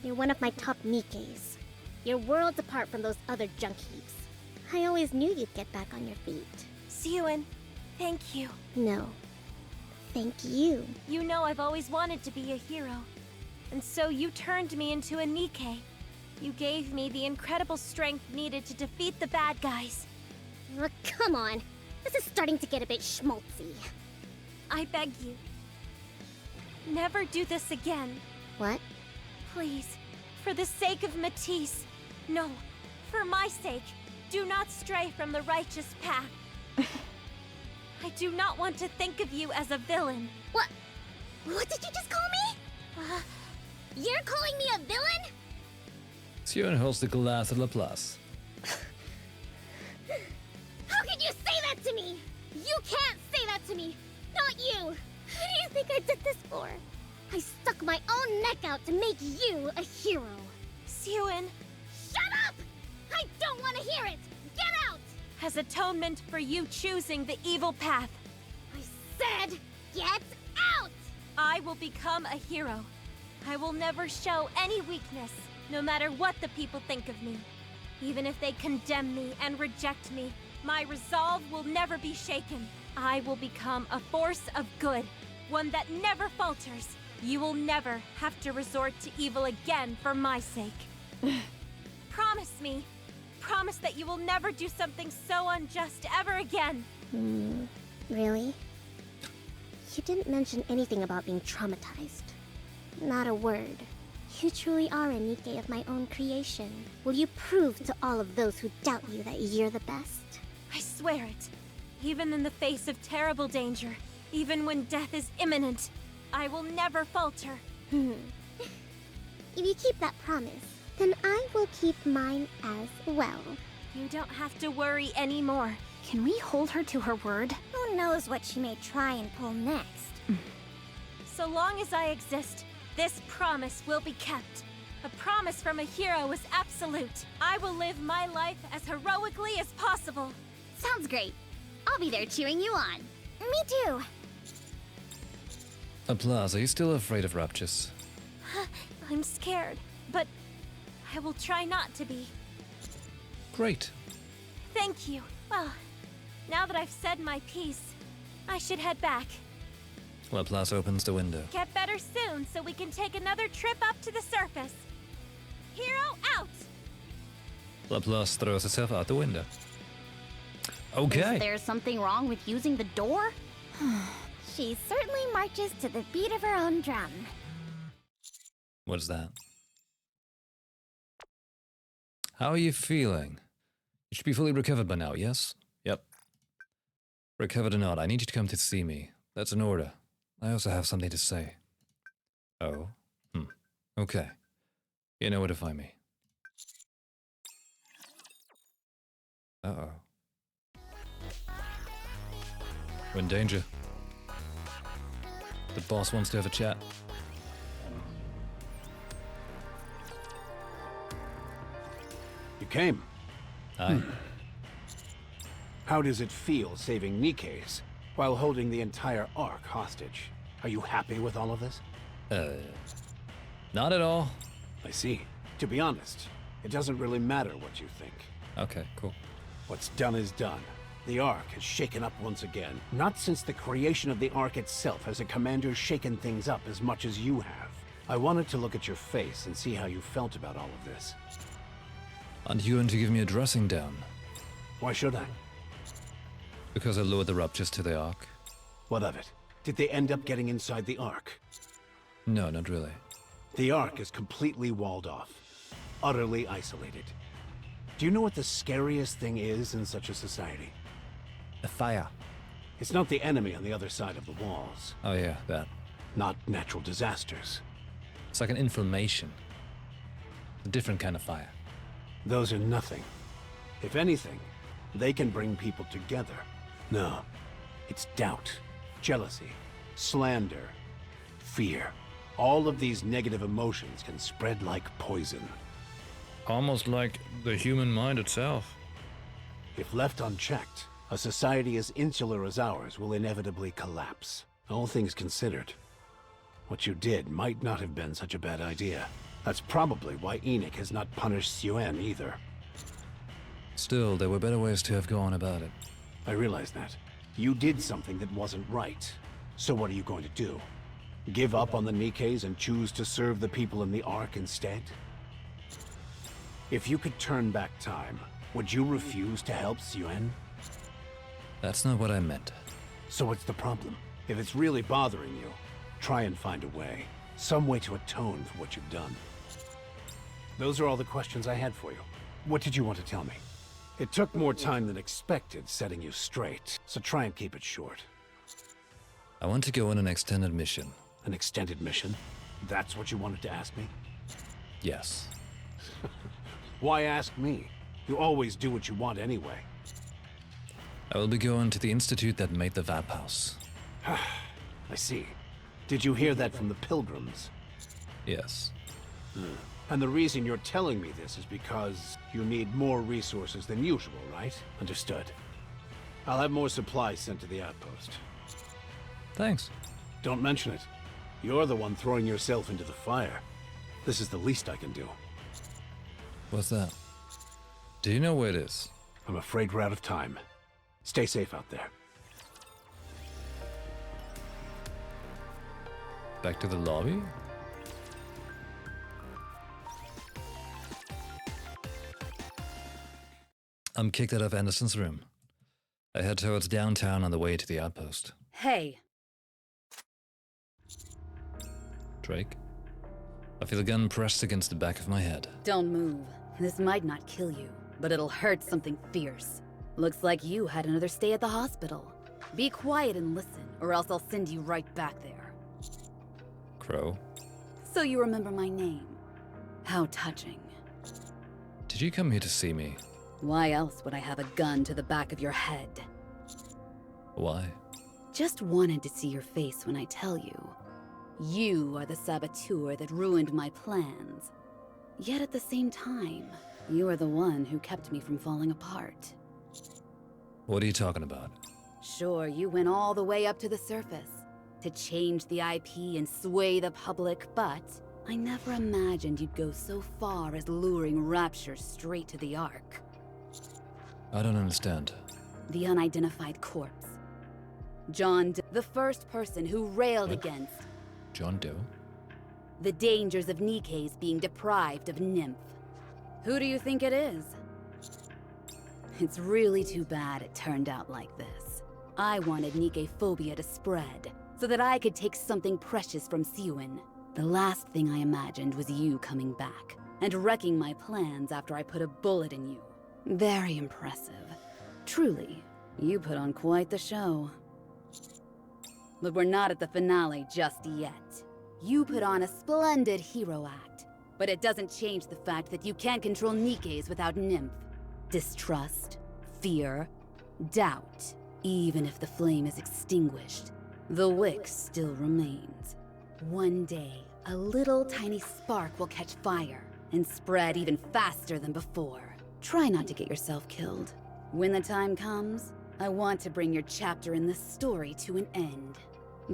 You're one of my top NIKKEs. You're worlds apart from those other junk heaps. I always knew you'd get back on your feet. Suen, thank you. No. Thank you. You know I've always wanted to be a hero. And so you turned me into a NIKKE. You gave me the incredible strength needed to defeat the bad guys. Oh, come on. This is starting to get a bit schmaltzy. I beg you. Never do this again. What? Please, for the sake of Matisse. No, for my sake, do not stray from the righteous path. I do not want to think of you as a villain. What? What did you just call me? You're calling me a villain? Suen holds the glass at Laplace. How can you say that to me? You can't say that to me. Not you. Who do you think I did this for? I stuck my own neck out to make you a hero. Suen. Shut up! I don't want to hear it. Get out! As atonement for you choosing the evil path. I said, get out! I will become a hero. I will never show any weakness, no matter what the people think of me. Even if they condemn me and reject me, my resolve will never be shaken. I will become a force of good, one that never falters. You will never have to resort to evil again for my sake. Promise me. Promise that you will never do something so unjust ever again. Really? You didn't mention anything about being traumatized. Not a word. You truly are a NIKKE of my own creation. Will you prove to all of those who doubt you that you're the best? I swear it. Even in the face of terrible danger, even when death is imminent, I will never falter. If you keep that promise, then I will keep mine as well. You don't have to worry anymore. Can we hold her to her word? Who knows what she may try and pull next? So long as I exist, this promise will be kept. A promise from a hero is absolute. I will live my life as heroically as possible. Sounds great. I'll be there cheering you on. Me too. Applause, are you still afraid of Raptures? I'm scared, but I will try not to be. Great. Thank you. Well, now that I've said my piece, I should head back. Laplace opens the window. Get better soon so we can take another trip up to the surface. Hero out! Laplace throws herself out the window. Okay. Is there something wrong with using the door? She certainly marches to the beat of her own drum. What's that? How are you feeling? You should be fully recovered by now, yes? Yep. Recovered or not, I need you to come to see me. That's an order. I also have something to say. Oh? Okay. You know where to find me. Uh-oh. We're in danger. The boss wants to have a chat. You came. Aye. How does it feel saving NIKKE's while holding the entire Ark hostage? Are you happy with all of this? Not at all. I see. To be honest, it doesn't really matter what you think. Okay, cool. What's done is done. The Ark has shaken up once again. Not since the creation of the Ark itself has a commander shaken things up as much as you have. I wanted to look at your face and see how you felt about all of this. Aren't you going to give me a dressing down? Why should I? Because I lured the Raptures to the Ark. What of it? Did they end up getting inside the Ark? No, not really. The Ark is completely walled off. Utterly isolated. Do you know what the scariest thing is in such a society? A fire. It's not the enemy on the other side of the walls. Oh yeah, that. Not natural disasters. It's like an inflammation. A different kind of fire. Those are nothing. If anything, they can bring people together. No. It's doubt, jealousy, slander, fear. All of these negative emotions can spread like poison. Almost like the human mind itself. If left unchecked, a society as insular as ours will inevitably collapse. All things considered, what you did might not have been such a bad idea. That's probably why NIKKE has not punished Suen either. Still, there were better ways to have gone about it. I realize that. You did something that wasn't right. So what are you going to do? Give up on the NIKKEs and choose to serve the people in the Ark instead? If you could turn back time, would you refuse to help Suen? That's not what I meant. So what's the problem? If it's really bothering you, try and find a way. Some way to atone for what you've done. Those are all the questions I had for you. What did you want to tell me? It took more time than expected setting you straight, so try and keep it short. I want to go on an extended mission. An extended mission? That's what you wanted to ask me? Yes. Why ask me? You always do what you want anyway. I will be going to the institute that made the Vap House. I see. Did you hear that from the pilgrims? Yes. And the reason you're telling me this is because you need more resources than usual, right? Understood. I'll have more supplies sent to the outpost. Thanks. Don't mention it. You're the one throwing yourself into the fire. This is the least I can do. What's that? Do you know where it is? I'm afraid we're out of time. Stay safe out there. Back to the lobby? I'm kicked out of Anderson's room. I head towards downtown on the way to the outpost. Hey. Drake? I feel a gun pressed against the back of my head. Don't move. This might not kill you, but it'll hurt something fierce. Looks like you had another stay at the hospital. Be quiet and listen, or else I'll send you right back there. Crow? So you remember my name. How touching. Did you come here to see me? Why else would I have a gun to the back of your head? Why? Just wanted to see your face when I tell you. You are the saboteur that ruined my plans. Yet at the same time, you are the one who kept me from falling apart. What are you talking about? Sure, you went all the way up to the surface to change the IP and sway the public, but I never imagined you'd go so far as luring Rapture straight to the Ark. I don't understand. The unidentified corpse. the first person who railed What? against John Doe? the dangers of NIKKE's being deprived of Nymph. Who do you think it is? It's really too bad it turned out like this. I wanted NIKKE phobia to spread, so that I could take something precious from Siwin. The last thing I imagined was you coming back, and wrecking my plans after I put a bullet in you. Very impressive. Truly, you put on quite the show. But we're not at the finale just yet. You put on a splendid hero act, but it doesn't change the fact that you can't control NIKKE's without Nymph. Distrust, fear, doubt. Even if the flame is extinguished, the wick still remains. One day, a little tiny spark will catch fire and spread even faster than before. Try not to get yourself killed. When the time comes, I want to bring your chapter in this story to an end.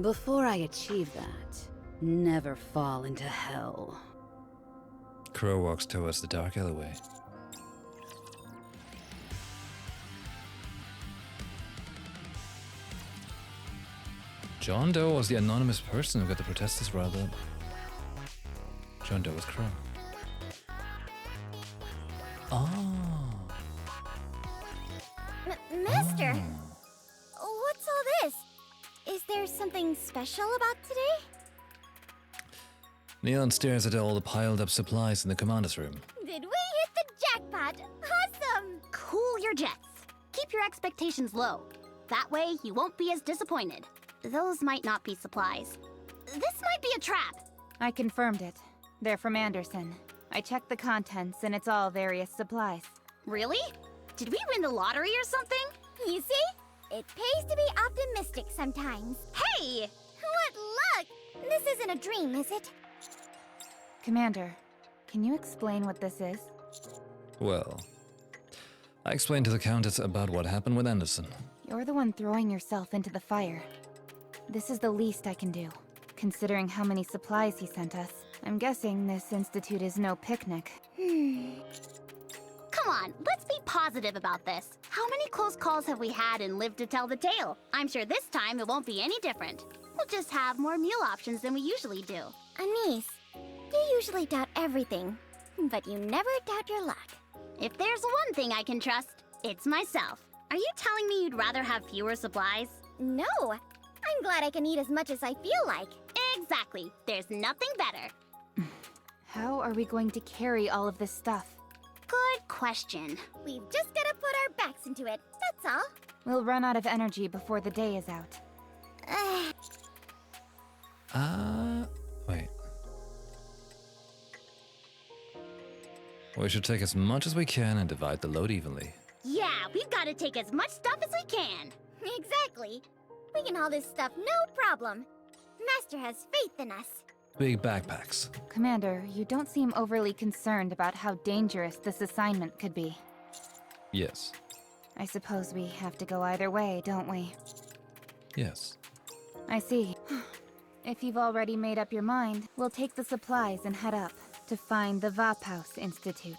Before I achieve that, never fall into hell. Crow walks towards the dark alleyway. John Doe was the anonymous person who got the protesters riled up. John Doe was Crow. Oh. Master! What's all this? Is there something special about today? Neon stares at all the piled up supplies in the commander's room. Did we hit the jackpot? Awesome! Cool your jets. Keep your expectations low. That way, you won't be as disappointed. Those might not be supplies. This might be a trap. I confirmed it. They're from Anderson. I checked the contents, and it's all various supplies. Really? Did we win the lottery or something? You see? It pays to be optimistic sometimes. Hey! What luck! This isn't a dream, is it? Commander, can you explain what this is? Well, I explained to the Countess about what happened with Anderson. You're the one throwing yourself into the fire. This is the least I can do, considering how many supplies he sent us. I'm guessing this institute is no picnic. Come on, let's be positive about this. How many close calls have we had and lived to tell the tale? I'm sure this time it won't be any different. We'll just have more meal options than we usually do. Anise, you usually doubt everything, but you never doubt your luck. If there's one thing I can trust, it's myself. Are you telling me you'd rather have fewer supplies? No, I'm glad I can eat as much as I feel like. Exactly. There's nothing better. How are we going to carry all of this stuff? Good question. We've just gotta put our backs into it, that's all. We'll run out of energy before the day is out. Wait. We should take as much as we can and divide the load evenly. Yeah, we've got to take as much stuff as we can. Exactly. We can haul this stuff no problem. Master has faith in us. Big backpacks. Commander, you don't seem overly concerned about how dangerous this assignment could be. Yes. I suppose we have to go either way, don't we? Yes. I see. If you've already made up your mind, we'll take the supplies and head up to find the Vaphaus Institute.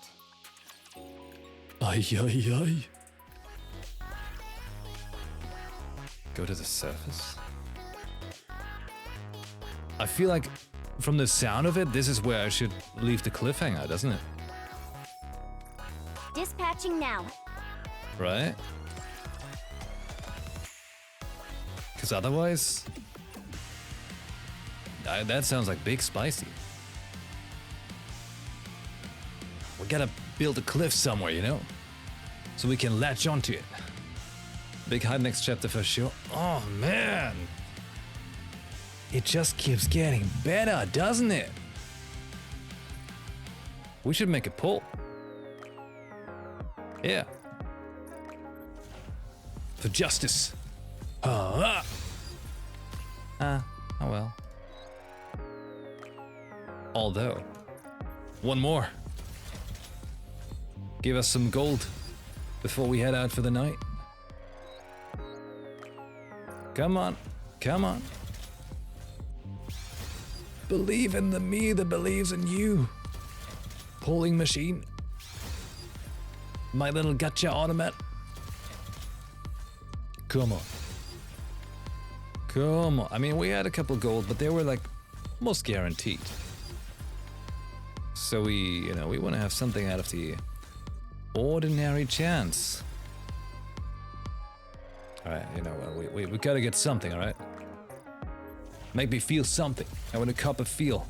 Ay, ay, ay. Go to the surface? I feel like, from the sound of it, this is where I should leave the cliffhanger, doesn't it? Dispatching now. Right? Because otherwise... that sounds like big spicy. gotta build a cliff somewhere, you know? So we can latch onto it. Big hype next chapter for sure. Oh man! It just keeps getting better, doesn't it? We should make a poll. Yeah. For justice. Oh well. Although, one more. Give us some gold before we head out for the night. Come on, come on. Believe in the me that believes in you. Polling machine. My little gotcha automat. Come on. Come on. I mean, we had a couple gold, but they were like almost guaranteed. So we want to have something out of the ordinary chance. All right, you know what? We gotta get something. All right. Make me feel something. I want a cup of feel.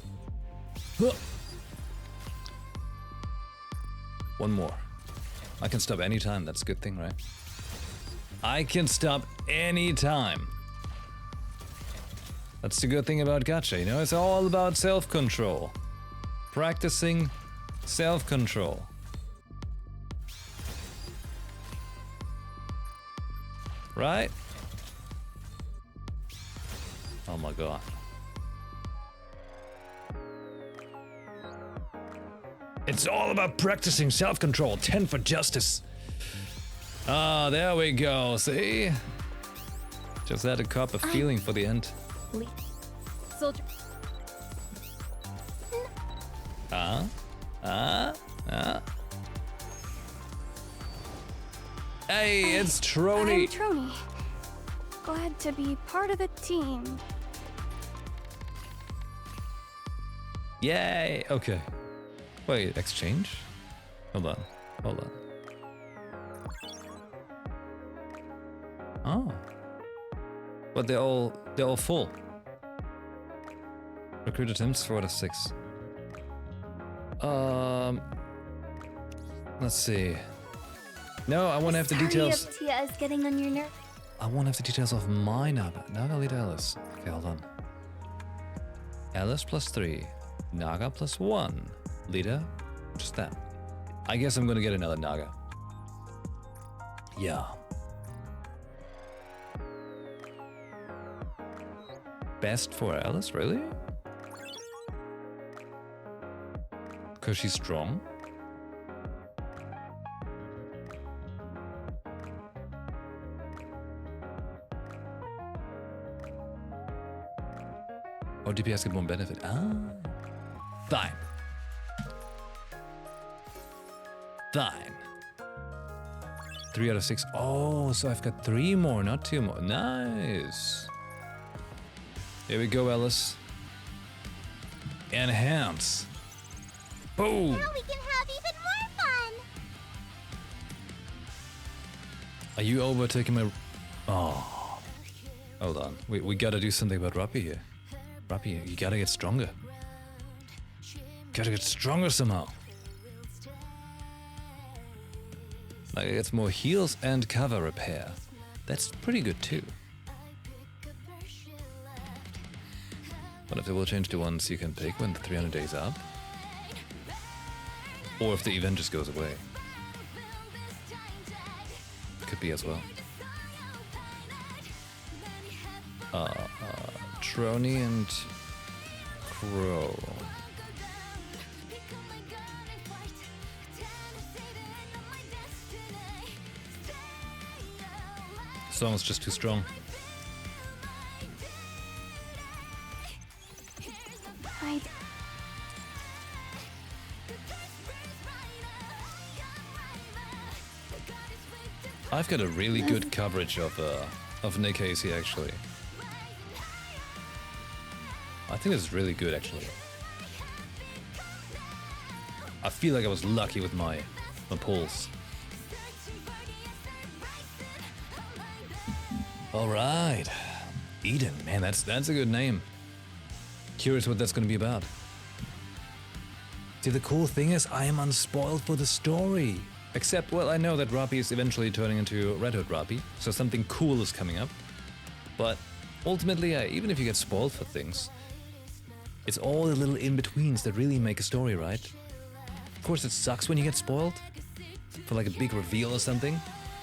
Huh. One more. I can stop anytime. That's a good thing, right? I can stop anytime. That's the good thing about gacha, you know? It's all about self-control. Practicing self-control. Right? Oh my god. It's all about practicing self-control. 10 for justice. Ah, there we go. See? Just had a cup of feeling for the end. Soldier. Hey, it's Trony. I'm Trony. Glad to be part of the team. Yay. Okay. Wait, exchange? Hold on. Hold on. Oh. But they're all full. Recruit attempts 4 out of 6. Let's see. No, I want to have the details. Tia is getting on your nerves. I want to have the details of my Naga. Naga lead Alice. Okay, hold on. Alice +3. Naga +1. Leader? Just that. I guess I'm gonna get another Naga. Yeah. Best for Alice, really? Because she's strong? Or DPS get more benefit. Ah. Fine. Fine. 3 out of 6. Oh, so I've got 3 more, not 2 more. Nice. Here we go, Alice. Enhance. Boom. Now we can have even more fun. Are you overtaking my... Oh. Hold on. We gotta do something about Rappy here. Rappy, you gotta get stronger. Gotta get stronger somehow. Like it gets more heals and cover repair. That's pretty good too. What if they will change to ones you can pick when the 300 days up? Or if the event just goes away. Could be as well. Trony and Crow. Song's just too strong. I've got a really good coverage of NIKKE actually. I think this is really good actually. I feel like I was lucky with my pulls. All right, Eden, man, that's a good name. Curious what that's going to be about. See, the cool thing is I am unspoiled for the story. Except, well, I know that Rapi is eventually turning into Red Hood Rapi, so something cool is coming up. But ultimately, even if you get spoiled for things, it's all the little in-betweens that really make a story, right? Of course, it sucks when you get spoiled for like a big reveal or something,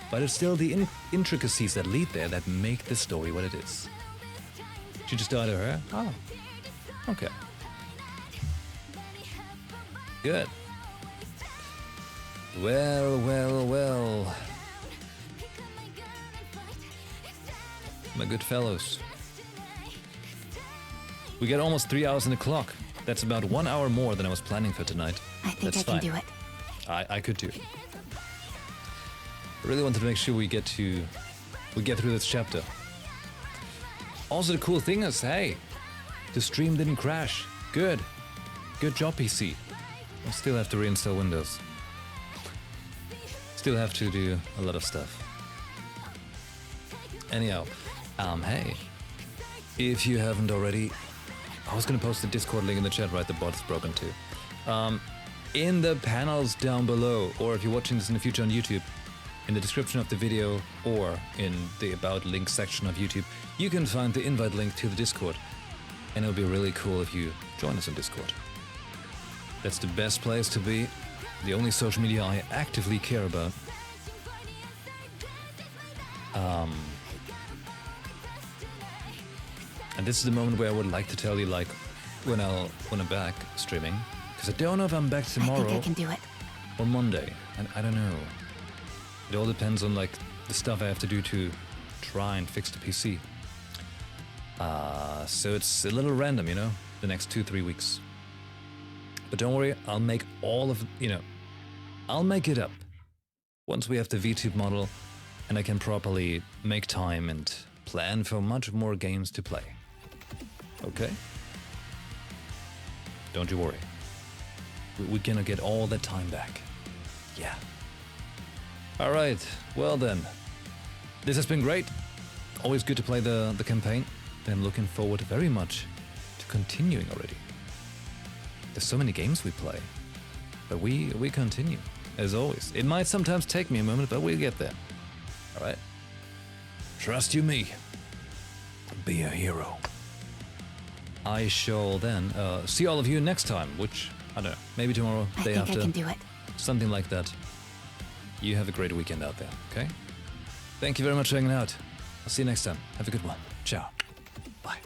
but it's still the intricacies that lead there that make the story what it is. Did you just die to her? Oh, okay. Good. Well, well, well. My good fellows. We get almost 3 hours in the clock. That's about 1 hour more than I was planning for tonight. I think That's I can fine. do it. I could too. I really wanted to make sure we get through this chapter. Also, the cool thing is, hey, the stream didn't crash. Good. Good job, PC. I still have to reinstall Windows. Still have to do a lot of stuff. Anyhow, hey, if you haven't already, I was gonna post the Discord link in the chat, right? The bot is broken too. In the panels down below, or if you're watching this in the future on YouTube, in the description of the video or in the About link section of YouTube, you can find the invite link to the Discord. And it'll be really cool if you join us on Discord. That's the best place to be, the only social media I actively care about. And this is the moment where I would like to tell you, like, when I'm back streaming, because I don't know if I'm back tomorrow. I think I can do it. Or Monday, and I don't know. It all depends on like the stuff I have to do to try and fix the PC. So it's a little random, you know, the next 2-3 weeks. But don't worry, I'll make all of, I'll make it up once we have the VTube model and I can properly make time and plan for much more games to play. Okay? Don't you worry. We're gonna get all that time back. Yeah. Alright, well then. This has been great. Always good to play the campaign. And I'm looking forward very much to continuing already. There's so many games we play. But we continue, as always. It might sometimes take me a moment, but we'll get there. Alright? Trust you me. Be a hero. I shall then see all of you next time, which, I don't know, maybe tomorrow, day after. I think I can do it. Something like that. You have a great weekend out there, okay? Thank you very much for hanging out. I'll see you next time. Have a good one. Ciao. Bye.